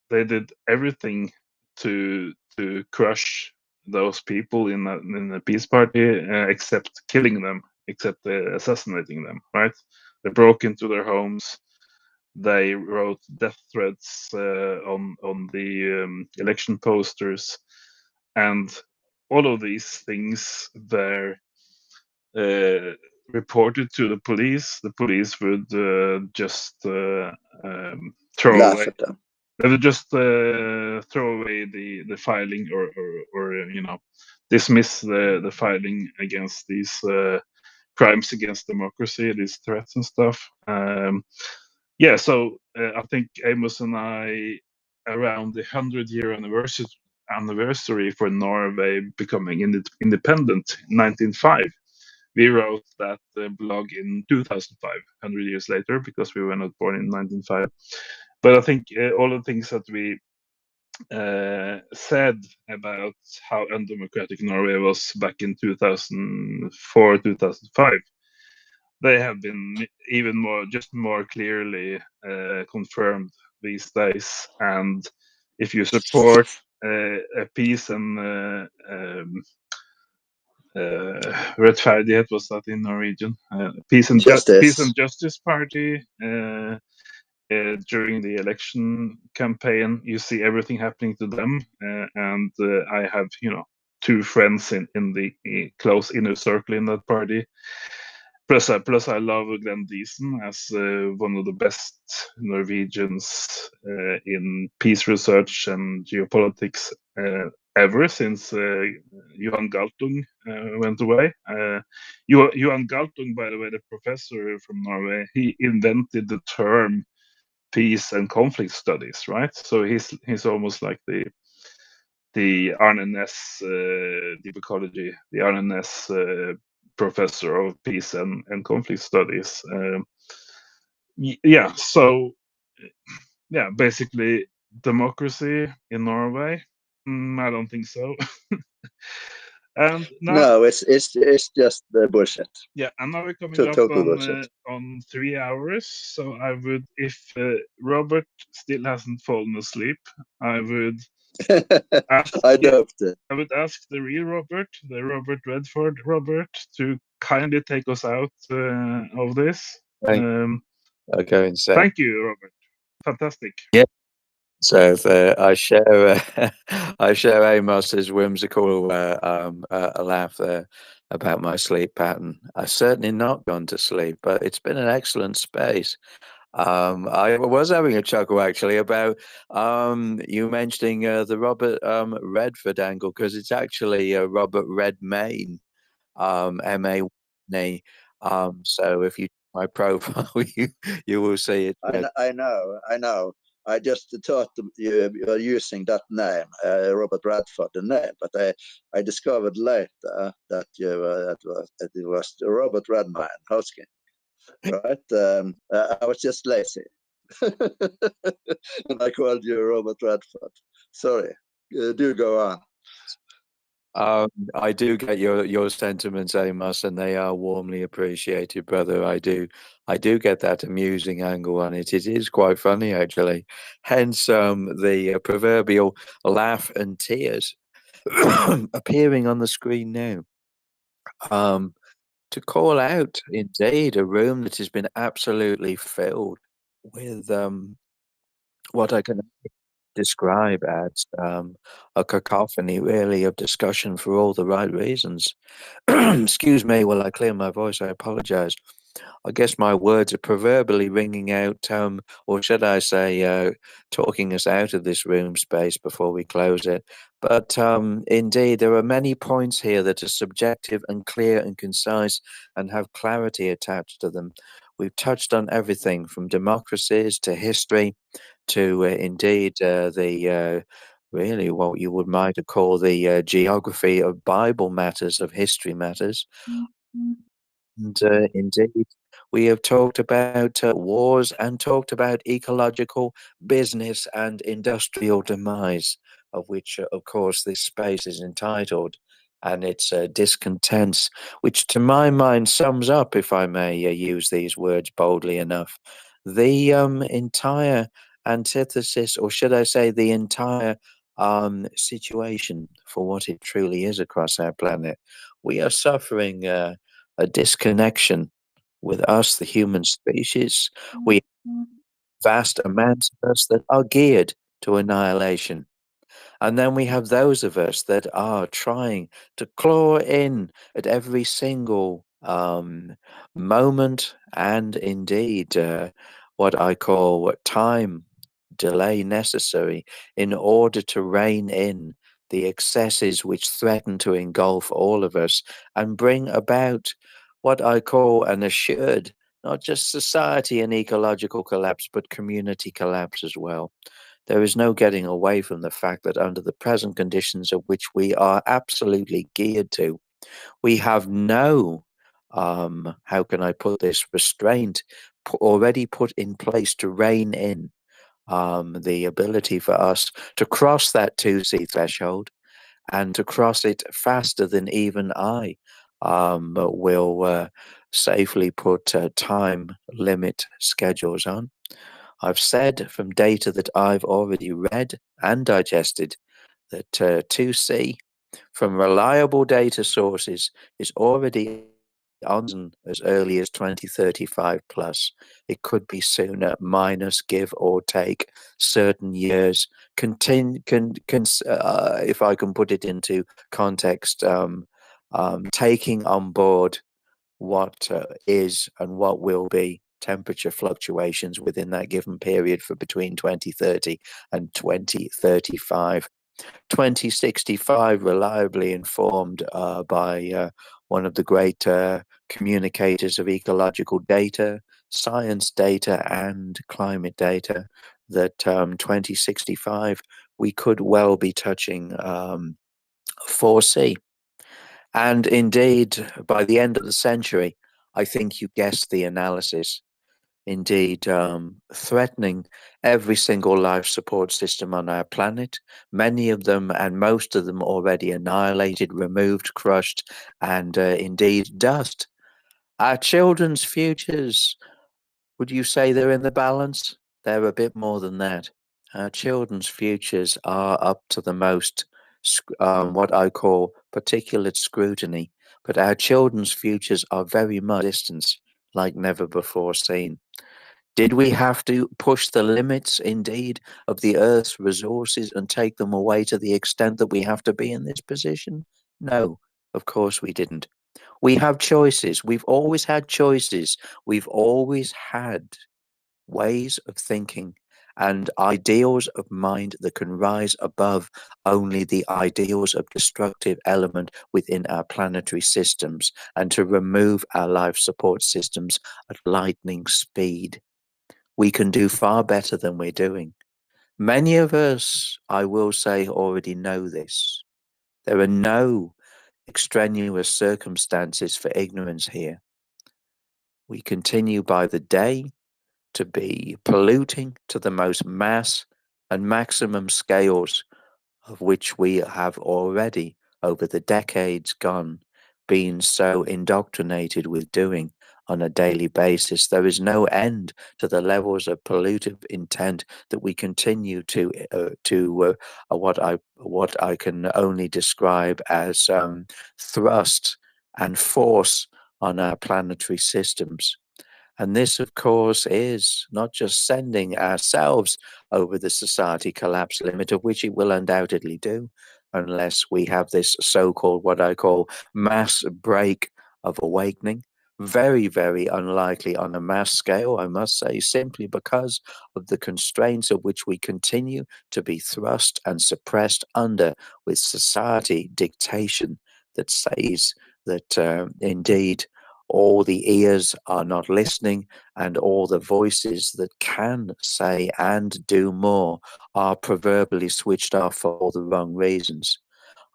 they did everything to crush those people in the Peace Party, except killing them, except assassinating them. Right? They broke into their homes. They wrote death threats on the election posters, and all of these things were reported to the police. The police would just throw Laugh away. at them. They would just throw away the filing, or dismiss the filing against these crimes against democracy, these threats and stuff. Yeah, so I think Amos and I, around the 100-year anniversary for Norway becoming independent in 1905, we wrote that blog in 2005, 100 years later, because we were not born in 1905. But I think all the things that we said about how undemocratic Norway was back in 2004, 2005, they have been even more clearly confirmed these days. And if you support a peace and Rettferdighet, was that in Norwegian? Peace and Justice Party. During the election campaign, you see everything happening to them, and I have 2 friends in the close inner circle in that party. Plus I love Glenn Thiessen as one of the best Norwegians in peace research and geopolitics ever, since Johan Galtung went away. Johan Galtung, by the way, the professor from Norway, he invented the term peace and conflict studies, right? So he's almost like the Arne Næss, deep ecology, the Arne Næss professor of peace and conflict studies. Yeah, so yeah, basically democracy in Norway. I don't think so. And now, No, it's just bullshit. yeah, and now we're coming Total up bullshit. on 3 hours. So I would, if Robert still hasn't fallen asleep, I would ask. I doubt it. I would ask the real Robert, the Robert Redford Robert, to kindly take us out of this. I'll go insane. Thank you, Robert. Fantastic. Yeah. So I share I share Amos's whimsical laugh there about my sleep pattern. I've certainly not gone to sleep, but it's been an excellent space. I was having a chuckle actually about you mentioning the Robert Redford angle, because it's actually Robert Redmayne, M-A-N-E. So if you my profile, you will see it. I know. I just thought you were using that name, Robert Radford, the name, but I discovered later that it was Robert Redmayne, Hosking, right? I was just lazy, and I called you Robert Radford. Sorry. Do go on. I do get your sentiments, Amos, and they are warmly appreciated, brother. I do get that amusing angle on it. It is quite funny, actually. Hence, the proverbial laugh and tears appearing on the screen now. To call out, indeed, a room that has been absolutely filled with what I can describe as a cacophony, really, of discussion for all the right reasons. Excuse me while I clear my voice. I apologize. I guess my words are proverbially ringing out, or should I say, talking us out of this room space before we close it. But indeed, there are many points here that are subjective and clear and concise and have clarity attached to them. We've touched on everything from democracies to history to indeed the really what you would might call the geography of Bible matters, of history matters. And indeed, we have talked about wars and talked about ecological business and industrial demise, of which, of course, this space is entitled, and it's discontents, which to my mind sums up, if I may use these words boldly enough, the entire antithesis, or should I say, the entire situation for what it truly is across our planet. We are suffering a disconnection with us, the human species. We vast amounts of us that are geared to annihilation. And then we have those of us that are trying to claw in at every single moment and indeed what I call time delay necessary in order to rein in the excesses which threaten to engulf all of us and bring about what I call an assured, not just society and ecological collapse, but community collapse as well. There is no getting away from the fact that under the present conditions of which we are absolutely geared to, we have no, how can I put this, restraint already put in place to rein in the ability for us to cross that 2C threshold and to cross it faster than even I will safely put time limit schedules on. I've said from data that I've already read and digested that 2C from reliable data sources is already on as early as 2035 plus. It could be sooner, minus, give or take certain years. If I can put it into context, taking on board what is and what will be temperature fluctuations within that given period for between 2030 and 2035. 2065, reliably informed by one of the great communicators of ecological data, science data, and climate data, that 2065 we could well be touching 4C. And indeed, by the end of the century, I think you guessed the analysis. indeed threatening every single life support system on our planet. Many of them and most of them already annihilated, removed, crushed, and indeed dust. Our children's futures, would you say they're in the balance? They're a bit more than that. Our children's futures are up to the most, what I call particulate scrutiny, but our children's futures are very much distance like never before seen. Did we have to push the limits, indeed, of the Earth's resources and take them away to the extent that we have to be in this position? No, of course we didn't. We have choices. We've always had choices. We've always had ways of thinking and ideals of mind that can rise above only the ideals of destructive element within our planetary systems and to remove our life support systems at lightning speed. We can do far better than we're doing. Many of us, I will say, already know this. There are no extraneous circumstances for ignorance here. We continue by the day to be polluting to the most mass and maximum scales of which we have already, over the decades gone, been so indoctrinated with doing on a daily basis. There is no end to the levels of pollutive intent that we continue to what I can only describe as thrust and force on our planetary systems. And this, of course, is not just sending ourselves over the society collapse limit, of which it will undoubtedly do, unless we have this so-called, what I call, mass break of awakening. Very, very unlikely on a mass scale, I must say, simply because of the constraints of which we continue to be thrust and suppressed under with society dictation that says that indeed all the ears are not listening, and all the voices that can say and do more are proverbially switched off for all the wrong reasons.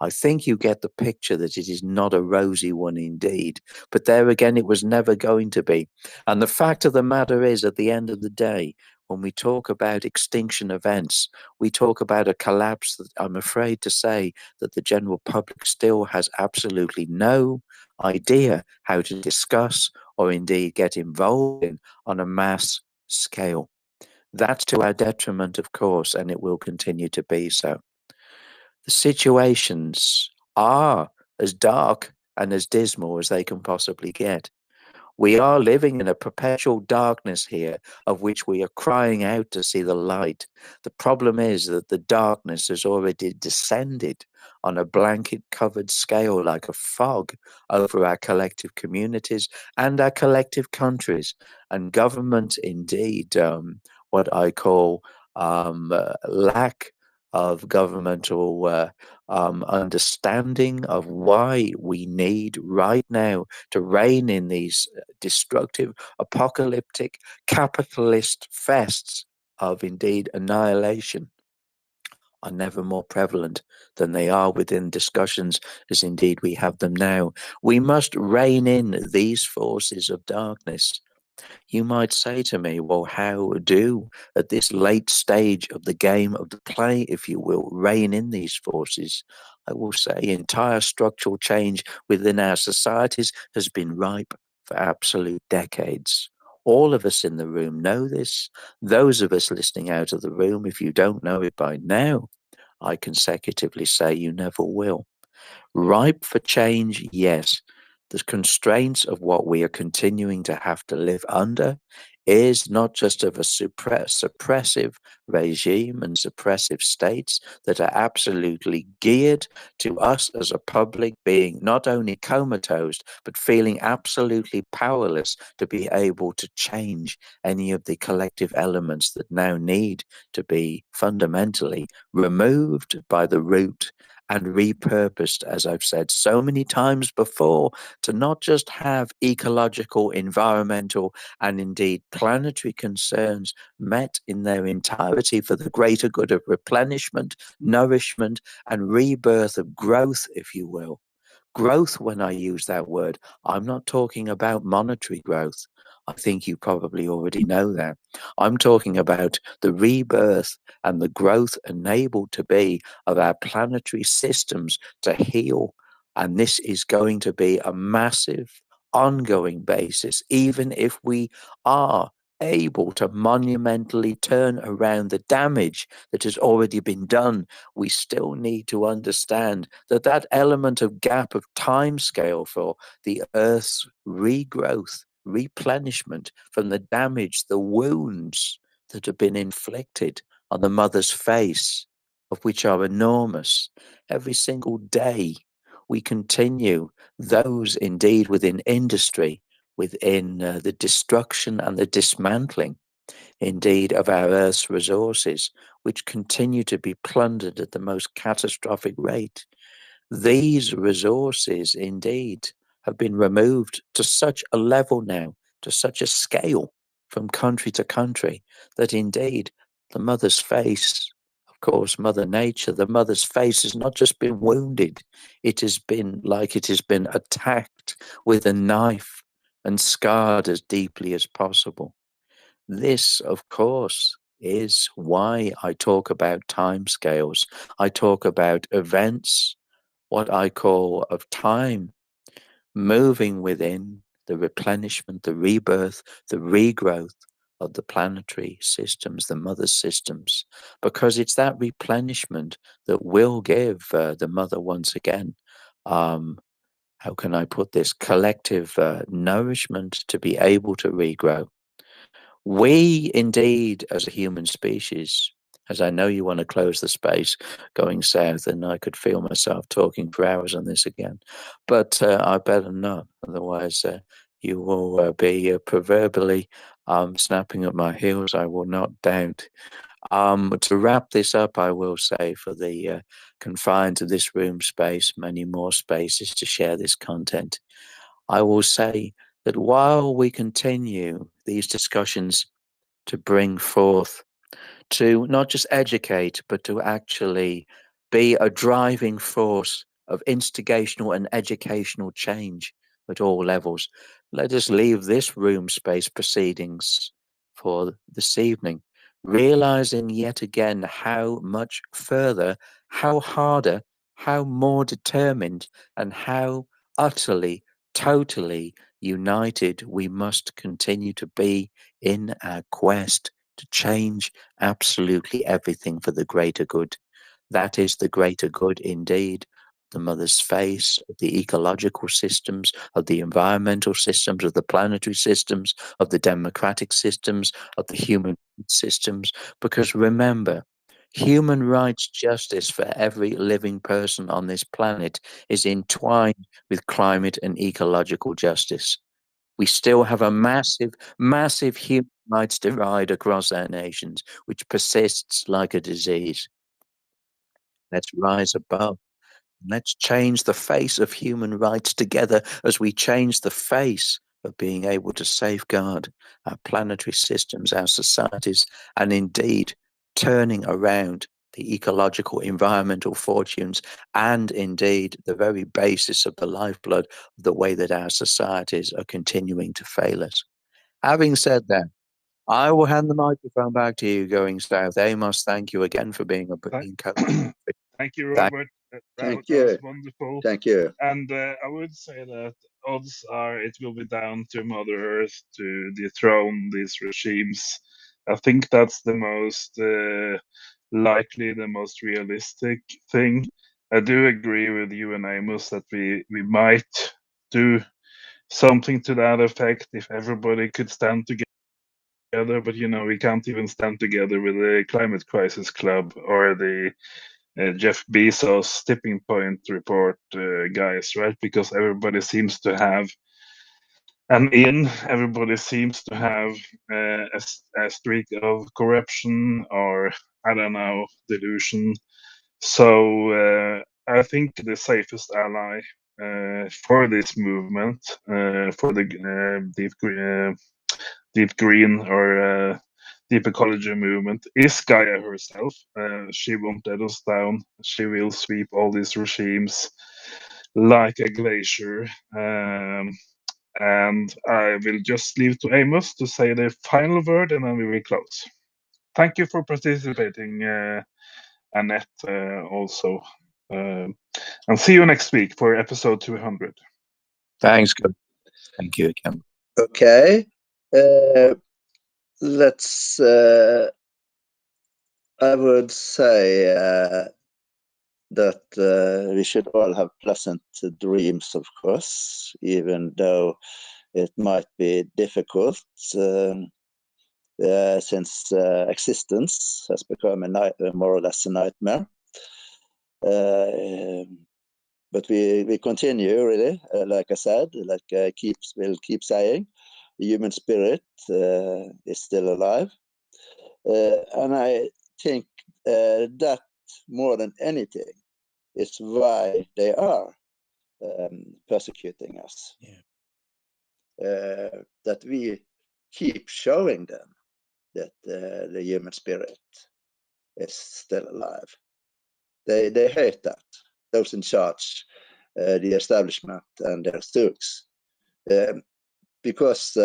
I think you get the picture that it is not a rosy one indeed, but there again, it was never going to be. And the fact of the matter is, at the end of the day, when we talk about extinction events, we talk about a collapse that I'm afraid to say that the general public still has absolutely no idea how to discuss or indeed get involved in on a mass scale. That's to our detriment, of course, and it will continue to be so. The situations are as dark and as dismal as they can possibly get. We are living in a perpetual darkness here, of which we are crying out to see the light. The problem is that the darkness has already descended on a blanket-covered scale like a fog over our collective communities and our collective countries. And government, indeed, what I call lack of governmental understanding of why we need right now to rein in these destructive, apocalyptic, capitalist fests of indeed annihilation are never more prevalent than they are within discussions as indeed we have them now. We must rein in these forces of darkness. You might say to me, well, how do, at this late stage of the game of the play, if you will, rein in these forces? I will say entire structural change within our societies has been ripe for absolute decades. All of us in the room know this. Those of us listening out of the room, if you don't know it by now, I consecutively say you never will. Ripe for change, yes. The constraints of what we are continuing to have to live under is not just of a suppressive regime and suppressive states that are absolutely geared to us as a public being not only comatose, but feeling absolutely powerless to be able to change any of the collective elements that now need to be fundamentally removed by the root and repurposed, as I've said so many times before, to not just have ecological, environmental, and indeed planetary concerns met in their entirety for the greater good of replenishment, nourishment, and rebirth of growth, if you will. Growth, when I use that word, I'm not talking about monetary growth. I think you probably already know that. I'm talking about the rebirth and the growth enabled to be of our planetary systems to heal. And this is going to be a massive ongoing basis, even if we are able to monumentally turn around the damage that has already been done. We still need to understand that that element of gap of time scale for the Earth's regrowth, replenishment from the damage, the wounds that have been inflicted on the mother's face, of which are enormous. Every single day we continue those indeed within industry, within the destruction and the dismantling indeed of our Earth's resources, which continue to be plundered at the most catastrophic rate. These resources indeed have been removed to such a level now, to such a scale from country to country, that indeed the mother's face, of course, Mother Nature, the mother's face has not just been wounded, it has been like it has been attacked with a knife and scarred as deeply as possible. This, of course, is why I talk about timescales. I talk about events, what I call of time, moving within the replenishment, the rebirth, the regrowth of the planetary systems, the mother systems, because it's that replenishment that will give the mother once again, how can I put this, collective nourishment to be able to regrow. We indeed, as a human species, as I know you want to close the space going south, and I could feel myself talking for hours on this again, but I better not, otherwise you will be proverbially snapping at my heels, I will not doubt. To wrap this up, I will say for the confined to this room space, many more spaces to share this content, I will say that while we continue these discussions to bring forth, to not just educate, but to actually be a driving force of instigational and educational change at all levels, let us leave this room space proceedings for this evening, realizing yet again how much further, how harder, how more determined, and how utterly, totally united we must continue to be in our quest to change absolutely everything for the greater good. That is the greater good indeed. The mother's face, of the ecological systems, of the environmental systems, of the planetary systems, of the democratic systems, of the human systems. Because remember, human rights justice for every living person on this planet is entwined with climate and ecological justice. We still have a massive, massive human rights divide across our nations, which persists like a disease. Let's rise above. Let's change the face of human rights together as we change the face of being able to safeguard our planetary systems, our societies, and indeed turning around the ecological, environmental fortunes, and indeed the very basis of the lifeblood of the way that our societies are continuing to fail us. Having said that, I will hand the microphone back to you, going south. Amos, thank you again for being a brilliant coach. Thank you, Robert. Thank That you. was wonderful. Thank you. And I would say that odds are it will be down to Mother Earth to dethrone these regimes. I think that's the most likely, the most realistic thing. I do agree with you and Amos that we might do something to that effect if everybody could stand together. But we can't even stand together with the Climate Crisis Club or the Jeff Bezos tipping point report guys, right? Because everybody seems to have everybody seems to have a streak of corruption or, I don't know, delusion. So I think the safest ally for this movement, for the deep green or deep ecology movement, is Gaia herself. She won't let us down. She will sweep all these regimes like a glacier. And I will just leave to Amos to say the final word, and then we will close. Thank you for participating, Annette, also. And see you next week for episode 200. Thanks. Thank you again. Okay. Let's. I would say that we should all have pleasant dreams, of course, even though it might be difficult, since existence has become more or less a nightmare. But we continue, really, like I said, like will keep saying, the human spirit is still alive. And I think that more than anything is why they are persecuting us. That we keep showing them that the human spirit is still alive. They hate that, those in charge, the establishment and their stooks, because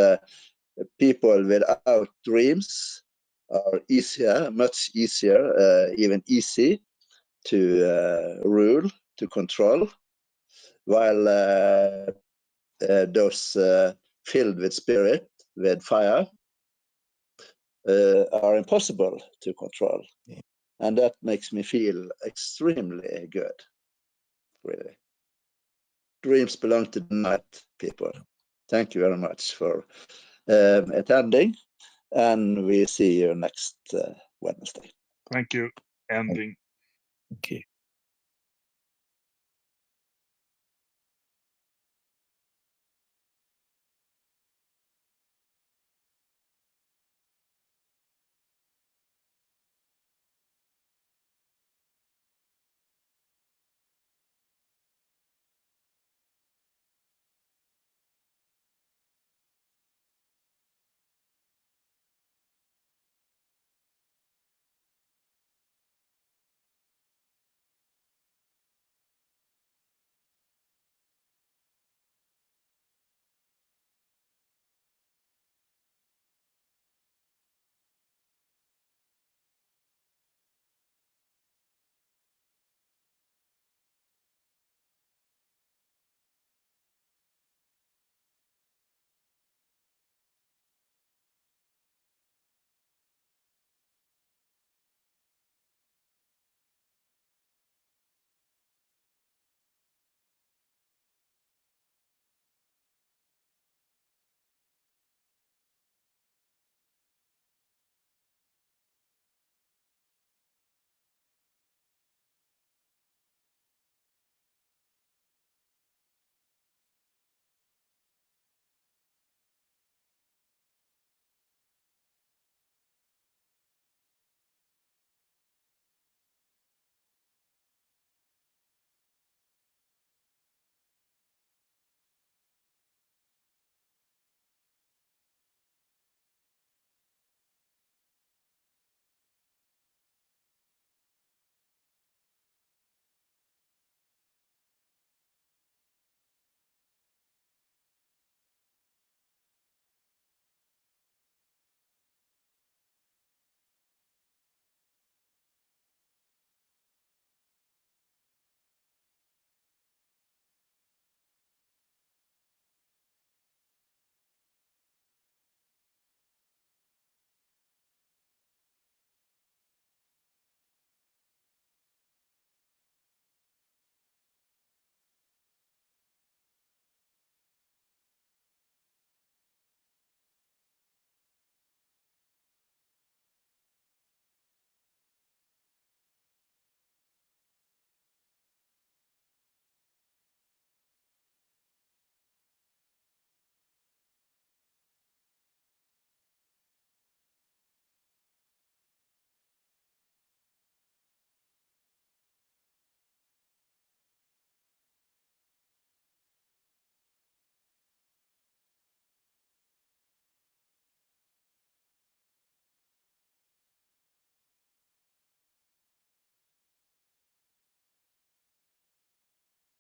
people without dreams are much easier, even easy to rule, to control, while those filled with spirit, with fire, are impossible to control. Yeah. And that makes me feel extremely good, really. Dreams belong to the night, people. Thank you very much for attending, and we see you next Wednesday. Thank you. Ending. Thank you.